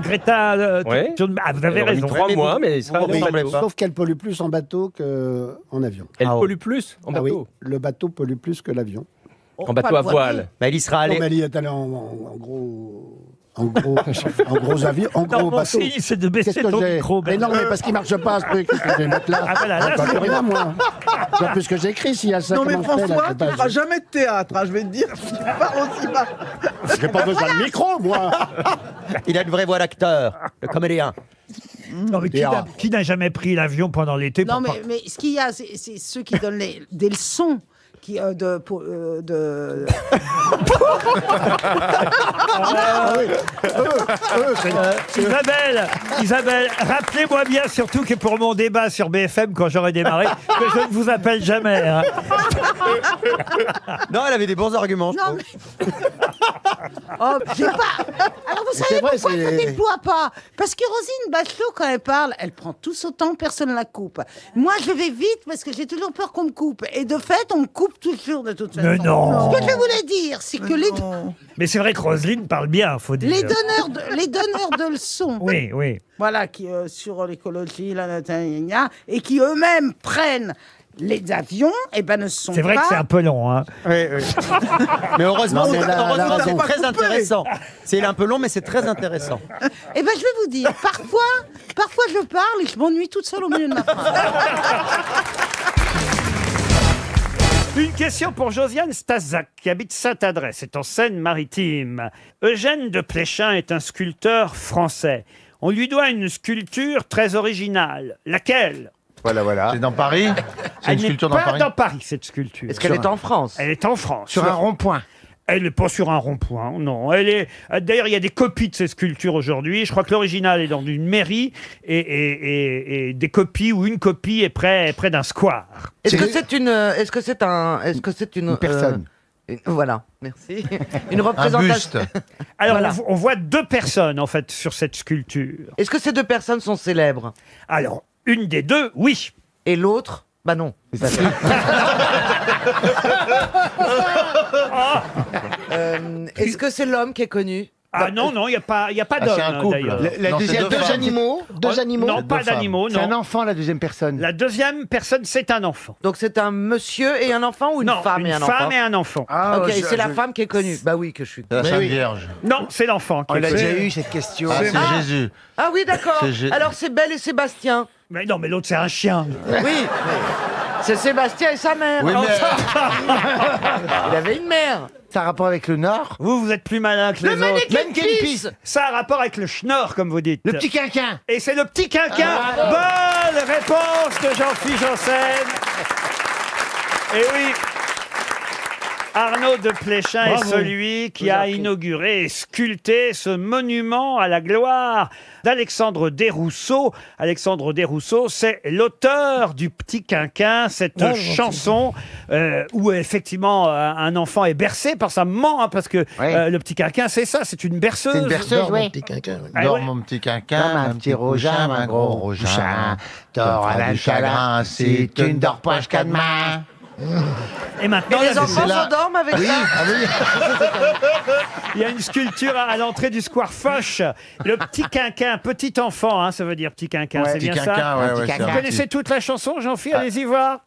Greta, vous avez raison. 3 mois, mais il serait allée en bateau. Sauf qu'elle pollue plus en bateau qu'en avion. Elle pollue plus en bateau? Oui, le bateau pollue plus que l'avion. En bateau à voile. Il y sera allé. Non, mais elle y est allée en gros En gros avion, en gros Non, mon bateau. signe, c'est de baisser Qu'est-ce que ton j'ai micro. Mais non, mais parce qu'il marche pas, ce truc. Je vais mettre là. Ah, voilà, là, Encore c'est plus bon. rien, moi. C'est plus ce que j'écris, s'il y a ça. Non mais comment je fais, là, François, je sais tu pas, feras jamais de théâtre, hein, je vais te dire. Tu parles aussi bas. J'ai pas besoin de micro, moi. Il a une vraie voix d'acteur, le comédien. Non, mais qui n'a jamais pris l'avion pendant l'été Non, pour mais ce qu'il y a, c'est ceux qui donnent des leçons. Isabelle, rappelez-moi bien surtout que pour mon débat sur BFM quand j'aurai démarré, que je ne vous appelle jamais. Hein. Non, elle avait des bons arguments. je trouve. Oh, j'ai pas. Alors vous savez vrai, pourquoi c'est- je ne déploie pas? Parce que Roselyne Bachelot, quand elle parle, elle prend tout son temps, personne ne la coupe. Moi, je vais vite parce que j'ai toujours peur qu'on me coupe. Et de fait, on me coupe toujours de toute façon. Mais non. Ce que je voulais dire, c'est que Mais c'est vrai que Roselyne parle bien, faut dire. les donneurs de leçons, Oui, oui. voilà, qui sur l'écologie, et qui eux-mêmes prennent les avions, et ben ne sont pas. C'est vrai que c'est un peu long. Hein. Oui, oui. Mais heureusement, Non, mais heureusement, là, c'est raison. très intéressant. C'est un peu long, mais c'est très intéressant. Eh ben, je vais vous dire, parfois je parle et je m'ennuie toute seule au milieu de ma phrase. Une question pour Josiane Stazac, qui habite Sainte-Adresse, c'est en Seine-Maritime. Eugène de Pléchin est un sculpteur français. On lui doit une sculpture très originale. Laquelle? Voilà. C'est dans Paris. C'est Elle une n'est sculpture dans pas Paris. dans Paris, cette sculpture. Est-ce qu'elle est en France? Elle est en France. Sur un rond-point. Elle n'est pas sur un rond-point, non. Elle est. D'ailleurs, il y a des copies de ces sculptures aujourd'hui. Je crois que l'original est dans une mairie et des copies ou une copie est près d'un square. Est-ce que c'est une personne. Voilà, merci. Une représentation. Alors, Voilà. on voit deux personnes en fait sur cette sculpture. Est-ce que ces deux personnes sont célèbres? Alors, une des deux, oui. Et l'autre? Bah non. Est-ce que c'est l'homme qui est connu? Ah non, il n'y a pas d'homme c'est un couple. d'ailleurs. La Non, c'est deuxième, deux femmes. animaux. Deux animaux. Non, pas deux femmes. d'animaux, C'est un non. enfant, la deuxième personne. La deuxième personne, c'est un enfant. Donc c'est un monsieur et un enfant ou une Non, femme une et un femme enfant? et un enfant. Ah, Ok, et c'est la femme qui est connue. Bah oui, que je suis. La Mais Sainte oui. Vierge. Non, c'est l'enfant. qui On est l'a connu. déjà eu, cette question. Ah, c'est Jésus. Ah oui, d'accord. C'est Alors c'est Belle et Sébastien. Mais non, mais l'autre, c'est un chien. Oui. C'est Sébastien et sa mère. Oui, mais Il avait une mère. Ça a rapport avec le Nord. Vous êtes plus malin que les autres. Mannequin Peace. Ça a rapport avec le schnorr, comme vous dites. Le petit quinquin. Et c'est le petit quinquin. Bonne réponse de Jean-Philippe Janssen. Et oui. Arnaud de Pléchin est celui qui a inauguré et sculpté ce monument à la gloire d'Alexandre Desrousseaux. Alexandre Desrousseaux, c'est l'auteur du Petit Quinquin, cette chanson où effectivement un enfant est bercé par sa maman, hein, parce que le Petit Quinquin, c'est ça, c'est une berceuse. C'est une berceuse, oui. Dors mon petit quinquin, Comme un petit Rougin, un gros Rougin. Dors à la chagrin, si tu ne dors pas jusqu'à demain. Et maintenant, Et les enfants s'endorment avec ça. il y a une sculpture à l'entrée du square Foch. Le Petit Quinquin, petit enfant, hein, ça veut dire Petit Quinquin, c'est Petit bien quinquin, ça. ouais, Petit ouais, quinquin. c'est Vous un connaissez petit- toute la chanson, Jean-Philippe, allez-y voir.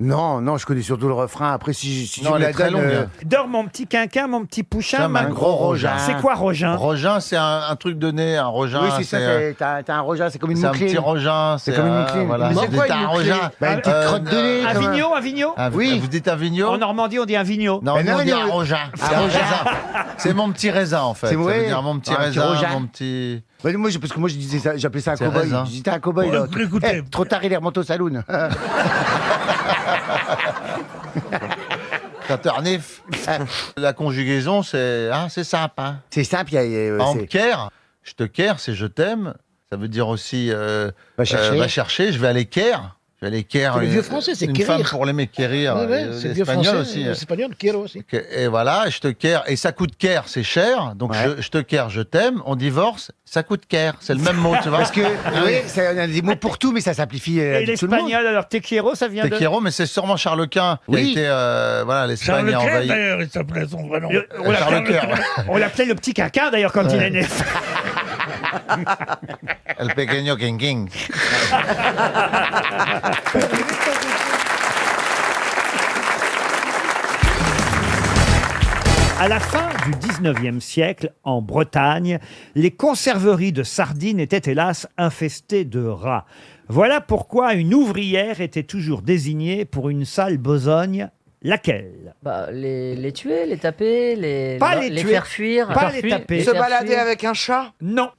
Non, je connais surtout le refrain. Après, si Non, tu me elle la est très donnes, longue. Dors mon petit quinquin, mon petit pouchin, Tiens, ma un gros Rogin. C'est quoi Rogin? Rogin, c'est un truc de nez. Un Rogin, Oui, c'est ça. T'as un Rogin, c'est comme une c'est un moukline. petit Rogin. C'est comme une moukline. Voilà. Mais c'est Vous quoi dites une un moukline? Rogin. Bah, une petite crotte de nez. Un comme vigneau, un vigneau? Oui. Vous dites un vigneau? En Normandie, on dit un vigneau. Non, Mais nous, non, on dit non, un Rogin. C'est un raisin. C'est mon petit raisin, en fait. C'est Ça veut vrai. dire mon petit Un petit raisin, Rogin. mon petit... Bah, parce que moi, je disais ça, j'appelais ça un C'est cow-boy. raisin. Je disais un cow-boy, là. Écoutez. Trop tard, il est remonté au saloon. Caternif. La conjugaison, c'est simple. Hein. C'est simple, Par exemple, care, je te care, c'est je t'aime. Ça veut dire aussi Va chercher. va chercher, je vais aller care. Je vais aller care. C'est le vieux français, c'est une quérir. femme pour l'aimer quérir. c'est le vieux L'espagnol français, aussi. l'espagnol, quiero aussi. Et voilà, je te care. Et ça coûte care, c'est cher. Donc je te care, je t'aime. On divorce, ça coûte care. C'est le même mot, tu vois. Parce que, oui, c'est un des mots pour tout, mais ça simplifie Et tout le monde. l'espagnol, alors te quiero, ça vient Te de... quiero, mais c'est sûrement Charles Quint qui a Oui. été, voilà, l'Espagne Charles a Quint, envahi. d'ailleurs, il s'appelait son vrai nom. On Charles l'appelait- Quint. on l'appelait le petit quinquin, d'ailleurs, quand il est né. El pequeño King King. À la fin du 19e siècle, en Bretagne, les conserveries de sardines étaient hélas infestées de rats. Voilà pourquoi une ouvrière était toujours désignée pour une sale besogne. Laquelle? Bah, les tuer, les taper, les tuer, faire fuir. pas les taper. Se balader avec un chat? Non.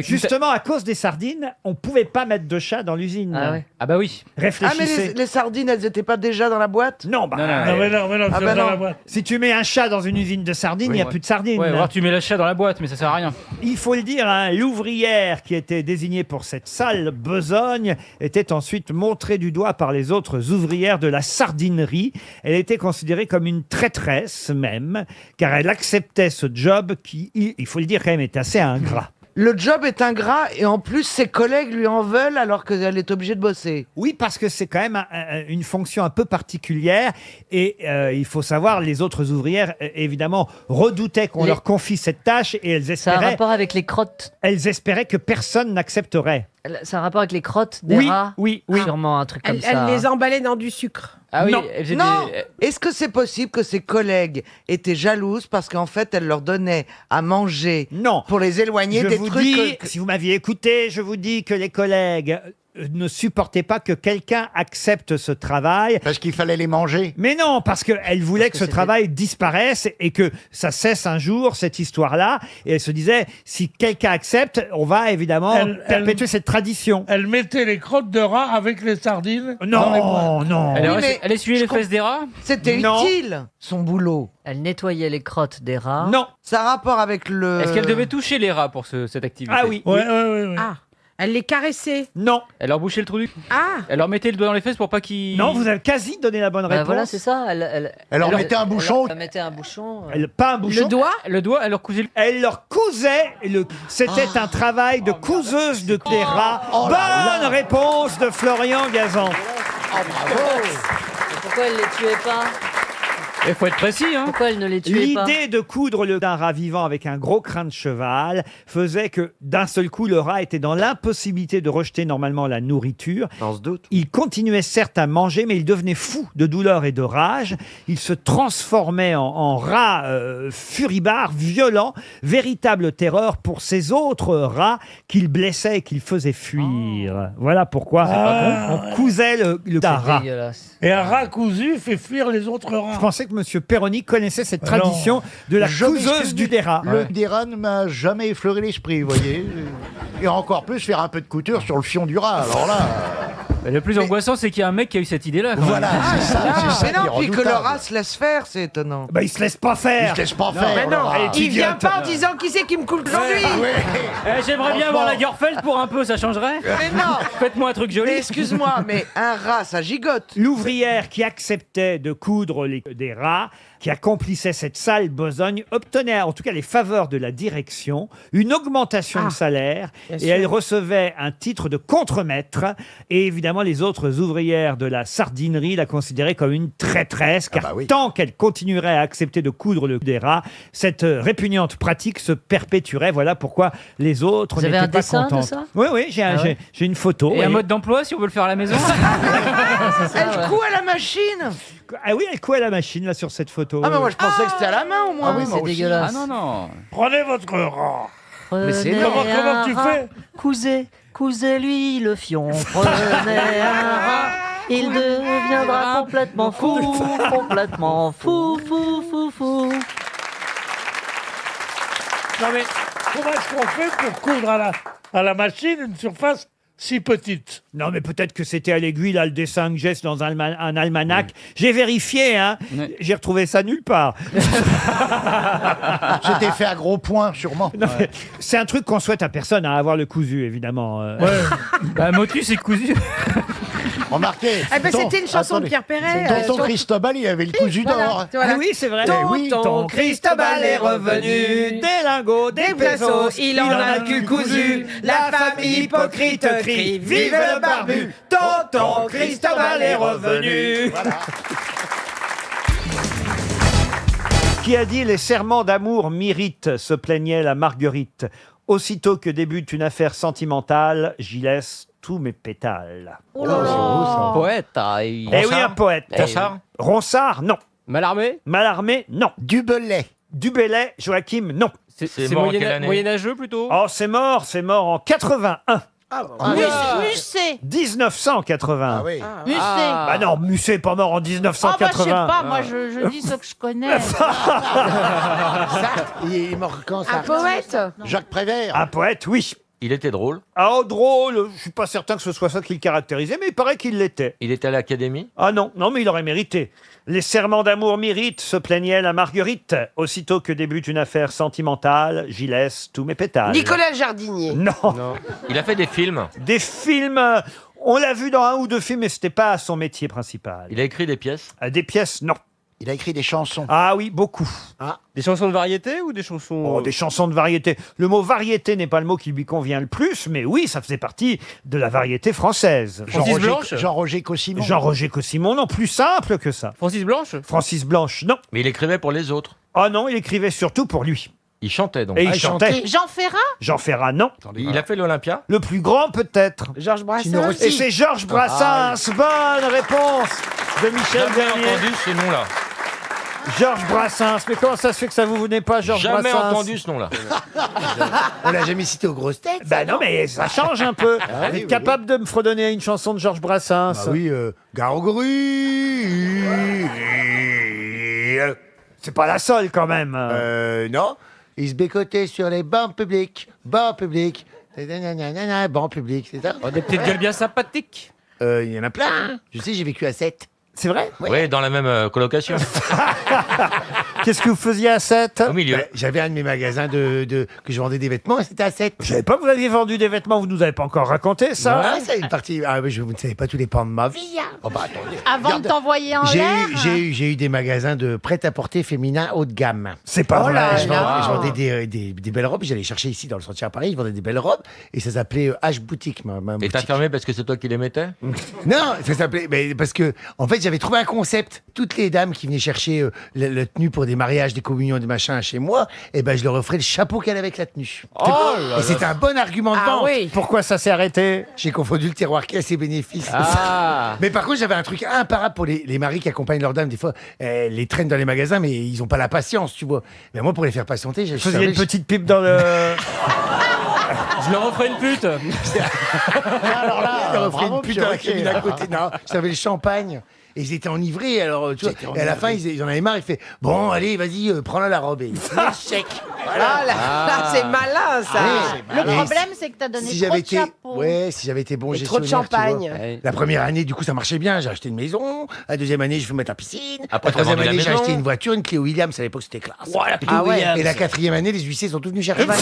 Justement, à cause des sardines, on ne pouvait pas mettre de chat dans l'usine. Ah ouais. Ah bah oui. Réfléchissez. Ah mais les sardines, elles étaient pas déjà dans la boîte? Non, bah... Non, mais non, Ah c'est bah dans non. la boîte. Si tu mets un chat dans une usine de sardines, il n'y a plus de sardines. Ouais, alors tu mets le chat dans la boîte, mais ça sert à rien. Il faut le dire, hein, l'ouvrière qui était désignée pour cette sale besogne était ensuite montrée du doigt par les autres ouvrières de la sardinerie. Elle était considérée comme une traîtresse même, car elle acceptait ce job qui, il faut le dire quand même, est assez ingrat. Le job est ingrat et en plus ses collègues lui en veulent alors qu'elle est obligée de bosser. Oui, parce que c'est quand même une fonction un peu particulière et il faut savoir, les autres ouvrières, évidemment, redoutaient qu'on leur confie cette tâche et elles espéraient... Ça a un rapport avec les crottes. Elles espéraient que personne n'accepterait. Ça a un rapport avec les crottes des Oui, rats. oui, oui. Sûrement un truc comme ça. Elle les emballait dans du sucre. Ah oui, non, elle faisait non. des- Est-ce que c'est possible que ses collègues étaient jalouses parce qu'en fait elle leur donnait à manger Non. pour les éloigner Je des vous trucs dis, si vous m'aviez écouté, je vous dis que les collègues ne supportaient pas que quelqu'un accepte ce travail. Parce qu'il fallait les manger. Mais non, parce qu'elles voulaient que ce c'était- travail disparaisse et que ça cesse un jour, cette histoire-là. Et elles se disaient, si quelqu'un accepte, on va évidemment perpétuer cette tradition. Elle mettait les crottes de rat avec les sardines dans les boîtes. Non, non. Elle essuyait les fesses des rats? C'était Non. utile son boulot. Elle nettoyait les crottes des rats. Non. Ça a rapport avec le... Est-ce qu'elle devait toucher les rats pour cette activité? Ah oui. Ouais, ouais. Ah, elle les caressait. Non. Elle leur bouchait le trou du... Ah, Elle leur mettait le doigt dans les fesses pour pas qu'ils... Non, vous avez quasi donné la bonne Bah réponse. voilà, c'est ça. Elle leur mettait un bouchon. Elle mettait un bouchon. Pas un bouchon. le doigt. Le doigt, elle leur cousait le... Elle leur cousait. C'était un travail de couseuse de des rats. Oh là Bonne réponse de Florian Gazan. Pourquoi elle les tuait pas? Il faut être précis, hein. Pourquoi elle ne les tuait pas? L'idée de coudre d'un rat vivant avec un gros crin de cheval faisait que d'un seul coup, le rat était dans l'impossibilité de rejeter normalement la nourriture. On se doute. Il continuait certes à manger, mais il devenait fou de douleur et de rage. Il se transformait en rat furibard, violent, véritable terreur pour ces autres rats qu'il blessait et qu'il faisait fuir. Voilà pourquoi on cousait le rat. Dégueulasse. Et un rat cousu fait fuir les autres rats. Je pensais que M. Perroni connaissait cette tradition de la couseuse des rats. Le des rats ne m'a jamais effleuré l'esprit, vous voyez. Et encore plus faire un peu de couture sur le fion du rat. Alors là. Le plus angoissant, c'est qu'il y a un mec qui a eu cette idée-là. Voilà, c'est ça, c'est ça Mais qui est non, puis que le redoutable. rat se laisse faire, c'est étonnant. Bah, il se laisse pas faire. Il se laisse pas Non, faire. mais non, le rat. elle est Il vient idiote. pas en disant qui c'est qui me coule aujourd'hui. J'aimerais bien voir la Girlfeld pour un peu, ça changerait. Mais non. Faites-moi un truc joli. Mais excuse-moi, mais un rat, ça gigote. L'ouvrière qui acceptait de coudre des rats, qui accomplissait cette sale besogne, obtenait en tout cas les faveurs de la direction, une augmentation de salaire, bien et sûr. elle recevait un titre de contremaître. Et évidemment, les autres ouvrières de la sardinerie la considéraient comme une traîtresse, car tant qu'elle continuerait à accepter de coudre des rats, cette répugnante pratique se perpétuerait. Voilà pourquoi les autres Vous avez n'étaient un pas dessin de contentes. ça Oui, oui, j'ai Ah ouais. j'ai une photo. Et un oui. mode d'emploi si on veut le faire à la maison. Elle coud à la machine. Ah oui, elle coud à la machine, là, sur cette photo. Ah mais moi je pensais que c'était à la main au moins. Ah oui, moi C'est aussi. dégueulasse. Ah non, non. Prenez votre rat. Mais c'est Prenez énorme. Comment un tu rat, fais Cousez-lui le fion. Prenez un rat. Il deviendra complètement fou. Complètement fou, fou, fou, fou. Non mais comment est-ce qu'on fait pour coudre à la machine une surface si petite? Non, mais peut-être que c'était à l'aiguille, là, le dessin que j'ai c'est dans un almanach. J'ai vérifié, hein. Oui. J'ai retrouvé ça nulle part. C'était fait à gros points, sûrement. Non, mais c'est un truc qu'on souhaite à personne, à avoir le cousu, évidemment. Bah, Motus est cousu. Remarquez. Eh ben, c'était une chanson de attendez. Pierre Perret. Tonton Cristobal, il avait le cousu d'or. Voilà. Ah oui, c'est vrai. Eh oui. Tonton Cristobal est revenu, des lingots, des pesos, il en a le cul cousu. La famille hypocrite crie, vive le barbu, Tonton Cristobal est revenu. Qui a dit les serments d'amour m'irritent, se plaignait la Marguerite. Aussitôt que débute une affaire sentimentale, j'y laisse tous mes pétales. Oh là là. Poète. Eh oui, un poète. Ronsard. Ronsard, non. Mallarmé. Mallarmé, non. Du Belay. Du Bellay, Joachim, non. C'est moyenâgeux plutôt. Oh, c'est mort en 81. Musset. 1980. Ah oui. Musset. Bah non, Musset est pas mort en Ah bah je sais 1980. pas, moi je dis ce que je connais. Sartre, il est mort quand, Un Sartre poète. Jacques Prévert. Un poète, oui. Il était drôle. Ah, oh, drôle, je suis pas certain que ce soit ça qui le caractérisait, mais il paraît qu'il l'était. Il était à l'académie. Ah non, non, mais il aurait mérité. Les serments d'amour m'irritent, se plaignait la Marguerite. Aussitôt que débute une affaire sentimentale, j'y laisse tous mes pétales. Nicolas le Jardinier. Non. Il a fait des films. Des films, on l'a vu dans un ou deux films, mais c'était pas son métier principal. Il a écrit des pièces. Des pièces, non. Il a écrit des chansons. Ah oui, beaucoup. Des chansons de variété ou des chansons... Oh, des chansons de variété. Le mot variété n'est pas le mot qui lui convient le plus, mais oui, ça faisait partie de la variété française. Jean-Roger Cossimon. Jean-Roger Cossimon, non, plus simple que ça. Francis Blanche. Francis Blanche, non. Mais il écrivait pour les autres. Ah non, il écrivait surtout pour lui. Il chantait donc. Et il chantait. Jean Ferrat. Jean Ferrat, non. Il a fait l'Olympia. Le plus grand, peut-être. Georges Brassens. Et c'est Georges Brassens. Bonne réponse de Michel Jamais Bernier. entendu ce nom-là. Georges Brassens. Mais comment ça se fait que ça vous venait pas, Georges Brassens? Jamais entendu ce nom-là. On l'a jamais cité aux grosses têtes. Bah non, mais ça change un peu. Ah Vous oui, êtes oui, capable de me fredonner une chanson de Georges Brassens? Bah oui, Garogori. C'est pas la seule quand même. Non. Il se bécotait sur les bancs publics. Bancs publics. Bancs publics, c'est ça? Des petites gueules bien sympathiques. Il y en a plein. Hein. Je sais, j'ai vécu à 7. C'est vrai? Oui, dans la même colocation. Qu'est-ce que vous faisiez à 7? Au milieu. J'avais un de mes magasins que je vendais des vêtements et c'était à 7. Je savais pas que vous aviez vendu des vêtements, vous nous avez pas encore raconté ça. Ouais, c'est une partie. Ah, mais vous ne savez pas tous les pans de ma vie. Hein. Oh, bah, attendez. Avant de t'envoyer en l'air. J'ai eu des magasins de prêt-à-porter féminin haut de gamme. C'est pas vrai. Je vendais des belles robes. J'allais chercher ici dans le sentier à Paris. Je vendais des belles robes et ça s'appelait H Boutique. Et t'as fermé parce que c'est toi qui les mettais? Non, ça s'appelait parce que en fait j'avais trouvé un concept. Toutes les dames qui venaient chercher le tenue pour des mariages, des communions, des machins chez moi, et ben je leur offrais le chapeau qu'elle avait avec la tenue. Et c'était un bon argument de vente. Oui. Pourquoi ça s'est arrêté? J'ai confondu le terroir caisse et bénéfices. Ah. Mais par contre, j'avais un truc imparable pour les maris qui accompagnent leurs dames. Des fois, les traînent dans les magasins, mais ils n'ont pas la patience, tu vois. Mais moi, pour les faire patienter, Vous faisiez une petite pipe dans le... Je leur offrais une pute. Alors là, je leur offrais une pute dans la cabine à côté. Non, j'avais le champagne. Et ils étaient enivrés, alors tu vois, et à la fin ils en avaient marre, il fait bon allez vas-y prends-la la robe et il fait le chèque. Voilà. Ah là, c'est malin ça. Le problème, c'est que t'as donné Si trop j'avais de été, chapeaux. si j'avais été bon Et trop de gestionnaire, tu champagne. vois. La première année, du coup, ça marchait bien. J'ai acheté une maison. La deuxième année, je vais mettre la piscine. Après, la troisième t'as vendu année, la j'ai maison. acheté une voiture, une Clio Williams. À l'époque, c'était classe. Voilà, Clio Williams. Et la quatrième année, les huissiers sont tous venus chercher ma